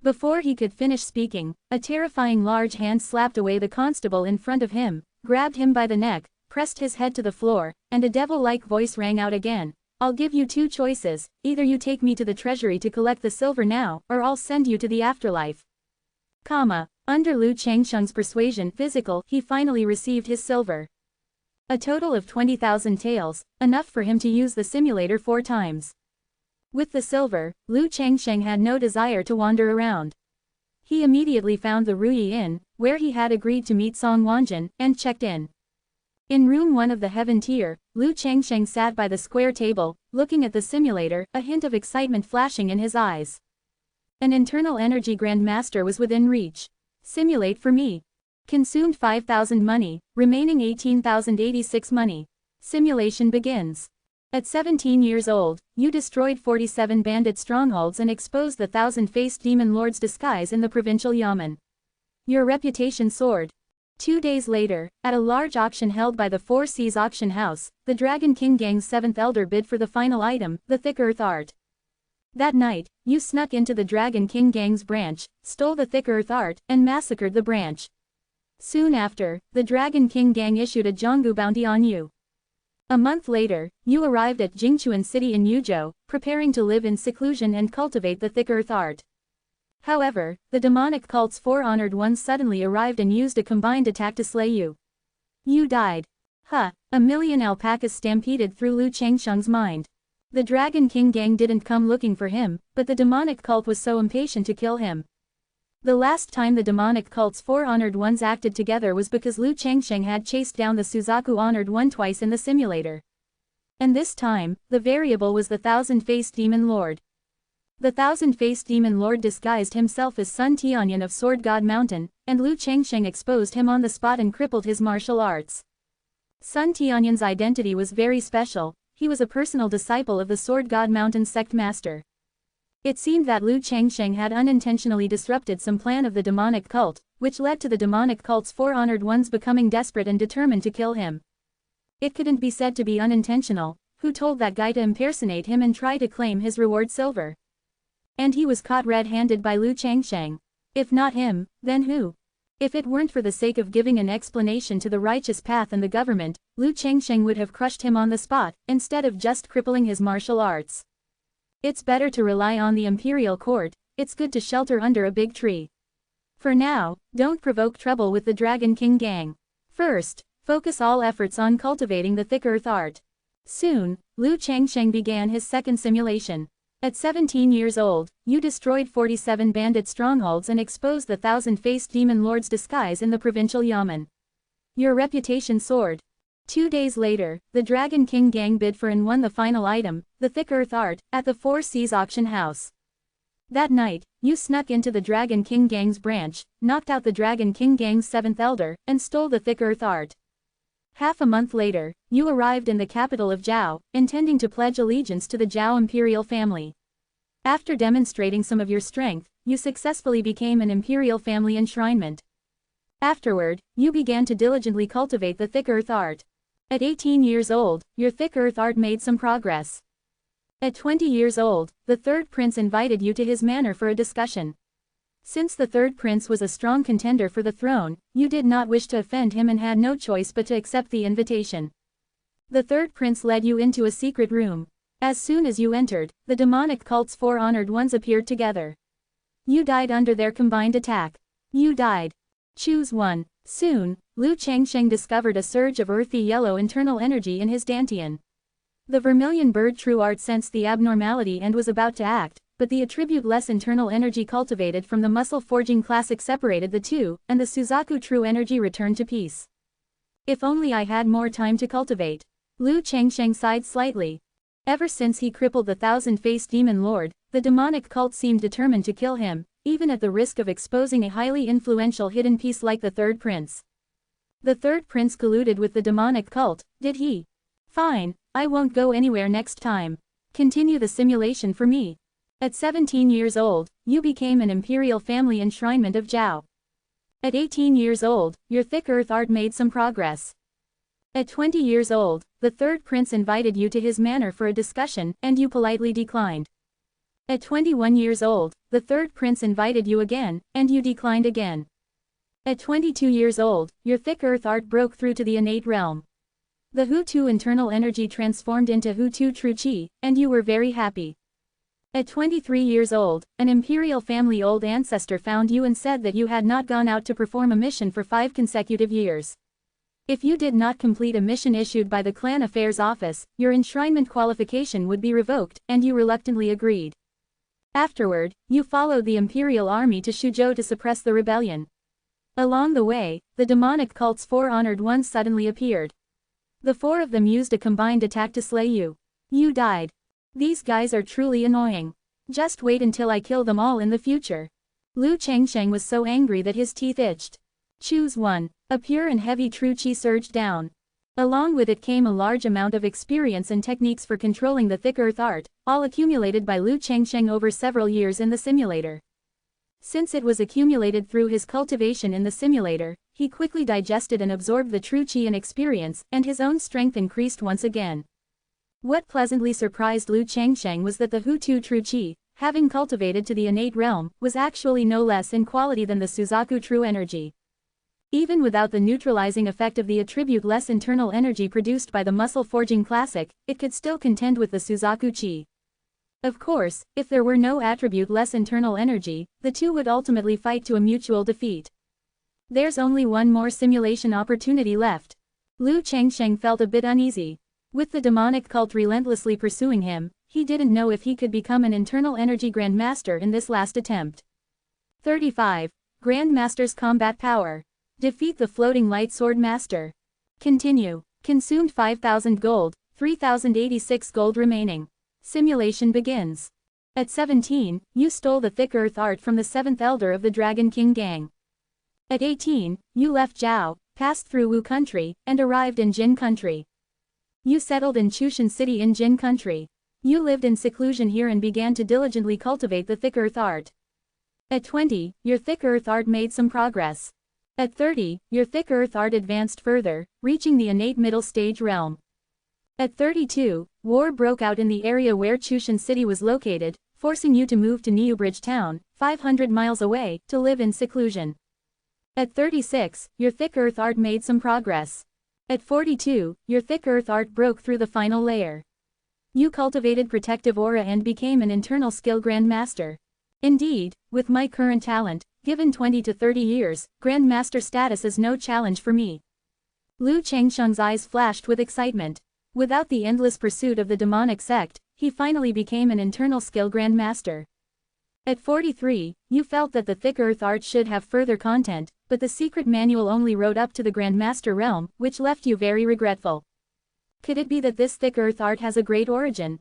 Before he could finish speaking, a terrifying large hand slapped away the constable in front of him, grabbed him by the neck, pressed his head to the floor, and a devil-like voice rang out again. I'll give you two choices, either you take me to the treasury to collect the silver now, or I'll send you to the afterlife. Under Lu Changsheng's persuasion he finally received his silver. A total of 20,000 taels, enough for him to use the simulator 4 times. With the silver, Lu Changsheng had no desire to wander around. He immediately found the Ruyi Inn, where he had agreed to meet Song Wanjun, and checked in. In room 1 of the heaven tier, Lu Changsheng sat by the square table, looking at the simulator, a hint of excitement flashing in his eyes. An internal energy grandmaster was within reach. Simulate for me. Consumed 5,000 money, remaining 18,086 money. Simulation begins. At 17 years old, you destroyed 47 bandit strongholds and exposed the thousand-faced demon lord's disguise in the provincial yamen. Your reputation soared. 2 days later, at a large auction held by the Four Seas Auction House, the Dragon King Gang's 7th elder bid for the final item, the thick earth art. That night, you snuck into the Dragon King Gang's branch, stole the thick earth art, and massacred the branch. Soon after, the Dragon King Gang issued a Jianggu bounty on you. A month later, you arrived at Jingchuan City in Yuzhou, preparing to live in seclusion and cultivate the thick earth art. However, the demonic cult's 4 honored ones suddenly arrived and used a combined attack to slay you. You died. Ha! A million alpacas stampeded through Lu Changsheng's mind. The Dragon King gang didn't come looking for him, but the demonic cult was so impatient to kill him. The last time the demonic cult's four honored ones acted together was because Lu Changsheng had chased down the Suzaku honored one twice in the simulator. And this time, the variable was the thousand-faced demon lord. The thousand-faced demon lord disguised himself as Sun Tianyan of Sword God Mountain, and Lu Changsheng exposed him on the spot and crippled his martial arts. Sun Tianyan's identity was very special. He was a personal disciple of the Sword God Mountain sect master. It seemed that Lu Changsheng had unintentionally disrupted some plan of the demonic cult, which led to the demonic cult's four honored ones becoming desperate and determined to kill him. It couldn't be said to be unintentional. Who told that guy to impersonate him and try to claim his reward silver? And he was caught red-handed by Lu Changsheng. If not him, then who? If it weren't for the sake of giving an explanation to the righteous path and the government, Lu Changsheng would have crushed him on the spot, instead of just crippling his martial arts. It's better to rely on the imperial court. It's good to shelter under a big tree. For now, don't provoke trouble with the Dragon King gang. First, focus all efforts on cultivating the thick earth art. Soon, Lu Changsheng began his second simulation. At 17 years old, you destroyed 47 bandit strongholds and exposed the thousand-faced demon lord's disguise in the provincial yamen. Your reputation soared. 2 days later, the Dragon King gang bid for and won the final item, the thick earth art, at the Four Seas auction house. That night, you snuck into the Dragon King gang's branch, knocked out the Dragon King gang's seventh elder, and stole the thick earth art. Half a month later, you arrived in the capital of Zhao, intending to pledge allegiance to the Zhao imperial family. After demonstrating some of your strength, you successfully became an imperial family enshrinement. Afterward, you began to diligently cultivate the thick earth art. At 18 years old, your thick earth art made some progress. At 20 years old, the third prince invited you to his manor for a discussion. Since the third prince was a strong contender for the throne, you did not wish to offend him and had no choice but to accept the invitation. The third prince led you into a secret room. As soon as you entered, the demonic cult's four honored ones appeared together. You died under their combined attack. You died. Choose one. Soon, Lu Changsheng discovered a surge of earthy yellow internal energy in his dantian. The vermilion bird true art sensed the abnormality and was about to act, but the attribute-less internal energy cultivated from the muscle-forging classic separated the two, and the Suzaku true energy returned to peace. If only I had more time to cultivate. Lu Changsheng sighed slightly. Ever since he crippled the thousand-faced demon lord, the demonic cult seemed determined to kill him, even at the risk of exposing a highly influential hidden piece like the third prince. The third prince colluded with the demonic cult, did he? Fine, I won't go anywhere next time. Continue the simulation for me. At 17 years old, you became an imperial family enshrinement of Zhao. At 18 years old, your thick earth art made some progress. At 20 years old, the third prince invited you to his manor for a discussion, and you politely declined. At 21 years old, the third prince invited you again, and you declined again. At 22 years old, your thick earth art broke through to the innate realm. The Hu-Tu internal energy transformed into Hu-Tu true chi, and you were very happy. At 23 years old, an imperial family old ancestor found you and said that you had not gone out to perform a mission for 5 consecutive years. If you did not complete a mission issued by the clan affairs office, your enshrinement qualification would be revoked, and you reluctantly agreed. Afterward, you followed the imperial army to Shuzhou to suppress the rebellion. Along the way, the demonic cult's four honored ones suddenly appeared. The four of them used a combined attack to slay you. You died. These guys are truly annoying. Just wait until I kill them all in the future. Lu Changsheng was so angry that his teeth itched. Choose one. A pure and heavy true chi surged down. Along with it came a large amount of experience and techniques for controlling the thick earth art, all accumulated by Lu Changsheng over several years in the simulator. Since it was accumulated through his cultivation in the simulator, he quickly digested and absorbed the true chi and experience, and his own strength increased once again. What pleasantly surprised Lu Changsheng was that the Hu-Tu true chi, having cultivated to the innate realm, was actually no less in quality than the Suzaku true energy. Even without the neutralizing effect of the attribute-less internal energy produced by the muscle-forging classic, it could still contend with the Suzaku chi. Of course, if there were no attribute-less internal energy, the two would ultimately fight to a mutual defeat. There's only one more simulation opportunity left. Lu Changsheng felt a bit uneasy. With the demonic cult relentlessly pursuing him, he didn't know if he could become an internal energy Grandmaster in this last attempt. 35. Grandmaster's Combat Power. Defeat the Floating Light Sword Master. Continue. Consumed 5,000 gold, 3,086 gold remaining. Simulation begins. At 17, you stole the thick earth art from the 7th elder of the Dragon King gang. At 18, you left Zhao, passed through Wu country, and arrived in Jin country. You settled in Chushan city in Jin country. You lived in seclusion here and began to diligently cultivate the thick earth art. At 20, your thick earth art made some progress. At 30, your thick earth art advanced further, reaching the innate middle stage realm. At 32, war broke out in the area where Chushan city was located, forcing you to move to Niubridge town, 500 miles away, to live in seclusion. At 36, your thick earth art made some progress. At 42, your thick earth art broke through the final layer. You cultivated protective aura and became an internal skill Grandmaster. Indeed, with my current talent, given 20 to 30 years, Grandmaster status is no challenge for me. Lu Changsheng's eyes flashed with excitement. Without the endless pursuit of the demonic sect, he finally became an internal skill Grandmaster. At 43, you felt that the thick earth art should have further content, but the secret manual only wrote up to the Grandmaster realm, which left you very regretful. Could it be that this thick earth art has a great origin?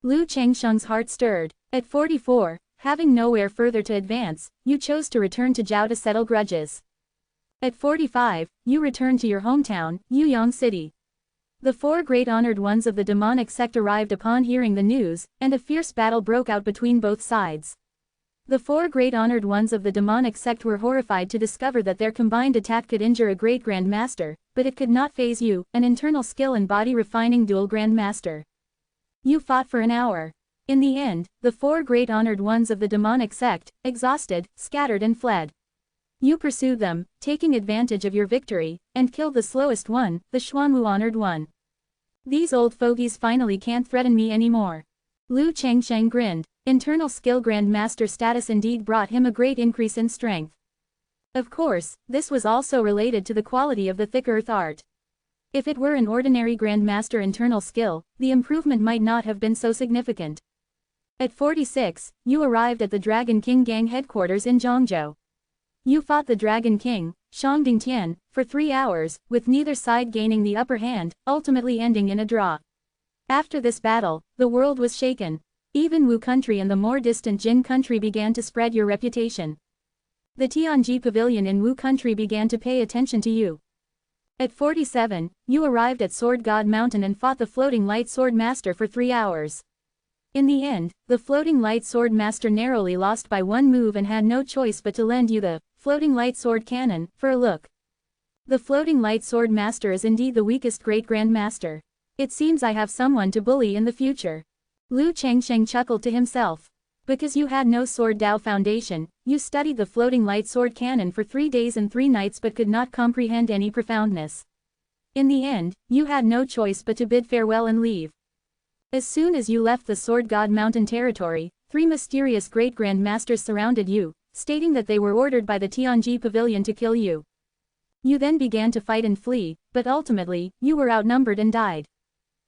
Lu Changsheng's heart stirred. At 44, having nowhere further to advance, you chose to return to Zhao to settle grudges. At 45, you returned to your hometown, Yuyang City. The 4 great honored ones of the demonic sect arrived upon hearing the news, and a fierce battle broke out between both sides. The 4 great honored ones of the demonic sect were horrified to discover that their combined attack could injure a great Grandmaster, but it could not faze you, an internal skill and body refining dual Grandmaster. You fought for an hour. In the end, the 4 great honored ones of the demonic sect, exhausted, scattered and fled. You pursued them, taking advantage of your victory, and killed the slowest one, the Xuanwu honored one. These old fogies finally can't threaten me anymore. Lu Changsheng grinned. Internal skill Grandmaster status indeed brought him a great increase in strength. Of course, this was also related to the quality of the thick earth art. If it were an ordinary Grandmaster internal skill, the improvement might not have been so significant. At 46, you arrived at the Dragon King gang headquarters in Zhongzhou. You fought the Dragon King, Shangding Tian, for 3 hours, with neither side gaining the upper hand, ultimately ending in a draw. After this battle, the world was shaken. Even Wu country and the more distant Jin country began to spread your reputation. The Tianji pavilion in Wu country began to pay attention to you. At 47, you arrived at Sword God Mountain and fought the Floating Light Sword Master for 3 hours. In the end, the Floating Light Sword Master narrowly lost by 1 move and had no choice but to lend you the Floating Light Sword Cannon for a look. The Floating Light Sword Master is indeed the weakest Great Grandmaster. It seems I have someone to bully in the future. Lu Changsheng chuckled to himself. Because you had no Sword Dao foundation, you studied the Floating Light Sword Cannon for 3 days and 3 nights but could not comprehend any profoundness. In the end, you had no choice but to bid farewell and leave. As soon as you left the Sword God Mountain territory, 3 mysterious Great Grandmasters surrounded you, stating that they were ordered by the Tianji pavilion to kill you. You then began to fight and flee, but ultimately, you were outnumbered and died.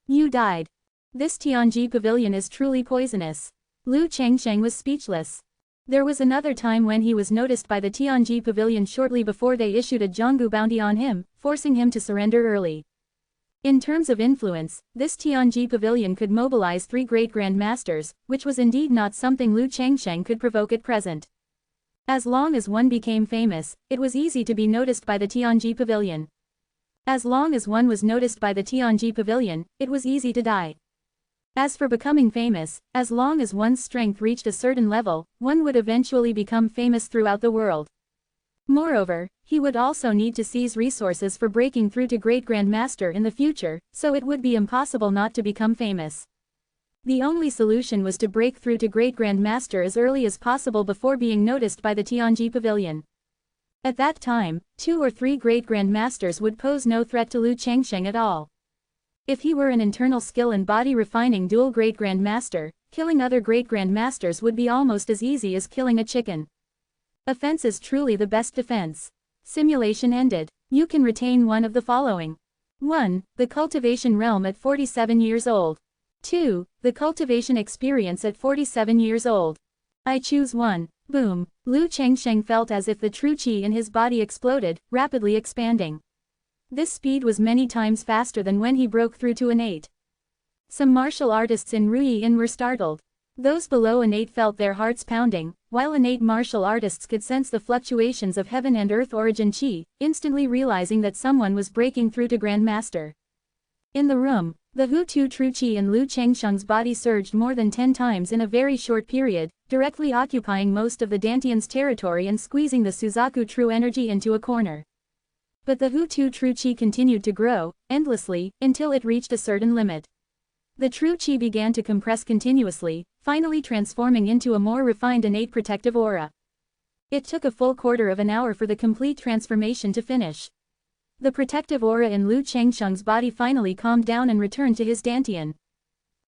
You died. This Tianji pavilion is truly poisonous. Lu Changsheng was speechless. There was another time when he was noticed by the Tianji pavilion shortly before they issued a Zhonggu bounty on him, forcing him to surrender early. In terms of influence, this Tianji pavilion could mobilize 3 great Grandmasters, which was indeed not something Lu Changsheng could provoke at present. As long as one became famous, it was easy to be noticed by the Tianji pavilion. As long as one was noticed by the Tianji pavilion, it was easy to die. As for becoming famous, as long as one's strength reached a certain level, one would eventually become famous throughout the world. Moreover, he would also need to seize resources for breaking through to Great Grandmaster in the future, so it would be impossible not to become famous. The only solution was to break through to Great Grandmaster as early as possible before being noticed by the Tianji pavilion. At that time, 2 or 3 Great Grandmasters would pose no threat to Lu Changsheng at all. If he were an internal skill and body refining dual Great Grandmaster, killing other Great Grandmasters would be almost as easy as killing a chicken. Offense is truly the best defense. Simulation ended. You can retain one of the following. 1. The cultivation realm at 47 years old. 2. The cultivation experience at 47 years old. I choose 1. Boom. Lu Chengsheng felt as if the true qi in his body exploded, rapidly expanding. This speed was many times faster than when he broke through to an 8. Some martial artists in Ruiyin were startled. Those below an 8 felt their hearts pounding, while an 8 martial artists could sense the fluctuations of heaven and earth origin qi, instantly realizing that someone was breaking through to Grandmaster. In the room, the Hu-Tu true qi in Lu Chengsheng's body surged more than 10 times in a very short period, directly occupying most of the Dantian's territory and squeezing the Suzaku true energy into a corner. But the Hu-Tu true qi continued to grow, endlessly, until it reached a certain limit. The true qi began to compress continuously, finally transforming into a more refined innate protective aura. It took a full quarter of an hour for the complete transformation to finish. The protective aura in Lu Chengsheng's body finally calmed down and returned to his Dantian.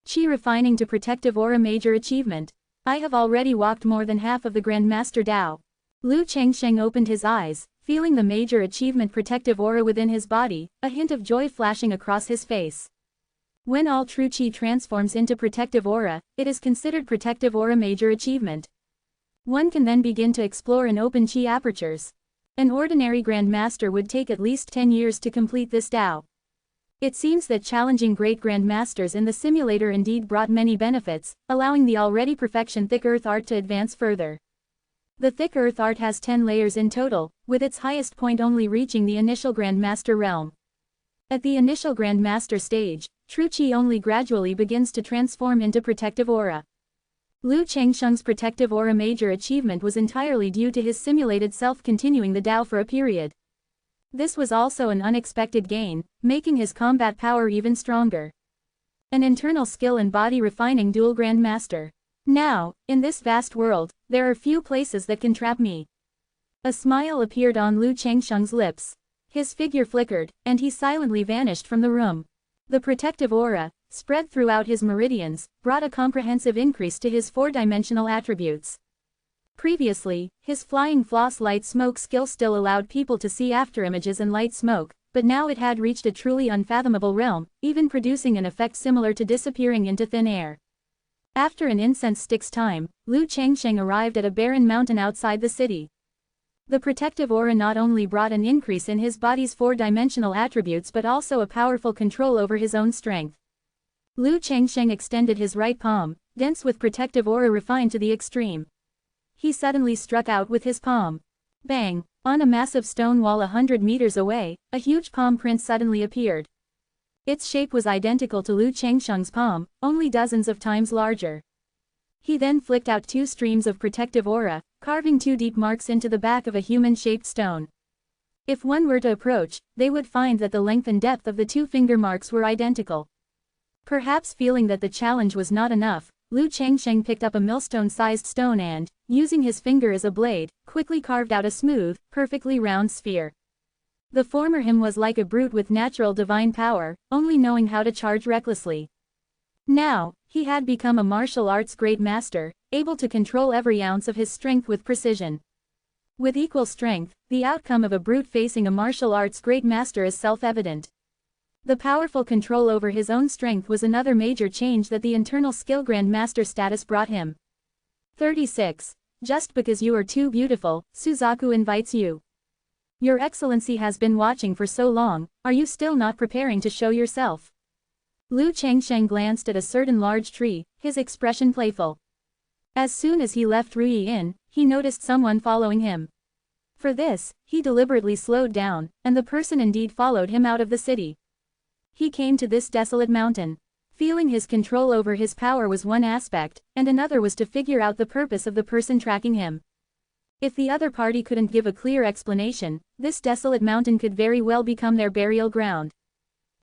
Qi refining to protective aura major achievement. I have already walked more than half of the Grandmaster Dao. Lu Chengsheng opened his eyes, feeling the major achievement protective aura within his body, a hint of joy flashing across his face. When all true qi transforms into protective aura, it is considered protective aura major achievement. One can then begin to explore and open qi apertures. An ordinary Grandmaster would take at least 10 years to complete this Dao. It seems that challenging great Grandmasters in the simulator indeed brought many benefits, allowing the already perfection thick earth art to advance further. The thick earth art has 10 layers in total, with its highest point only reaching the initial Grandmaster realm. At the initial Grandmaster stage, true qi only gradually begins to transform into protective aura. Lu Chengsheng's protective aura major achievement was entirely due to his simulated self continuing the Dao for a period. This was also an unexpected gain, making his combat power even stronger. An internal skill and body refining dual Grandmaster. Now, in this vast world, there are few places that can trap me. A smile appeared on Lu Chengsheng's lips. His figure flickered, and he silently vanished from the room. The protective aura, spread throughout his meridians, brought a comprehensive increase to his 4-dimensional attributes. Previously, his flying floss light smoke skill still allowed people to see afterimages and light smoke, but now it had reached a truly unfathomable realm, even producing an effect similar to disappearing into thin air. After an incense stick's time, Lu Chengsheng arrived at a barren mountain outside the city. The protective aura not only brought an increase in his body's 4-dimensional attributes but also a powerful control over his own strength. Lu Chengsheng extended his right palm, dense with protective aura refined to the extreme. He suddenly struck out with his palm. Bang! On a massive stone wall 100 meters away, a huge palm print suddenly appeared. Its shape was identical to Lu Chengsheng's palm, only dozens of times larger. He then flicked out 2 streams of protective aura, carving 2 deep marks into the back of a human-shaped stone. If one were to approach, they would find that the length and depth of the 2 finger marks were identical. Perhaps feeling that the challenge was not enough, Lu Chengsheng picked up a millstone-sized stone and, using his finger as a blade, quickly carved out a smooth, perfectly round sphere. The former him was like a brute with natural divine power, only knowing how to charge recklessly. Now, he had become a martial arts great master, able to control every ounce of his strength with precision. With equal strength, the outcome of a brute facing a martial arts great master is self-evident. The powerful control over his own strength was another major change that the internal skill Grandmaster status brought him. 36. Just because you are too beautiful, Suzaku invites you. Your Excellency has been watching for so long, are you still not preparing to show yourself? Lu Chengsheng glanced at a certain large tree, his expression playful. As soon as he left Ruiyin, he noticed someone following him. For this, he deliberately slowed down, and the person indeed followed him out of the city. He came to this desolate mountain. Feeling his control over his power was one aspect, and another was to figure out the purpose of the person tracking him. If the other party couldn't give a clear explanation, this desolate mountain could very well become their burial ground.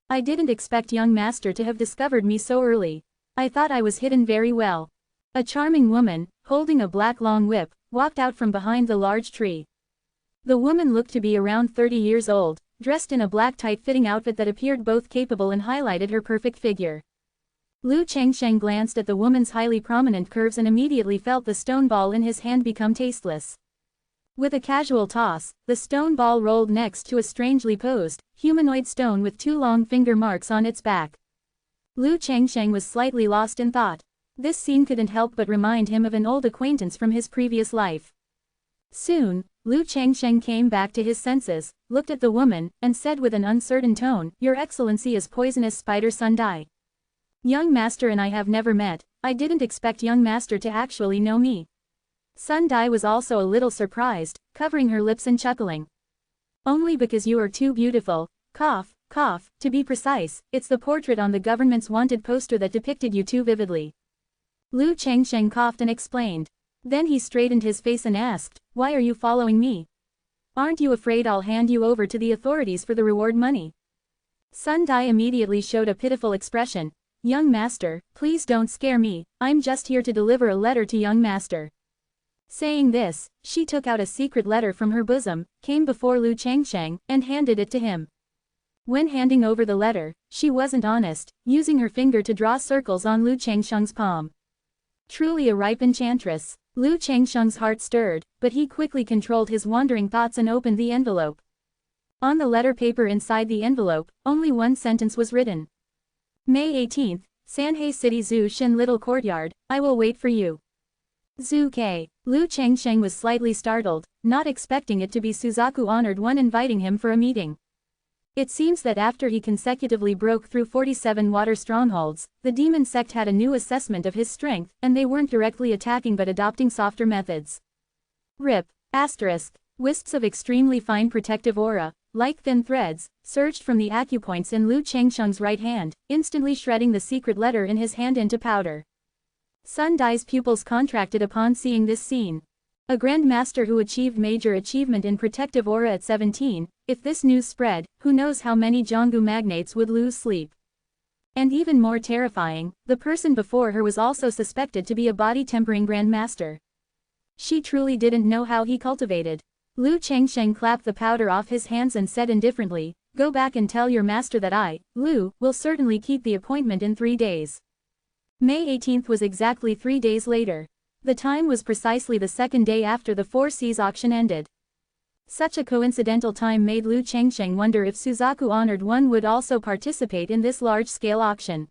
I didn't expect young master to have discovered me so early. I thought I was hidden very well. A charming woman, holding a black long whip, walked out from behind the large tree. The woman looked to be around 30 years old, dressed in a black tight-fitting outfit that appeared both capable and highlighted her perfect figure. Lu Chengsheng glanced at the woman's highly prominent curves and immediately felt the stone ball in his hand become tasteless. With a casual toss, the stone ball rolled next to a strangely posed, humanoid stone with 2 long finger marks on its back. Lu Changsheng was slightly lost in thought. This scene couldn't help but remind him of an old acquaintance from his previous life. Soon, Lu Changsheng came back to his senses, looked at the woman, and said with an uncertain tone, "Your Excellency is poisonous spider Sun Dai. Young master and I have never met. I didn't expect young master to actually know me." Sun Dai was also a little surprised, covering her lips and chuckling. "Only because you are too beautiful, cough, cough, to be precise, it's the portrait on the government's wanted poster that depicted you too vividly." Lu Changsheng coughed and explained. Then he straightened his face and asked, "Why are you following me? Aren't you afraid I'll hand you over to the authorities for the reward money?" Sun Dai immediately showed a pitiful expression. "Young master, please don't scare me, I'm just here to deliver a letter to young master." Saying this, she took out a secret letter from her bosom, came before Lu Changsheng, and handed it to him. When handing over the letter, she wasn't honest, using her finger to draw circles on Lu Changsheng's palm. Truly a ripe enchantress. Lu Changsheng's heart stirred, but he quickly controlled his wandering thoughts and opened the envelope. On the letter paper inside the envelope, only one sentence was written. May 18th, Sanhei City Zhu Shin Little Courtyard, I will wait for you. Zhu K. Lu Changsheng was slightly startled, not expecting it to be Suzaku Honored One inviting him for a meeting. It seems that after he consecutively broke through 47 water strongholds, the demon sect had a new assessment of his strength, and they weren't directly attacking but adopting softer methods. RIP. Asterisk. Wisps of extremely fine protective aura, like thin threads, surged from the acupoints in Lu Changsheng's right hand, instantly shredding the secret letter in his hand into powder. Sun Dai's pupils contracted upon seeing this scene. A Grand Master who achieved major achievement in protective aura at 17, if this news spread, who knows how many Jianggu magnates would lose sleep. And even more terrifying, the person before her was also suspected to be a body-tempering Grand Master. She truly didn't know how he cultivated. Lu Changsheng clapped the powder off his hands and said indifferently, "Go back and tell your master that I, Lu, will certainly keep the appointment in 3 days." May 18th was exactly 3 days later. The time was precisely the second day after the Four Seas auction ended. Such a coincidental time made Lu Changsheng wonder if Suzaku Honored One would also participate in this large-scale auction.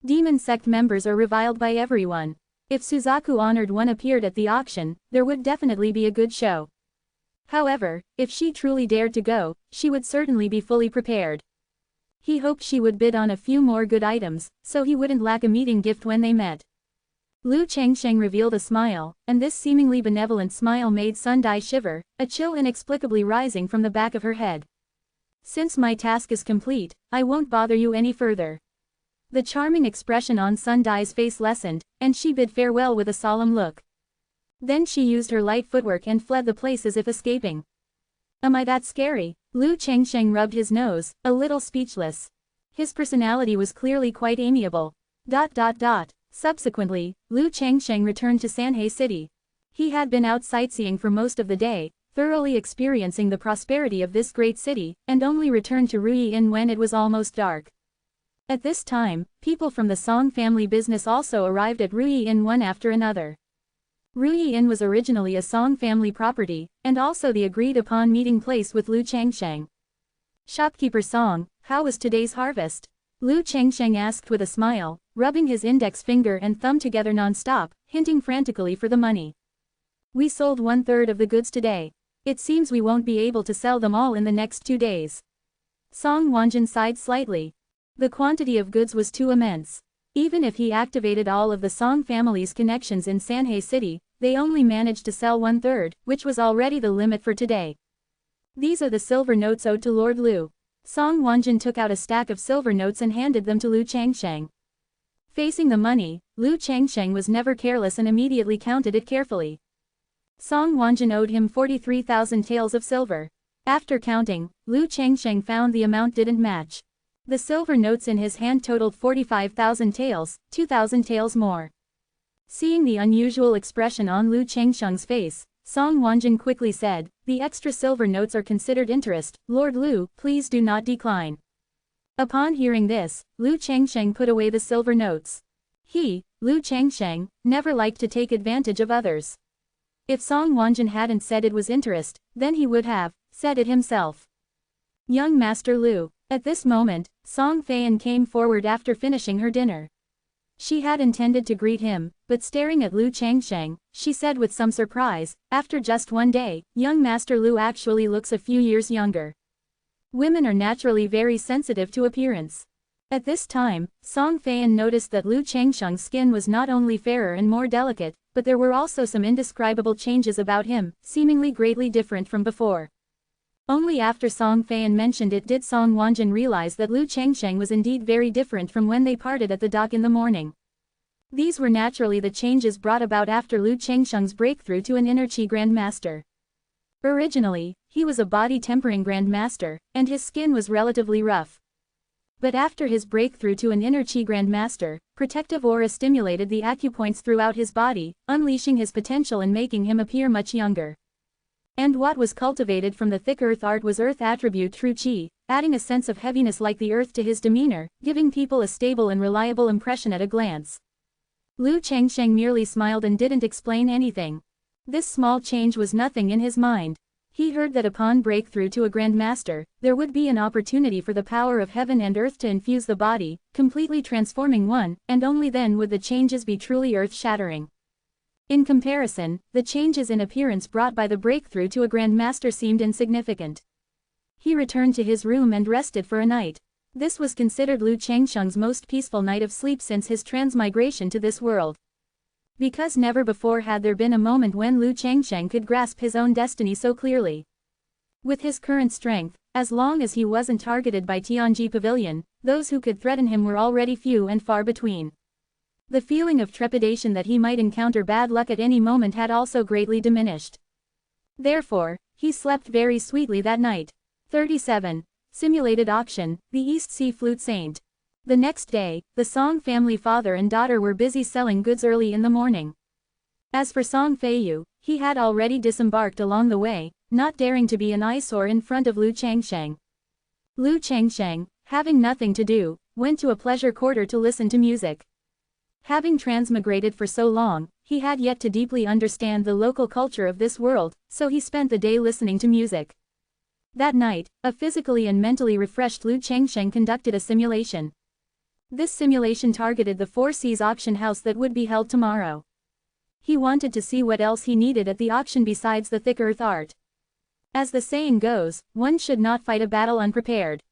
Demon sect members are reviled by everyone. If Suzaku Honored One appeared at the auction, there would definitely be a good show. However, if she truly dared to go, she would certainly be fully prepared. He hoped she would bid on a few more good items, so he wouldn't lack a meeting gift when they met. Lu Changsheng revealed a smile, and this seemingly benevolent smile made Sun Dai shiver, a chill inexplicably rising from the back of her head. "Since my task is complete, I won't bother you any further." The charming expression on Sun Dai's face lessened, and she bid farewell with a solemn look. Then she used her light footwork and fled the place as if escaping. "Am I that scary?" Lu Changsheng rubbed his nose, a little speechless. His personality was clearly quite amiable. Subsequently, Lu Changsheng returned to Sanhei City. He had been out sightseeing for most of the day, thoroughly experiencing the prosperity of this great city, and only returned to Ruyi Inn when it was almost dark. At this time, people from the Song family business also arrived at Ruyi Inn one after another. Ruyi Inn was originally a Song family property, and also the agreed-upon meeting place with Lu Changsheng. "Shopkeeper Song, how was today's harvest?" Lu Changsheng asked with a smile, rubbing his index finger and thumb together non-stop, hinting frantically for the money. "We sold 1/3 of the goods today. It seems we won't be able to sell them all in the next 2 days." Song Wanjin sighed slightly. The quantity of goods was too immense. Even if he activated all of the Song family's connections in Sanhei City, they only managed to sell 1/3, which was already the limit for today. "These are the silver notes owed to Lord Lu." Song Wanjin took out a stack of silver notes and handed them to Lu Changsheng. Facing the money, Lu Changsheng was never careless and immediately counted it carefully. Song Wanjin owed him 43,000 taels of silver. After counting, Lu Changsheng found the amount didn't match. The silver notes in his hand totaled 45,000 taels, 2,000 taels more. Seeing the unusual expression on Lu Changsheng's face, Song Wanjin quickly said, "The extra silver notes are considered interest, Lord Lu, please do not decline." Upon hearing this, Lu Changsheng put away the silver notes. He, Lu Changsheng, never liked to take advantage of others. If Song Wanjin hadn't said it was interest, then he would have said it himself. Young Master Lu. At this moment, Song Feiyan came forward after finishing her dinner. She had intended to greet him, but staring at Lu Changsheng, she said with some surprise, after just one day, young Master Lu actually looks a few years younger. Women are naturally very sensitive to appearance. At this time, Song Feiyan noticed that Lu Changsheng's skin was not only fairer and more delicate, but there were also some indescribable changes about him, seemingly greatly different from before. Only after Song Feiyan mentioned it did Song Wanjin realize that Lu Changsheng was indeed very different from when they parted at the dock in the morning. These were naturally the changes brought about after Lu Changsheng's breakthrough to an inner Qi Grandmaster. Originally, he was a body-tempering Grandmaster, and his skin was relatively rough. But after his breakthrough to an inner Qi Grandmaster, protective aura stimulated the acupoints throughout his body, unleashing his potential and making him appear much younger. And what was cultivated from the thick earth art was earth attribute true Qi, adding a sense of heaviness like the earth to his demeanor, giving people a stable and reliable impression at a glance. Lu Changsheng merely smiled and didn't explain anything. This small change was nothing in his mind. He heard that upon breakthrough to a Grandmaster, there would be an opportunity for the power of heaven and earth to infuse the body, completely transforming one, and only then would the changes be truly earth-shattering. In comparison, the changes in appearance brought by the breakthrough to a Grandmaster seemed insignificant. He returned to his room and rested for a night. This was considered Lu Changsheng's most peaceful night of sleep since his transmigration to this world. Because never before had there been a moment when Lu Changsheng could grasp his own destiny so clearly. With his current strength, as long as he wasn't targeted by Tianji Pavilion, those who could threaten him were already few and far between. The feeling of trepidation that he might encounter bad luck at any moment had also greatly diminished. Therefore, he slept very sweetly that night. 37. Simulated Auction, the East Sea Flute Saint. The next day, the Song family father and daughter were busy selling goods early in the morning. As for Song Feiyu, he had already disembarked along the way, not daring to be an eyesore in front of Lu Changsheng. Lu Changsheng, having nothing to do, went to a pleasure quarter to listen to music. Having transmigrated for so long, he had yet to deeply understand the local culture of this world, so he spent the day listening to music. That night, a physically and mentally refreshed Lu Changsheng conducted a simulation. This simulation targeted the Four Seas auction house that would be held tomorrow. He wanted to see what else he needed at the auction besides the thick earth art. As the saying goes, one should not fight a battle unprepared.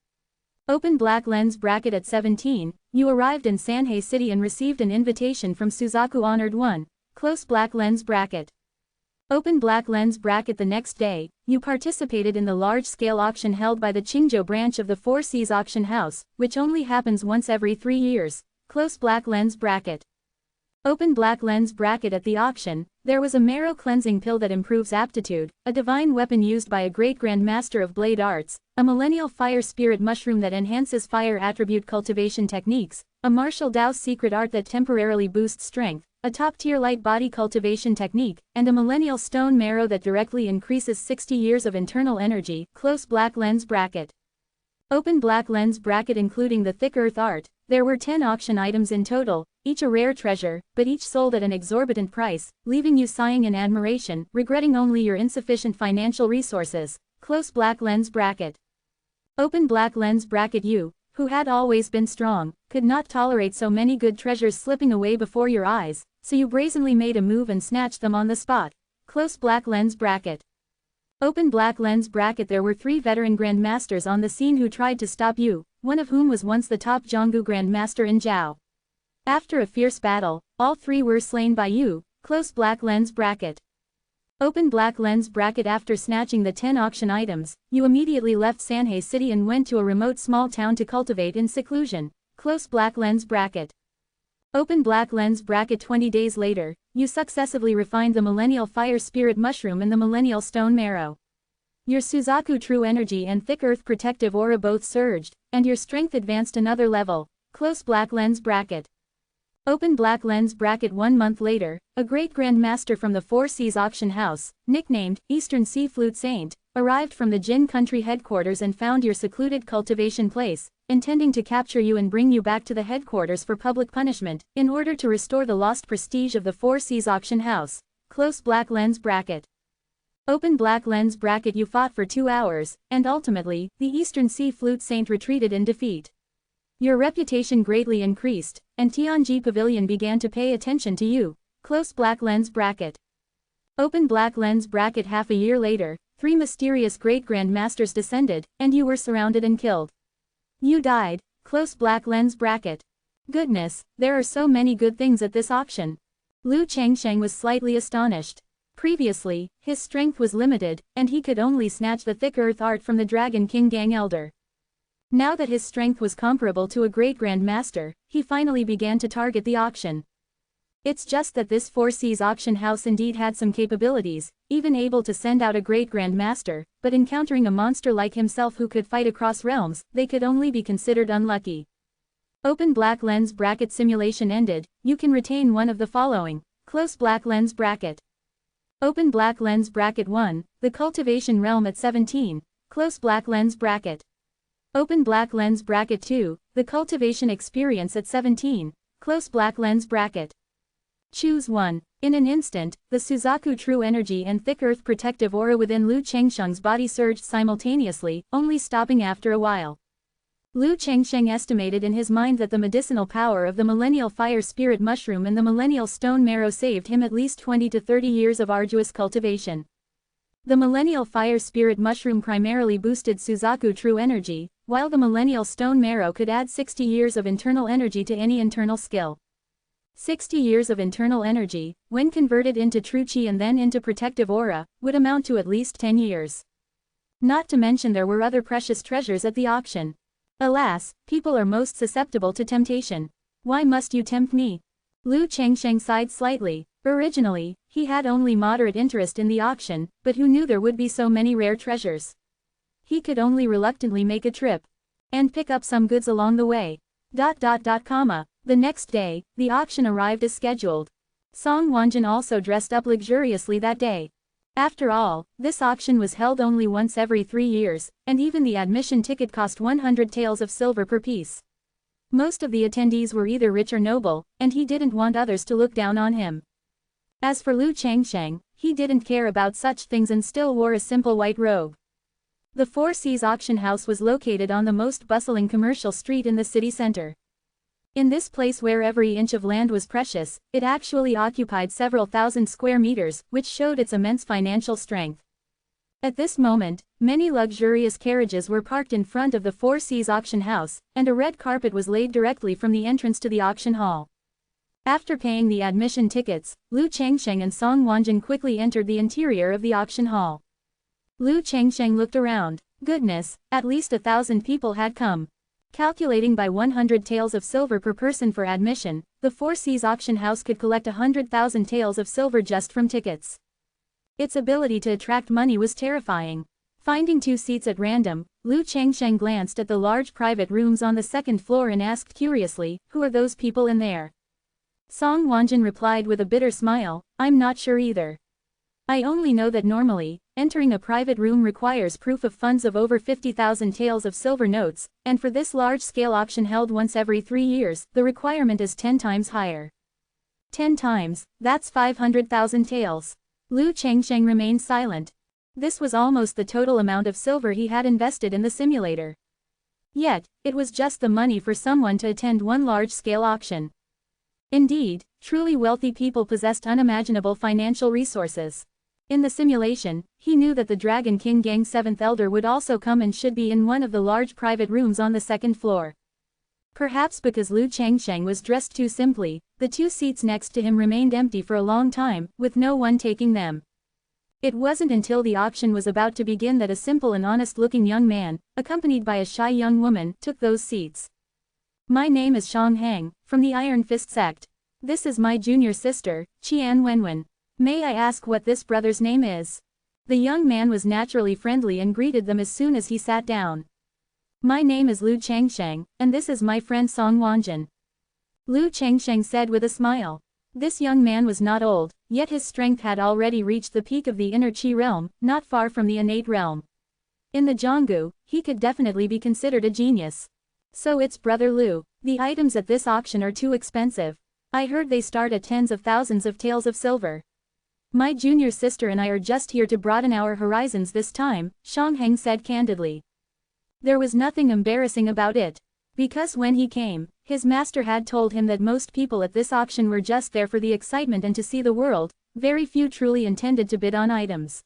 Open black lens bracket at 17, you arrived in Sanhei City and received an invitation from Suzaku Honored One, close black lens bracket. Open black lens bracket the next day, you participated in the large-scale auction held by the Qingzhou branch of the Four Seas auction house, which only happens once every 3 years, close black lens bracket. Open black lens bracket at the auction, there was a marrow cleansing pill that improves aptitude, a divine weapon used by a great grandmaster of blade arts, a millennial fire spirit mushroom that enhances fire attribute cultivation techniques, a martial Dao secret art that temporarily boosts strength, a top-tier light body cultivation technique, and a millennial stone marrow that directly increases 60 years of internal energy, close black lens bracket. Open black lens bracket including the thick earth art, there were 10 auction items in total, each a rare treasure, but each sold at an exorbitant price, leaving you sighing in admiration, regretting only your insufficient financial resources, close black lens bracket. Open black lens bracket you, who had always been strong, could not tolerate so many good treasures slipping away before your eyes, so you brazenly made a move and snatched them on the spot, close black lens bracket. Open black lens bracket there were 3 veteran grandmasters on the scene who tried to stop you, one of whom was once the top Zhonggu grandmaster in Zhao. After a fierce battle, all 3 were slain by you, close black lens bracket. Open black lens bracket after snatching the 10 auction items, you immediately left Sanhei City and went to a remote small town to cultivate in seclusion, close black lens bracket. Open black lens bracket 20 days later, you successively refined the millennial fire spirit mushroom and the millennial stone marrow. Your Suzaku true energy and thick earth protective aura both surged, and your strength advanced another level, close black lens bracket. Open black lens bracket 1 month later, a great grandmaster from the Four Seas auction house, nicknamed Eastern Sea Flute Saint, arrived from the Jin country headquarters and found your secluded cultivation place, intending to capture you and bring you back to the headquarters for public punishment, in order to restore the lost prestige of the Four Seas auction house, close black lens bracket. Open black lens bracket. You fought for 2 hours, and ultimately, the Eastern Sea Flute Saint retreated in defeat. Your reputation greatly increased, and Tianji Pavilion began to pay attention to you, close black lens bracket. Open black lens bracket. Half a year later, 3 mysterious great grandmasters descended, and you were surrounded and killed. You died, close black lens bracket. Goodness, there are so many good things at this auction. Lu Changsheng was slightly astonished. Previously, his strength was limited, and he could only snatch the thick earth art from the Dragon King Gang Elder. Now that his strength was comparable to a great grandmaster, he finally began to target the auction. It's just that this Four Seas auction house indeed had some capabilities, even able to send out a great grandmaster, but encountering a monster like himself who could fight across realms, they could only be considered unlucky. Open black lens bracket. Simulation ended. You can retain one of the following, close black lens bracket. Open black lens bracket. 1, the cultivation realm at 17, close black lens bracket. Open black lens bracket. 2, the cultivation experience at 17, close black lens bracket. Choose one. In an instant, the Suzaku true energy and thick earth protective aura within Lu Chengsheng's body surged simultaneously, only stopping after a while. Lu Chengsheng estimated in his mind that the medicinal power of the millennial fire spirit mushroom and the millennial stone marrow saved him at least 20 to 30 years of arduous cultivation. The millennial fire spirit mushroom primarily boosted Suzaku true energy, while the millennial stone marrow could add 60 years of internal energy to any internal skill. 60 years of internal energy, when converted into true chi and then into protective aura, would amount to at least 10 years. Not to mention there were other precious treasures at the auction. Alas, people are most susceptible to temptation. Why must you tempt me? Lu Chengsheng sighed slightly. Originally, he had only moderate interest in the auction, but who knew there would be so many rare treasures? He could only reluctantly make a trip and pick up some goods along the way. The next day, the auction arrived as scheduled. Song Wanjin also dressed up luxuriously that day. After all, this auction was held only once every 3 years, and even the admission ticket cost 100 taels of silver per piece. Most of the attendees were either rich or noble, and he didn't want others to look down on him. As for Lu Changsheng, he didn't care about such things and still wore a simple white robe. The Four Seas auction house was located on the most bustling commercial street in the city center. In this place where every inch of land was precious, it actually occupied several thousand square meters, which showed its immense financial strength. At this moment, many luxurious carriages were parked in front of the Four Seas auction house, and a red carpet was laid directly from the entrance to the auction hall. After paying the admission tickets, Lu Changsheng and Song Wanjin quickly entered the interior of the auction hall. Lu Changsheng looked around. Goodness, at least 1,000 people had come. Calculating by 100 taels of silver per person for admission, the Four Seas auction house could collect 100,000 taels of silver just from tickets. Its ability to attract money was terrifying. Finding 2 seats at random, Lu Changsheng glanced at the large private rooms on the second floor and asked curiously, "Who are those people in there?" Song Wanjin replied with a bitter smile, "I'm not sure either. I only know that normally, entering a private room requires proof of funds of over 50,000 taels of silver notes, and for this large-scale auction held once every 3 years, the requirement is 10 times higher. 10 times, that's 500,000 taels. Lu Changsheng remained silent. This was almost the total amount of silver he had invested in the simulator. Yet, it was just the money for someone to attend one large-scale auction. Indeed, truly wealthy people possessed unimaginable financial resources. In the simulation, he knew that the Dragon King Gang's 7th elder would also come and should be in one of the large private rooms on the second floor. Perhaps because Lu Changsheng was dressed too simply, the 2 seats next to him remained empty for a long time, with no one taking them. It wasn't until the auction was about to begin that a simple and honest-looking young man, accompanied by a shy young woman, took those seats. "My name is Shang Hang, from the Iron Fist sect. This is my junior sister, Qian Wenwen. May I ask what this brother's name is?" The young man was naturally friendly and greeted them as soon as he sat down. "My name is Lu Changsheng, and this is my friend Song Wanjin." Lu Changsheng said with a smile. This young man was not old, yet his strength had already reached the peak of the inner chi realm, not far from the innate realm. In the Jianggu, he could definitely be considered a genius. "So it's Brother Lu. The items at this auction are too expensive. I heard they start at tens of thousands of taels of silver." My junior sister and I are just here to broaden our horizons this time, Xiangheng said candidly. There was nothing embarrassing about it. Because when he came, his master had told him that most people at this auction were just there for the excitement and to see the world, very few truly intended to bid on items.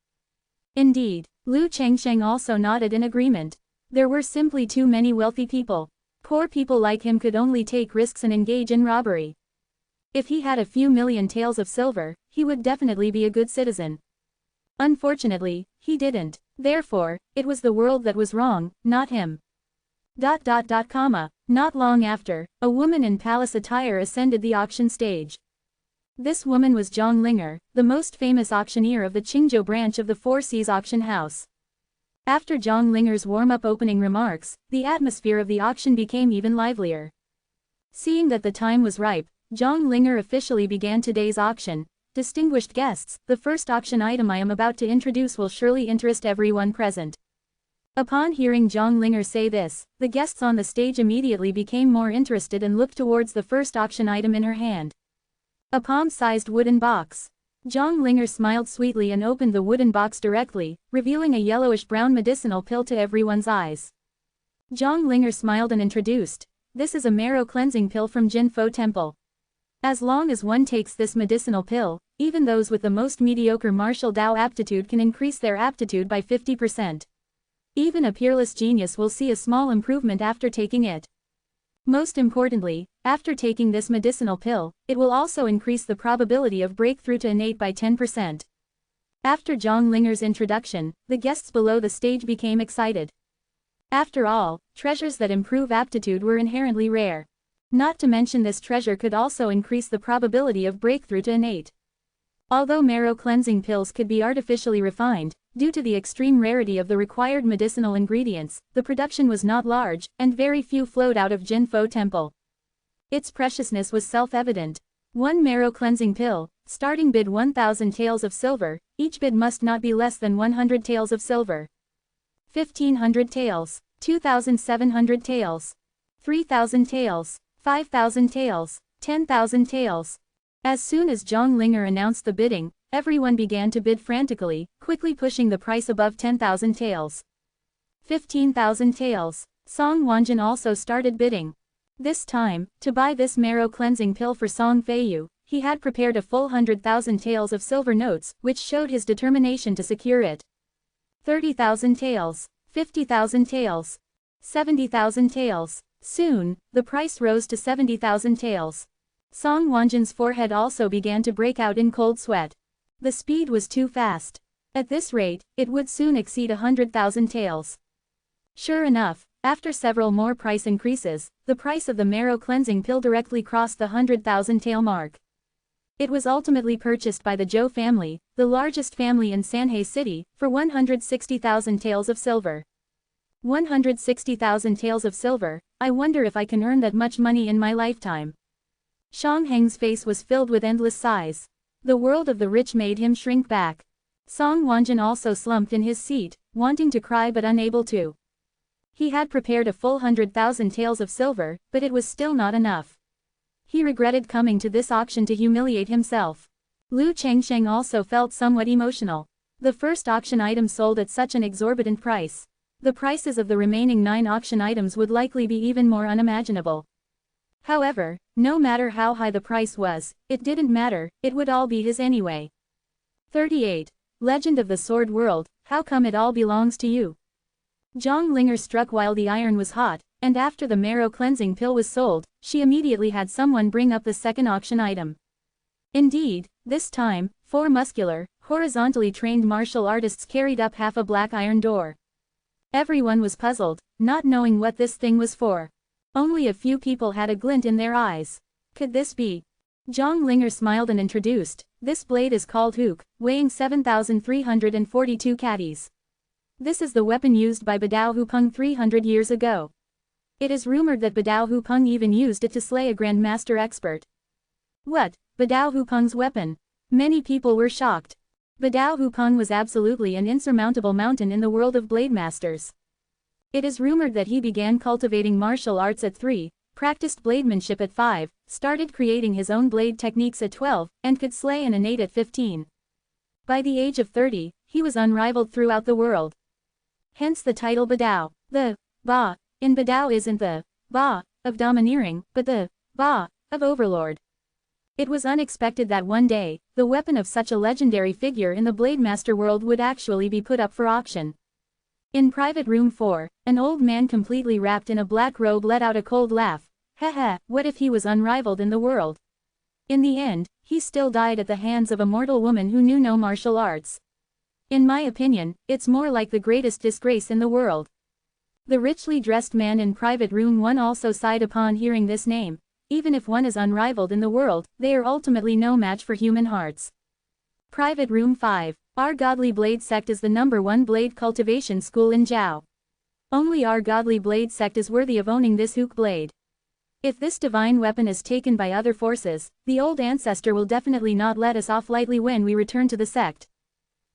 Indeed, Lu Chengsheng also nodded in agreement. There were simply too many wealthy people. Poor people like him could only take risks and engage in robbery. If he had a few million taels of silver, he would definitely be a good citizen. Unfortunately, he didn't. Therefore, it was the world that was wrong, not him. Not long after, a woman in palace attire ascended the auction stage. This woman was Zhang Linger, the most famous auctioneer of the Qingzhou branch of the Four Seas auction house. After Zhang Linger's warm-up opening remarks, the atmosphere of the auction became even livelier. Seeing that the time was ripe, Zhang Linger officially began today's auction. Distinguished guests, the first auction item I am about to introduce will surely interest everyone present. Upon hearing Zhang Linger say this, the guests on the stage immediately became more interested and looked towards the first auction item in her hand. A palm-sized wooden box. Zhang Linger smiled sweetly and opened the wooden box directly, revealing a yellowish-brown medicinal pill to everyone's eyes. Zhang Linger smiled and introduced, "This is a marrow cleansing pill from Jinfo Temple. As long as one takes this medicinal pill, even those with the most mediocre martial Dao aptitude can increase their aptitude by 50%. Even a peerless genius will see a small improvement after taking it. Most importantly, after taking this medicinal pill, it will also increase the probability of breakthrough to innate by 10%. After Zhang Linger's introduction, the guests below the stage became excited. After all, treasures that improve aptitude were inherently rare. Not to mention this treasure could also increase the probability of breakthrough to innate. Although marrow cleansing pills could be artificially refined, due to the extreme rarity of the required medicinal ingredients, the production was not large, and very few flowed out of Jinfo Temple. Its preciousness was self-evident. One marrow cleansing pill, starting bid 1,000 taels of silver, each bid must not be less than 100 taels of silver. 1,500 taels, 2,700 taels, 3,000 taels, 5,000 taels, 10,000 taels. As soon as Zhang Linger announced the bidding, everyone began to bid frantically, quickly pushing the price above 10,000 taels. 15,000 taels. Song Wanjin also started bidding. This time, to buy this marrow cleansing pill for Song Feiyu, he had prepared a full 100,000 taels of silver notes, which showed his determination to secure it. 30,000 taels, 50,000 taels, 70,000 taels. Soon, the price rose to 70,000 taels. Song Wanjin's forehead also began to break out in cold sweat. The speed was too fast. At this rate, it would soon exceed 100,000 taels. Sure enough, after several more price increases, the price of the marrow cleansing pill directly crossed the 100,000 tael mark. It was ultimately purchased by the Zhou family, the largest family in Sanhe City, for 160,000 taels of silver. 160,000 taels of silver, I wonder if I can earn that much money in my lifetime. Xiangheng's face was filled with endless sighs. The world of the rich made him shrink back. Song Wanjin also slumped in his seat, wanting to cry but unable to. He had prepared a full 100,000 taels of silver, but it was still not enough. He regretted coming to this auction to humiliate himself. Lu Chengsheng also felt somewhat emotional. The first auction item sold at such an exorbitant price. The prices of the remaining 9 auction items would likely be even more unimaginable. However, no matter how high the price was, it didn't matter, it would all be his anyway. 38. Legend of the Sword World, how come it all belongs to you? Zhang Linger struck while the iron was hot, and after the marrow cleansing pill was sold, she immediately had someone bring up the second auction item. Indeed, this time, 4 muscular, horizontally trained martial artists carried up half a black iron door. Everyone was puzzled, not knowing what this thing was for. Only a few people had a glint in their eyes. Could this be? Zhang Linger smiled and introduced, this blade is called hook, weighing 7,342 catties. This is the weapon used by Badao Hupeng 300 years ago. It is rumored that Badao Hupeng even used it to slay a grandmaster expert. What? Badao Hupeng's weapon? Many people were shocked. Badao Hupeng was absolutely an insurmountable mountain in the world of blade masters. It is rumored that he began cultivating martial arts at 3, practiced blademanship at 5, started creating his own blade techniques at 12, and could slay an innate at 15. By the age of 30, he was unrivaled throughout the world. Hence the title Badao. The Ba in Badao isn't the Ba of domineering, but the Ba of overlord. It was unexpected that one day, the weapon of such a legendary figure in the Blademaster world would actually be put up for auction. In Private Room 4, an old man completely wrapped in a black robe let out a cold laugh. Haha, what if he was unrivaled in the world? In the end, he still died at the hands of a mortal woman who knew no martial arts. In my opinion, it's more like the greatest disgrace in the world. The richly dressed man in Private Room 1 also sighed upon hearing this name. Even if one is unrivaled in the world, they are ultimately no match for human hearts. Private Room 5. Our Godly Blade Sect is the #1 blade cultivation school in Jiao. Only our Godly Blade Sect is worthy of owning this hook blade. If this divine weapon is taken by other forces, the old ancestor will definitely not let us off lightly when we return to the sect.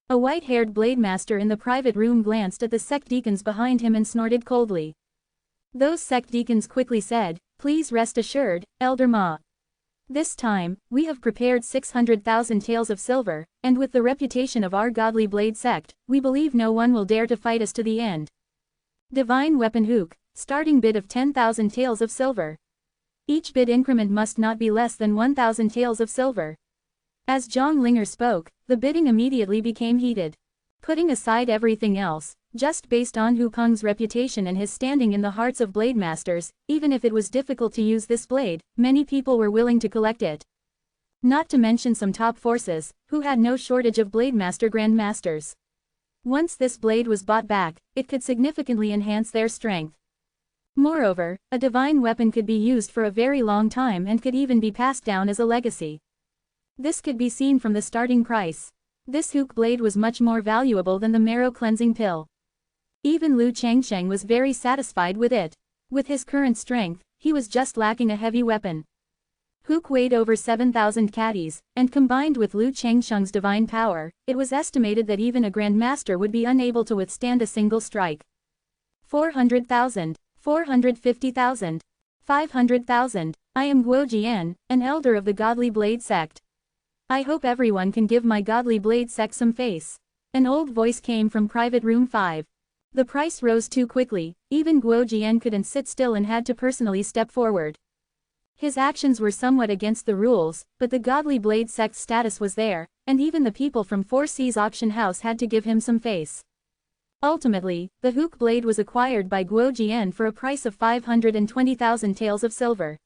A white-haired Blademaster in the Private Room glanced at the sect deacons behind him and snorted coldly. Those sect deacons quickly said, "Please rest assured, Elder Ma. This time, we have prepared 600,000 taels of silver, and with the reputation of our Godly Blade Sect, we believe no one will dare to fight us to the end. Divine Weapon Hook, starting bid of 10,000 taels of silver. Each bid increment must not be less than 1,000 taels of silver." As Zhang Linger spoke, the bidding immediately became heated. Putting aside everything else, just based on Hu Peng's reputation and his standing in the hearts of Blademasters, even if it was difficult to use this blade, many people were willing to collect it. Not to mention some top forces, who had no shortage of Blademaster Grandmasters. Once this blade was bought back, it could significantly enhance their strength. Moreover, a divine weapon could be used for a very long time and could even be passed down as a legacy. This could be seen from the starting price. This hook blade was much more valuable than the marrow cleansing pill. Even Lu Changsheng was very satisfied with it. With his current strength, he was just lacking a heavy weapon. Hook weighed over 7,000 catties, and combined with Lu Changsheng's divine power, it was estimated that even a Grandmaster would be unable to withstand a single strike. 400,000, 450,000, 500,000. I am Guo Jian, an elder of the Godly Blade Sect. I hope everyone can give my Godly Blade Sect some face. An old voice came from Private Room 5. The price rose too quickly, even Guo Jian couldn't sit still and had to personally step forward. His actions were somewhat against the rules, but the Godly Blade Sect's status was there, and even the people from Four Seas Auction House had to give him some face. Ultimately, the hook blade was acquired by Guo Jian for a price of 520,000 taels of silver.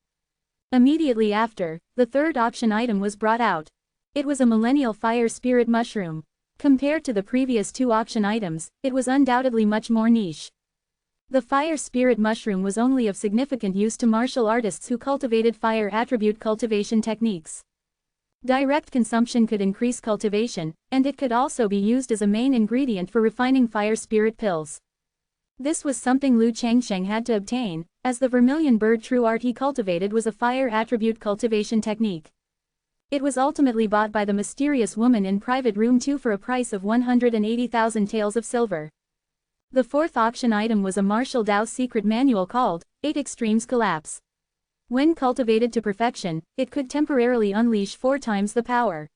Immediately after, the third auction item was brought out. It was a millennial fire spirit mushroom. Compared to the previous two auction items, it was undoubtedly much more niche. The fire spirit mushroom was only of significant use to martial artists who cultivated fire attribute cultivation techniques. Direct consumption could increase cultivation, and it could also be used as a main ingredient for refining fire spirit pills. This was something Lu Changsheng had to obtain, as the vermilion bird true art he cultivated was a fire attribute cultivation technique. It was ultimately bought by the mysterious woman in Private Room 2 for a price of 180,000 taels of silver. The fourth auction item was a martial Dao secret manual called 8 Extremes Collapse. When cultivated to perfection, it could temporarily unleash 4 times the power.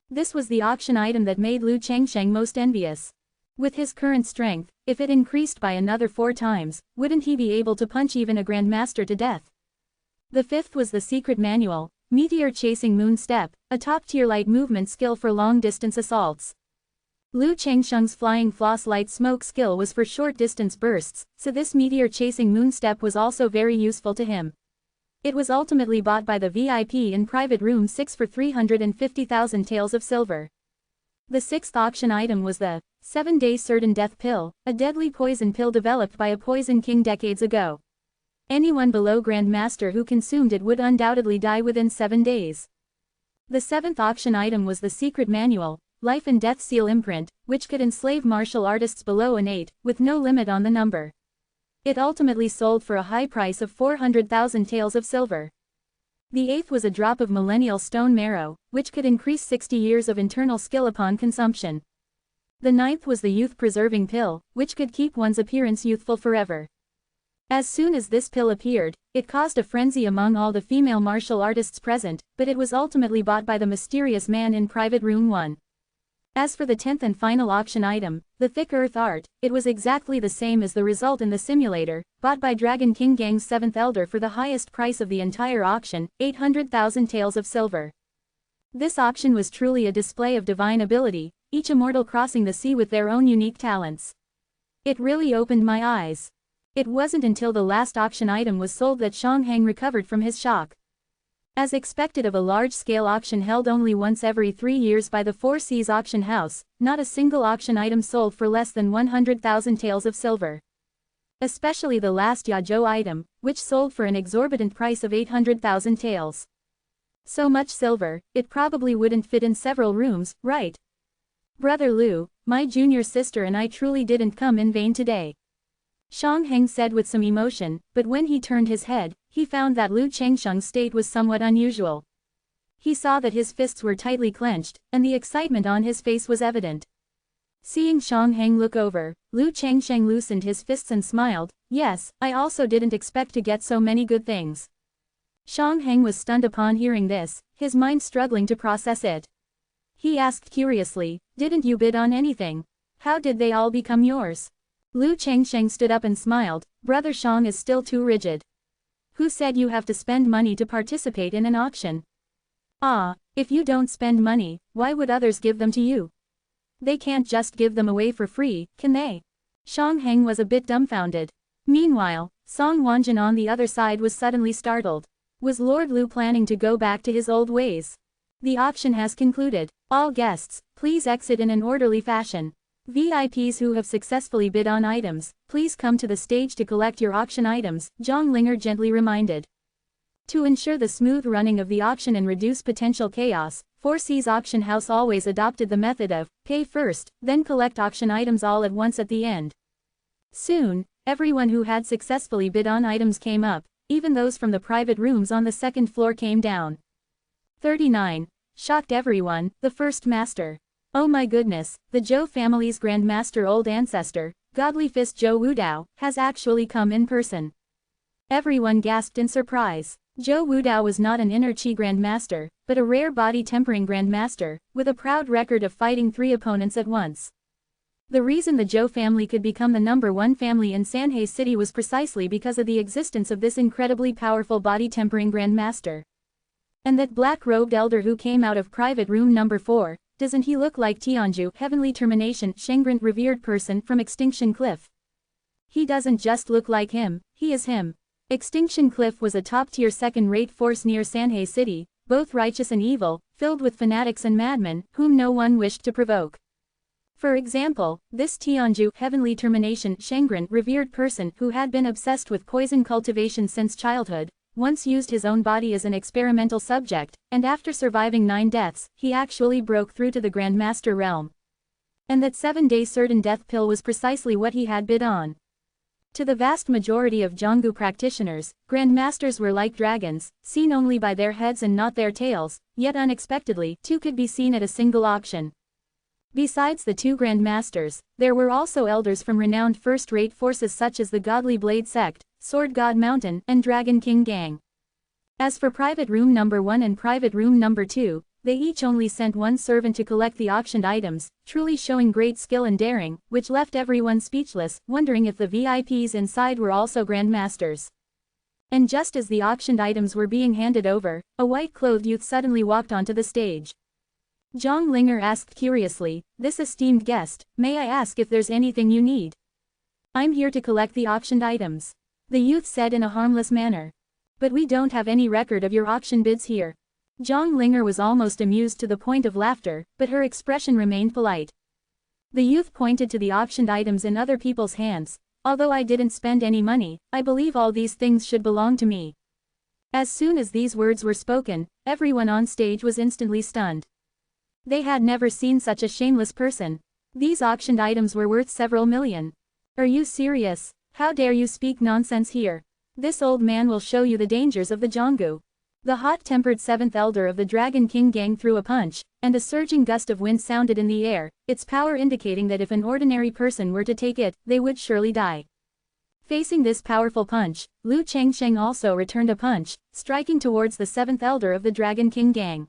This was the auction item that made Lu Changsheng most envious. With his current strength, if it increased by another 4 times, wouldn't he be able to punch even a Grandmaster to death? The fifth was the secret manual, Meteor Chasing Moon Step, a top-tier light movement skill for long-distance assaults. Lu Changsheng's Flying Floss light smoke skill was for short-distance bursts, so this Meteor Chasing Moon Step was also very useful to him. It was ultimately bought by the VIP in Private Room 6 for 350,000 taels of silver. The sixth auction item was the 7-Day Certain Death Pill, a deadly poison pill developed by a poison king decades ago. Anyone below Grandmaster who consumed it would undoubtedly die within 7 days. The seventh auction item was the secret manual, Life and Death Seal Imprint, which could enslave martial artists below an 8, with no limit on the number. It ultimately sold for a high price of 400,000 taels of silver. The eighth was a drop of millennial stone marrow, which could increase 60 years of internal skill upon consumption. The ninth was the youth-preserving pill, which could keep one's appearance youthful forever. As soon as this pill appeared, it caused a frenzy among all the female martial artists present, but it was ultimately bought by the mysterious man in Private Room 1. As for the 10th and final auction item, the thick earth art, it was exactly the same as the result in the simulator, bought by Dragon King Gang's 7th elder for the highest price of the entire auction, 800,000 taels of silver. This auction was truly a display of divine ability, each immortal crossing the sea with their own unique talents. It really opened my eyes. It wasn't until the last auction item was sold that Xiangheng recovered from his shock. As expected of a large-scale auction held only once every 3 years by the Four Seas Auction House, not a single auction item sold for less than 100,000 taels of silver. Especially the last Yazhou item, which sold for an exorbitant price of 800,000 taels. So much silver, it probably wouldn't fit in several rooms, right? Brother Liu, my junior sister and I truly didn't come in vain today. Xiangheng said with some emotion, but when he turned his head, he found that Liu Chengsheng's state was somewhat unusual. He saw that his fists were tightly clenched, and the excitement on his face was evident. Seeing Xiangheng look over, Liu Chengsheng loosened his fists and smiled, "Yes, I also didn't expect to get so many good things." Xiangheng was stunned upon hearing this, his mind struggling to process it. He asked curiously, "Didn't you bid on anything? How did they all become yours?" Liu Chengsheng stood up and smiled, "Brother Xiang is still too rigid. Who said you have to spend money to participate in an auction? Ah, if you don't spend money, why would others give them to you? They can't just give them away for free, can they?" Xiangheng was a bit dumbfounded. Meanwhile, Song Wanjin on the other side was suddenly startled. Was Lord Liu planning to go back to his old ways? The auction has concluded. All guests, please exit in an orderly fashion. VIPs who have successfully bid on items, please come to the stage to collect your auction items, Zhang Linger gently reminded. To ensure the smooth running of the auction and reduce potential chaos, Four Seas Auction House always adopted the method of, pay first, then collect auction items all at once at the end. Soon, everyone who had successfully bid on items came up, even those from the private rooms on the second floor came down. 39. Shocked everyone, the first master. Oh my goodness, the Zhou family's Grand Master old ancestor, Godly Fist Zhou Wudao, has actually come in person. Everyone gasped in surprise. Zhou Wudao was not an inner Qi Grand Master, but a rare body tempering Grand Master, with a proud record of fighting 3 opponents at once. The reason the Zhou family could become the #1 family in Sanhei City was precisely because of the existence of this incredibly powerful body tempering Grand Master. And that black-robed elder who came out of private room number 4, doesn't he look like Tianju, Heavenly Termination, Shengren, revered person from Extinction Cliff? He doesn't just look like him, he is him. Extinction Cliff was a top-tier second-rate force near Sanhei City, both righteous and evil, filled with fanatics and madmen, whom no one wished to provoke. For example, this Tianju, Heavenly Termination, Shengren, revered person who had been obsessed with poison cultivation since childhood, once used his own body as an experimental subject, and after surviving 9 deaths, he actually broke through to the Grand Master realm. And that 7-day certain death pill was precisely what he had bid on. To the vast majority of Zhonggu practitioners, Grand Masters were like dragons, seen only by their heads and not their tails, yet unexpectedly, 2 could be seen at a single auction. Besides the 2 Grand Masters, there were also elders from renowned first-rate forces such as the Godly Blade Sect, Sword God Mountain, and Dragon King Gang. As for private room number 1 and private room number 2, they each only sent 1 servant to collect the auctioned items, truly showing great skill and daring, which left everyone speechless, wondering if the VIPs inside were also Grand Masters. And just as the auctioned items were being handed over, a white-clothed youth suddenly walked onto the stage. Zhang Linger asked curiously, "This esteemed guest, may I ask if there's anything you need?" "I'm here to collect the auctioned items," the youth said in a harmless manner. "But we don't have any record of your auction bids here." Zhang Linger was almost amused to the point of laughter, but her expression remained polite. The youth pointed to the auctioned items in other people's hands. "Although I didn't spend any money, I believe all these things should belong to me." As soon as these words were spoken, everyone on stage was instantly stunned. They had never seen such a shameless person. These auctioned items were worth several million. "Are you serious? How dare you speak nonsense here? This old man will show you the dangers of the Zhonggu." The hot-tempered 7th elder of the Dragon King gang threw a punch, and a surging gust of wind sounded in the air, its power indicating that if an ordinary person were to take it, they would surely die. Facing this powerful punch, Liu Chengsheng also returned a punch, striking towards the 7th elder of the Dragon King gang.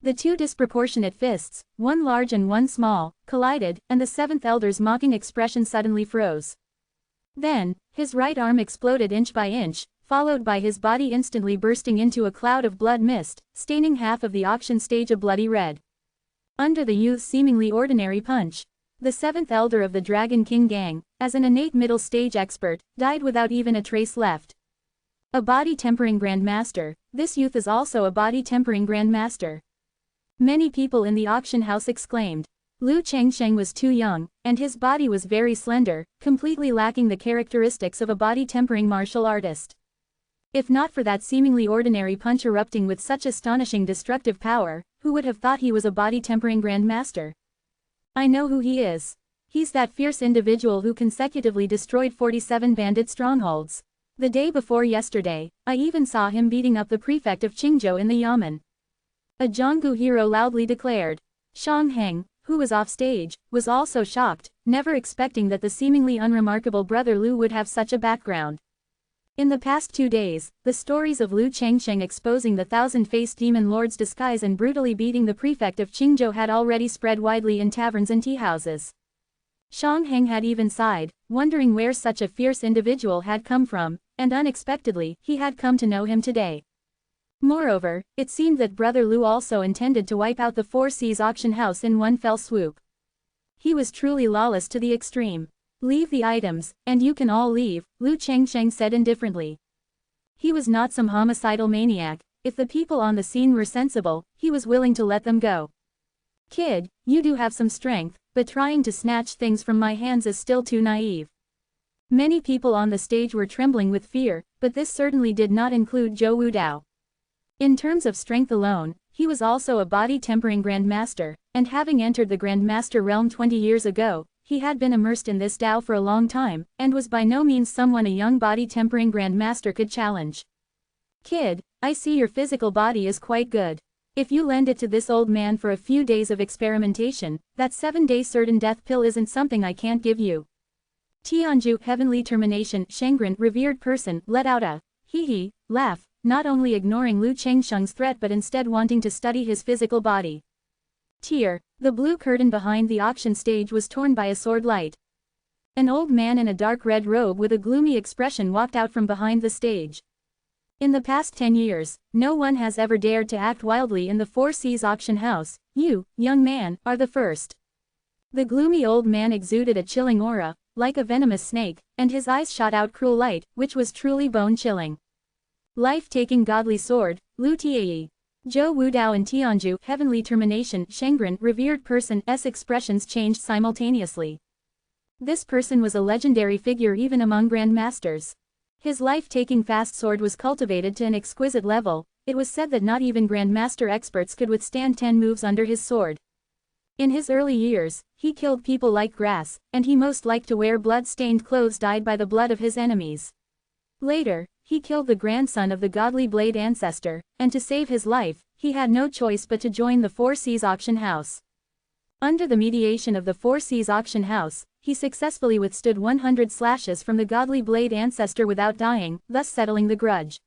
The two disproportionate fists, one large and one small, collided, and the seventh elder's mocking expression suddenly froze. Then, his right arm exploded inch by inch, followed by his body instantly bursting into a cloud of blood mist, staining half of the auction stage a bloody red. Under the youth's seemingly ordinary punch, the seventh elder of the Dragon King gang, as an innate middle stage expert, died without even a trace left. A body-tempering grandmaster, this youth is also a body-tempering grandmaster. Many people in the auction house exclaimed. Liu Changsheng was too young, and his body was very slender, completely lacking the characteristics of a body-tempering martial artist. If not for that seemingly ordinary punch erupting with such astonishing destructive power, who would have thought he was a body-tempering grandmaster? I know who he is. He's that fierce individual who consecutively destroyed 47 bandit strongholds. The day before yesterday, I even saw him beating up the prefect of Qingzhou in the Yamen. A Jianggu hero loudly declared. Shang Heng, who was off stage, was also shocked, never expecting that the seemingly unremarkable brother Liu would have such a background. In the past 2 days, the stories of Liu Changsheng exposing the thousand-faced demon lord's disguise and brutally beating the prefect of Qingzhou had already spread widely in taverns and tea-houses. Shang Heng had even sighed, wondering where such a fierce individual had come from, and unexpectedly, he had come to know him today. Moreover, it seemed that brother Liu also intended to wipe out the Four Seas auction house in one fell swoop. He was truly lawless to the extreme. Leave the items, and you can all leave, Liu Changsheng said indifferently. He was not some homicidal maniac. If the people on the scene were sensible, he was willing to let them go. Kid, you do have some strength, but trying to snatch things from my hands is still too naive. Many people on the stage were trembling with fear, but this certainly did not include Zhou Wudao. In terms of strength alone, he was also a body-tempering grandmaster, and having entered the grandmaster realm 20 years ago, he had been immersed in this Dao for a long time, and was by no means someone a young body-tempering grandmaster could challenge. Kid, I see your physical body is quite good. If you lend it to this old man for a few days of experimentation, that 7-day certain death pill isn't something I can't give you. Tianju Heavenly Termination Shengren revered person let out a hee-hee laugh, not only ignoring Liu Changsheng's threat but instead wanting to study his physical body. Tear, the blue curtain behind the auction stage was torn by a sword light. An old man in a dark red robe with a gloomy expression walked out from behind the stage. In the past 10 years, no one has ever dared to act wildly in the Four Seas auction house. You, young man, are the first. The gloomy old man exuded a chilling aura, like a venomous snake, and his eyes shot out cruel light, which was truly bone-chilling. Life-taking godly sword, Liu Tianyi. Zhou Wudao and Tianju Heavenly Termination Shengren revered person's expressions changed simultaneously. This person was a legendary figure even among grandmasters. His life-taking fast sword was cultivated to an exquisite level. It was said that not even grandmaster experts could withstand 10 moves under his sword. In his early years, he killed people like grass, and he most liked to wear blood-stained clothes dyed by the blood of his enemies. Later, he killed the grandson of the godly blade ancestor, and to save his life, he had no choice but to join the Four Seas auction house. Under the mediation of the Four Seas auction house, he successfully withstood 100 slashes from the godly blade ancestor without dying, thus settling the grudge.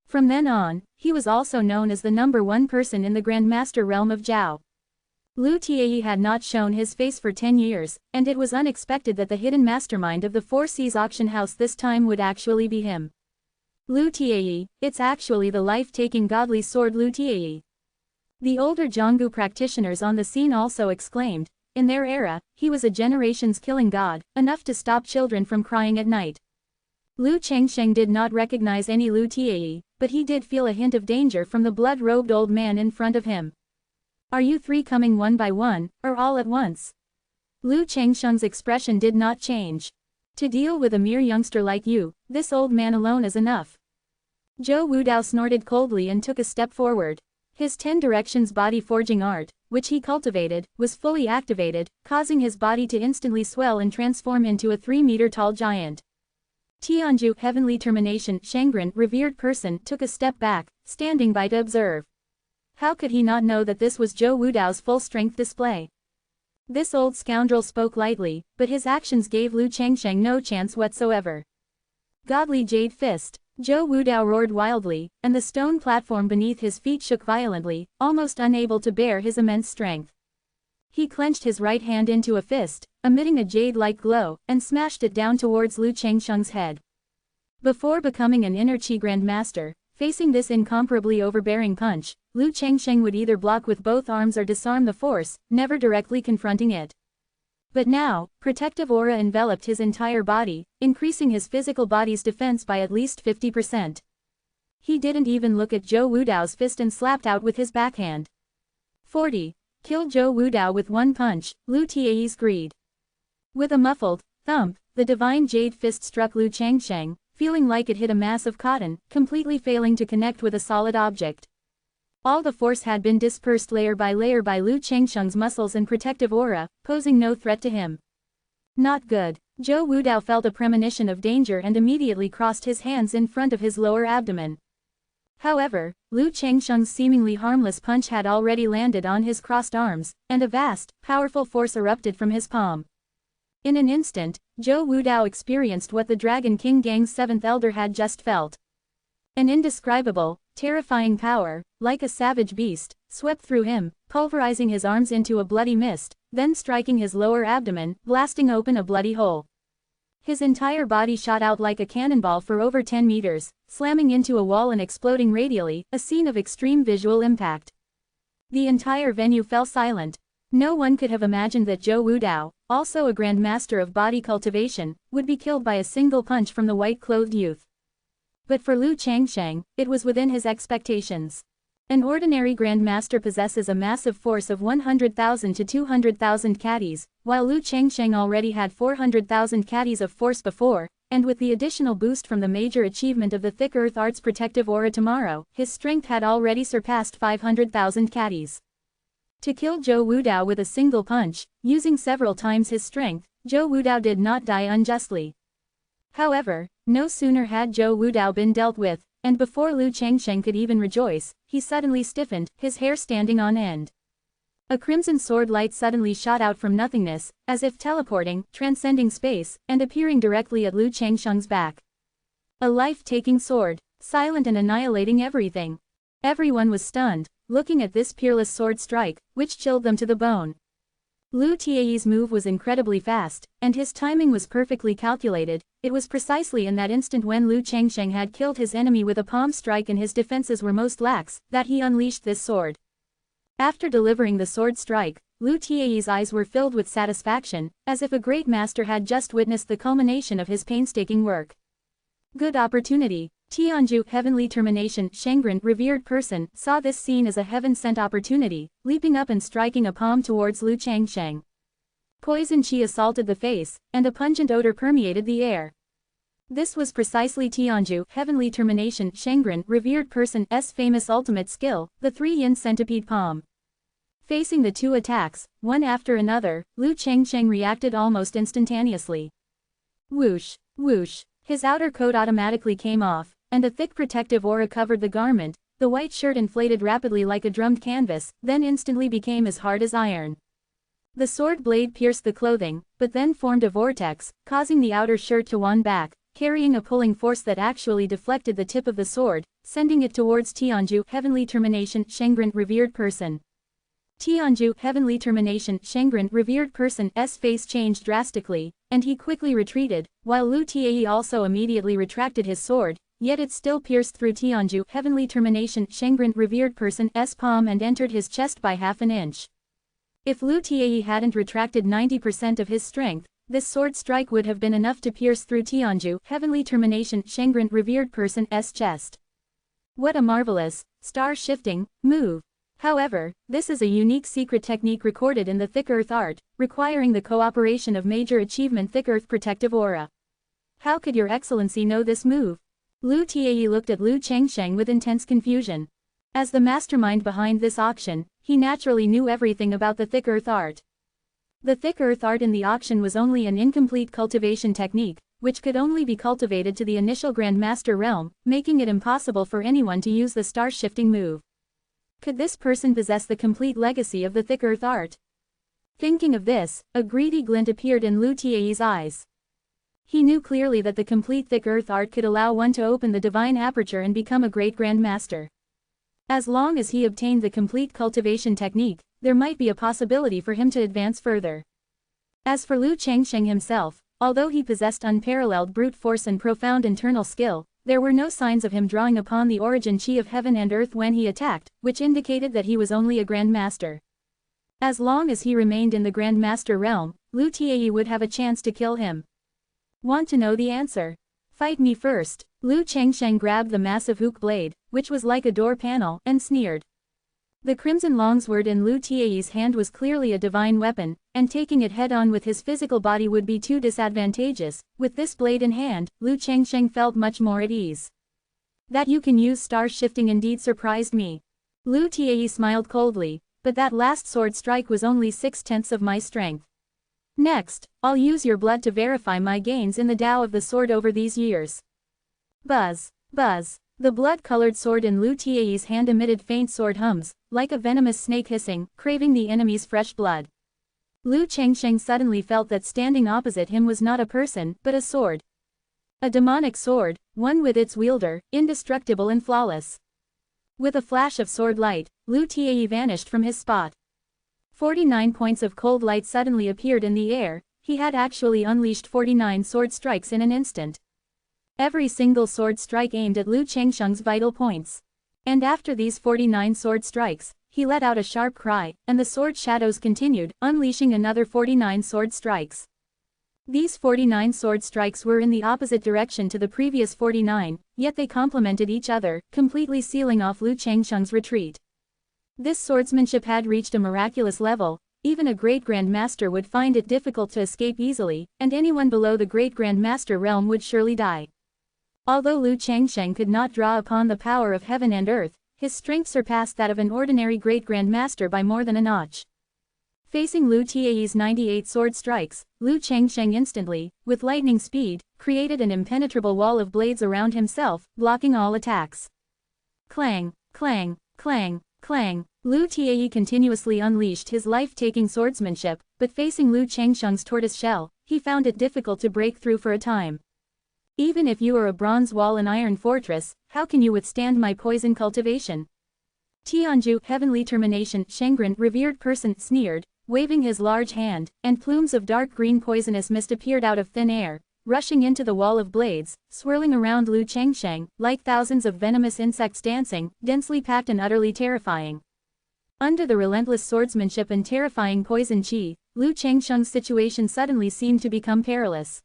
From then on, he was also known as the #1 person in the grandmaster realm of Zhao. Liu Tianyi had not shown his face for 10 years, and it was unexpected that the hidden mastermind of the Four Seas auction house this time would actually be him. Liu Tianyi, it's actually the life-taking godly sword Liu Tianyi. The older Jianggu practitioners on the scene also exclaimed. In their era, he was a generation's killing god, enough to stop children from crying at night. Liu Changsheng did not recognize any Liu Tianyi, but he did feel a hint of danger from the blood-robed old man in front of him. Are you three coming one by one, or all at once? Liu Changsheng's expression did not change. To deal with a mere youngster like you, this old man alone is enough. Zhou Wudao snorted coldly and took a step forward. His 10 directions body-forging art, which he cultivated, was fully activated, causing his body to instantly swell and transform into a 3-meter-tall giant. Tianju Heavenly Termination Shengren revered person took a step back, standing by to observe. How could he not know that this was Zhou Wudao's full-strength display? This old scoundrel spoke lightly, but his actions gave Liu Changsheng no chance whatsoever. Godly Jade Fist. Zhou Wudao roared wildly, and the stone platform beneath his feet shook violently, almost unable to bear his immense strength. He clenched his right hand into a fist, emitting a jade-like glow, and smashed it down towards Lu Chengsheng's head. Before becoming an inner Qi Grandmaster, facing this incomparably overbearing punch, Lu Chengsheng would either block with both arms or disarm the force, never directly confronting it. But now, protective aura enveloped his entire body, increasing his physical body's defense by at least 50%. He didn't even look at Zhou Wudao's fist and slapped out with his backhand. 40. Kill Zhou Wudao with one punch, Lu Tieyi's greed. With a muffled thump, the divine jade fist struck Lu Chengsheng, feeling like it hit a mass of cotton, completely failing to connect with a solid object. All the force had been dispersed layer by layer by Lu Chengsheng's muscles and protective aura, posing no threat to him. Not good. Zhou Wudao felt a premonition of danger and immediately crossed his hands in front of his lower abdomen. However, Lu Chengsheng's seemingly harmless punch had already landed on his crossed arms, and a vast, powerful force erupted from his palm. In an instant, Zhou Wudao experienced what the Dragon King Gang's seventh elder had just felt. An indescribable, terrifying power, like a savage beast, swept through him, pulverizing his arms into a bloody mist, then striking his lower abdomen, blasting open a bloody hole. His entire body shot out like a cannonball for over 10 meters, slamming into a wall and exploding radially, a scene of extreme visual impact. The entire venue fell silent. No one could have imagined that Zhou Wudao, also a grandmaster of body cultivation, would be killed by a single punch from the white-clothed youth. But for Lu Chengsheng, it was within his expectations. An ordinary grandmaster possesses a massive force of 100,000 to 200,000 caddies, while Lu Chengsheng already had 400,000 caddies of force before, and with the additional boost from the major achievement of the Thick Earth Art's protective aura tomorrow, his strength had already surpassed 500,000 caddies. To kill Zhou Wudao with a single punch, using several times his strength, Zhou Wudao did not die unjustly. However, no sooner had Zhou Wudao been dealt with, and before Lu Chengsheng could even rejoice, he suddenly stiffened, his hair standing on end. A crimson sword light suddenly shot out from nothingness, as if teleporting, transcending space, and appearing directly at Lu Chengsheng's back. A life-taking sword, silent and annihilating everything. Everyone was stunned, looking at this peerless sword strike, which chilled them to the bone. Lu Tieyi's move was incredibly fast, and his timing was perfectly calculated. It was precisely in that instant when Lu Chengsheng had killed his enemy with a palm strike and his defenses were most lax, that he unleashed this sword. After delivering the sword strike, Lu Tieyi's eyes were filled with satisfaction, as if a great master had just witnessed the culmination of his painstaking work. Good opportunity. Tianju, heavenly termination, Shengren, revered person, saw this scene as a heaven-sent opportunity, leaping up and striking a palm towards Lu Chengsheng. Poison chi assaulted the face, and a pungent odor permeated the air. This was precisely Tianju, heavenly termination, Shengren, revered person's famous ultimate skill, the three-yin centipede palm. Facing the two attacks, one after another, Lu Chengsheng reacted almost instantaneously. Whoosh, whoosh, his outer coat automatically came off, and a thick protective aura covered the garment. The white shirt inflated rapidly like a drummed canvas, then instantly became as hard as iron. The sword blade pierced the clothing, but then formed a vortex, causing the outer shirt to wand back, carrying a pulling force that actually deflected the tip of the sword, sending it towards Tianju, heavenly termination, Shengren, revered person. Tianju, heavenly termination, Shengren, revered person's face changed drastically, and he quickly retreated, while Lu Tieyi also immediately retracted his sword, yet it still pierced through Tianju, heavenly termination, Shengren, revered person's palm and entered his chest by half an inch. If Lu Tieyi hadn't retracted 90% of his strength, this sword strike would have been enough to pierce through Tianju, heavenly termination, Shengren, revered person's chest. What a marvelous, star-shifting move! However, this is a unique secret technique recorded in the Thick Earth Art, requiring the cooperation of major achievement Thick Earth protective aura. How could your excellency know this move? Lu Tieyi looked at Lu Chengsheng with intense confusion. As the mastermind behind this auction, he naturally knew everything about the Thick Earth Art. The Thick Earth Art in the auction was only an incomplete cultivation technique, which could only be cultivated to the initial Grandmaster realm, making it impossible for anyone to use the star-shifting move. Could this person possess the complete legacy of the Thick Earth Art? Thinking of this, a greedy glint appeared in Lu Tieyi's eyes. He knew clearly that the complete thick earth art could allow one to open the divine aperture and become a great Grand Master. As long as he obtained the complete cultivation technique, there might be a possibility for him to advance further. As for Lu Changsheng himself, although he possessed unparalleled brute force and profound internal skill, there were no signs of him drawing upon the origin chi of heaven and earth when he attacked, which indicated that he was only a Grand Master. As long as he remained in the Grand Master realm, Lu Tianyi would have a chance to kill him. Want to know the answer? Fight me first. Lu Changsheng grabbed the massive hook blade, which was like a door panel, and sneered. The crimson longsword in Lu Tianyi's hand was clearly a divine weapon, and taking it head-on with his physical body would be too disadvantageous. With this blade in hand, Lu Changsheng felt much more at ease. That you can use star shifting indeed surprised me. Lu Tianyi smiled coldly, but that last sword strike was only 6/10 of my strength. Next, I'll use your blood to verify my gains in the Tao of the sword over these years. Buzz, buzz. The blood-colored sword in Lu Tianyi's hand emitted faint sword hums, like a venomous snake hissing, craving the enemy's fresh blood. Lu Changsheng suddenly felt that standing opposite him was not a person, but a sword. A demonic sword, one with its wielder, indestructible and flawless. With a flash of sword light, Lu Tianyi vanished from his spot. 49 points of cold light suddenly appeared in the air. He had actually unleashed 49 sword strikes in an instant. Every single sword strike aimed at Lu Changsheng's vital points. And after these 49 sword strikes, he let out a sharp cry, and the sword shadows continued, unleashing another 49 sword strikes. These 49 sword strikes were in the opposite direction to the previous 49, yet they complemented each other, completely sealing off Lu Changsheng's retreat. This swordsmanship had reached a miraculous level. Even a great Grand Master would find it difficult to escape easily, and anyone below the great Grand Master realm would surely die. Although Lu Changsheng could not draw upon the power of heaven and earth, his strength surpassed that of an ordinary great Grand Master by more than a notch. Facing Lu Tianyi's 98 sword strikes, Lu Changsheng instantly, with lightning speed, created an impenetrable wall of blades around himself, blocking all attacks. Clang, clang, clang, clang. Lu Tianyi continuously unleashed his life-taking swordsmanship, but facing Lu Changsheng's tortoise shell, he found it difficult to break through for a time. Even if you are a bronze wall and iron fortress, how can you withstand my poison cultivation? Tianju, heavenly termination, Shengren, revered person, sneered, waving his large hand, and plumes of dark green poisonous mist appeared out of thin air, rushing into the wall of blades, swirling around Lu Changsheng, like thousands of venomous insects dancing, densely packed and utterly terrifying. Under the relentless swordsmanship and terrifying poison chi, Lu Changsheng's situation suddenly seemed to become perilous.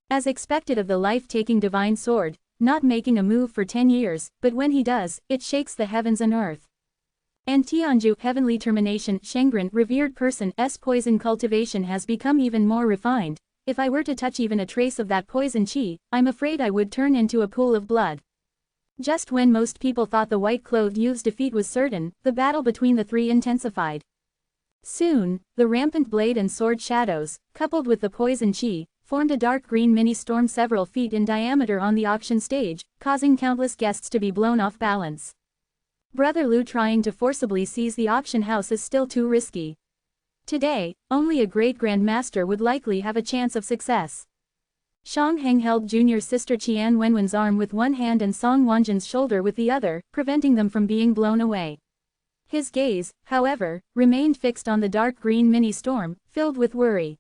As expected of the life-taking divine sword, not making a move for 10 years, but when he does, it shakes the heavens and earth. And Tianju, heavenly termination, Shengren, revered person's poison cultivation has become even more refined. If I were to touch even a trace of that poison chi, I'm afraid I would turn into a pool of blood. Just when most people thought the white-clothed youth's defeat was certain, the battle between the three intensified. Soon, the rampant blade and sword shadows, coupled with the poison chi, formed a dark green mini-storm several feet in diameter on the auction stage, causing countless guests to be blown off balance. Brother Lu trying to forcibly seize the auction house is still too risky. Today, only a great Grand Master would likely have a chance of success. Shang Heng held junior sister Qian Wenwen's arm with one hand and Song Wanjin's shoulder with the other, preventing them from being blown away. His gaze, however, remained fixed on the dark green mini-storm, filled with worry.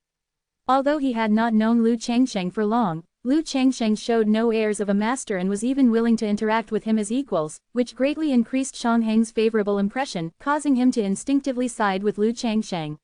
Although he had not known Lu Changsheng for long, Lu Changsheng showed no airs of a master and was even willing to interact with him as equals, which greatly increased Shang Heng's favorable impression, causing him to instinctively side with Lu Changsheng.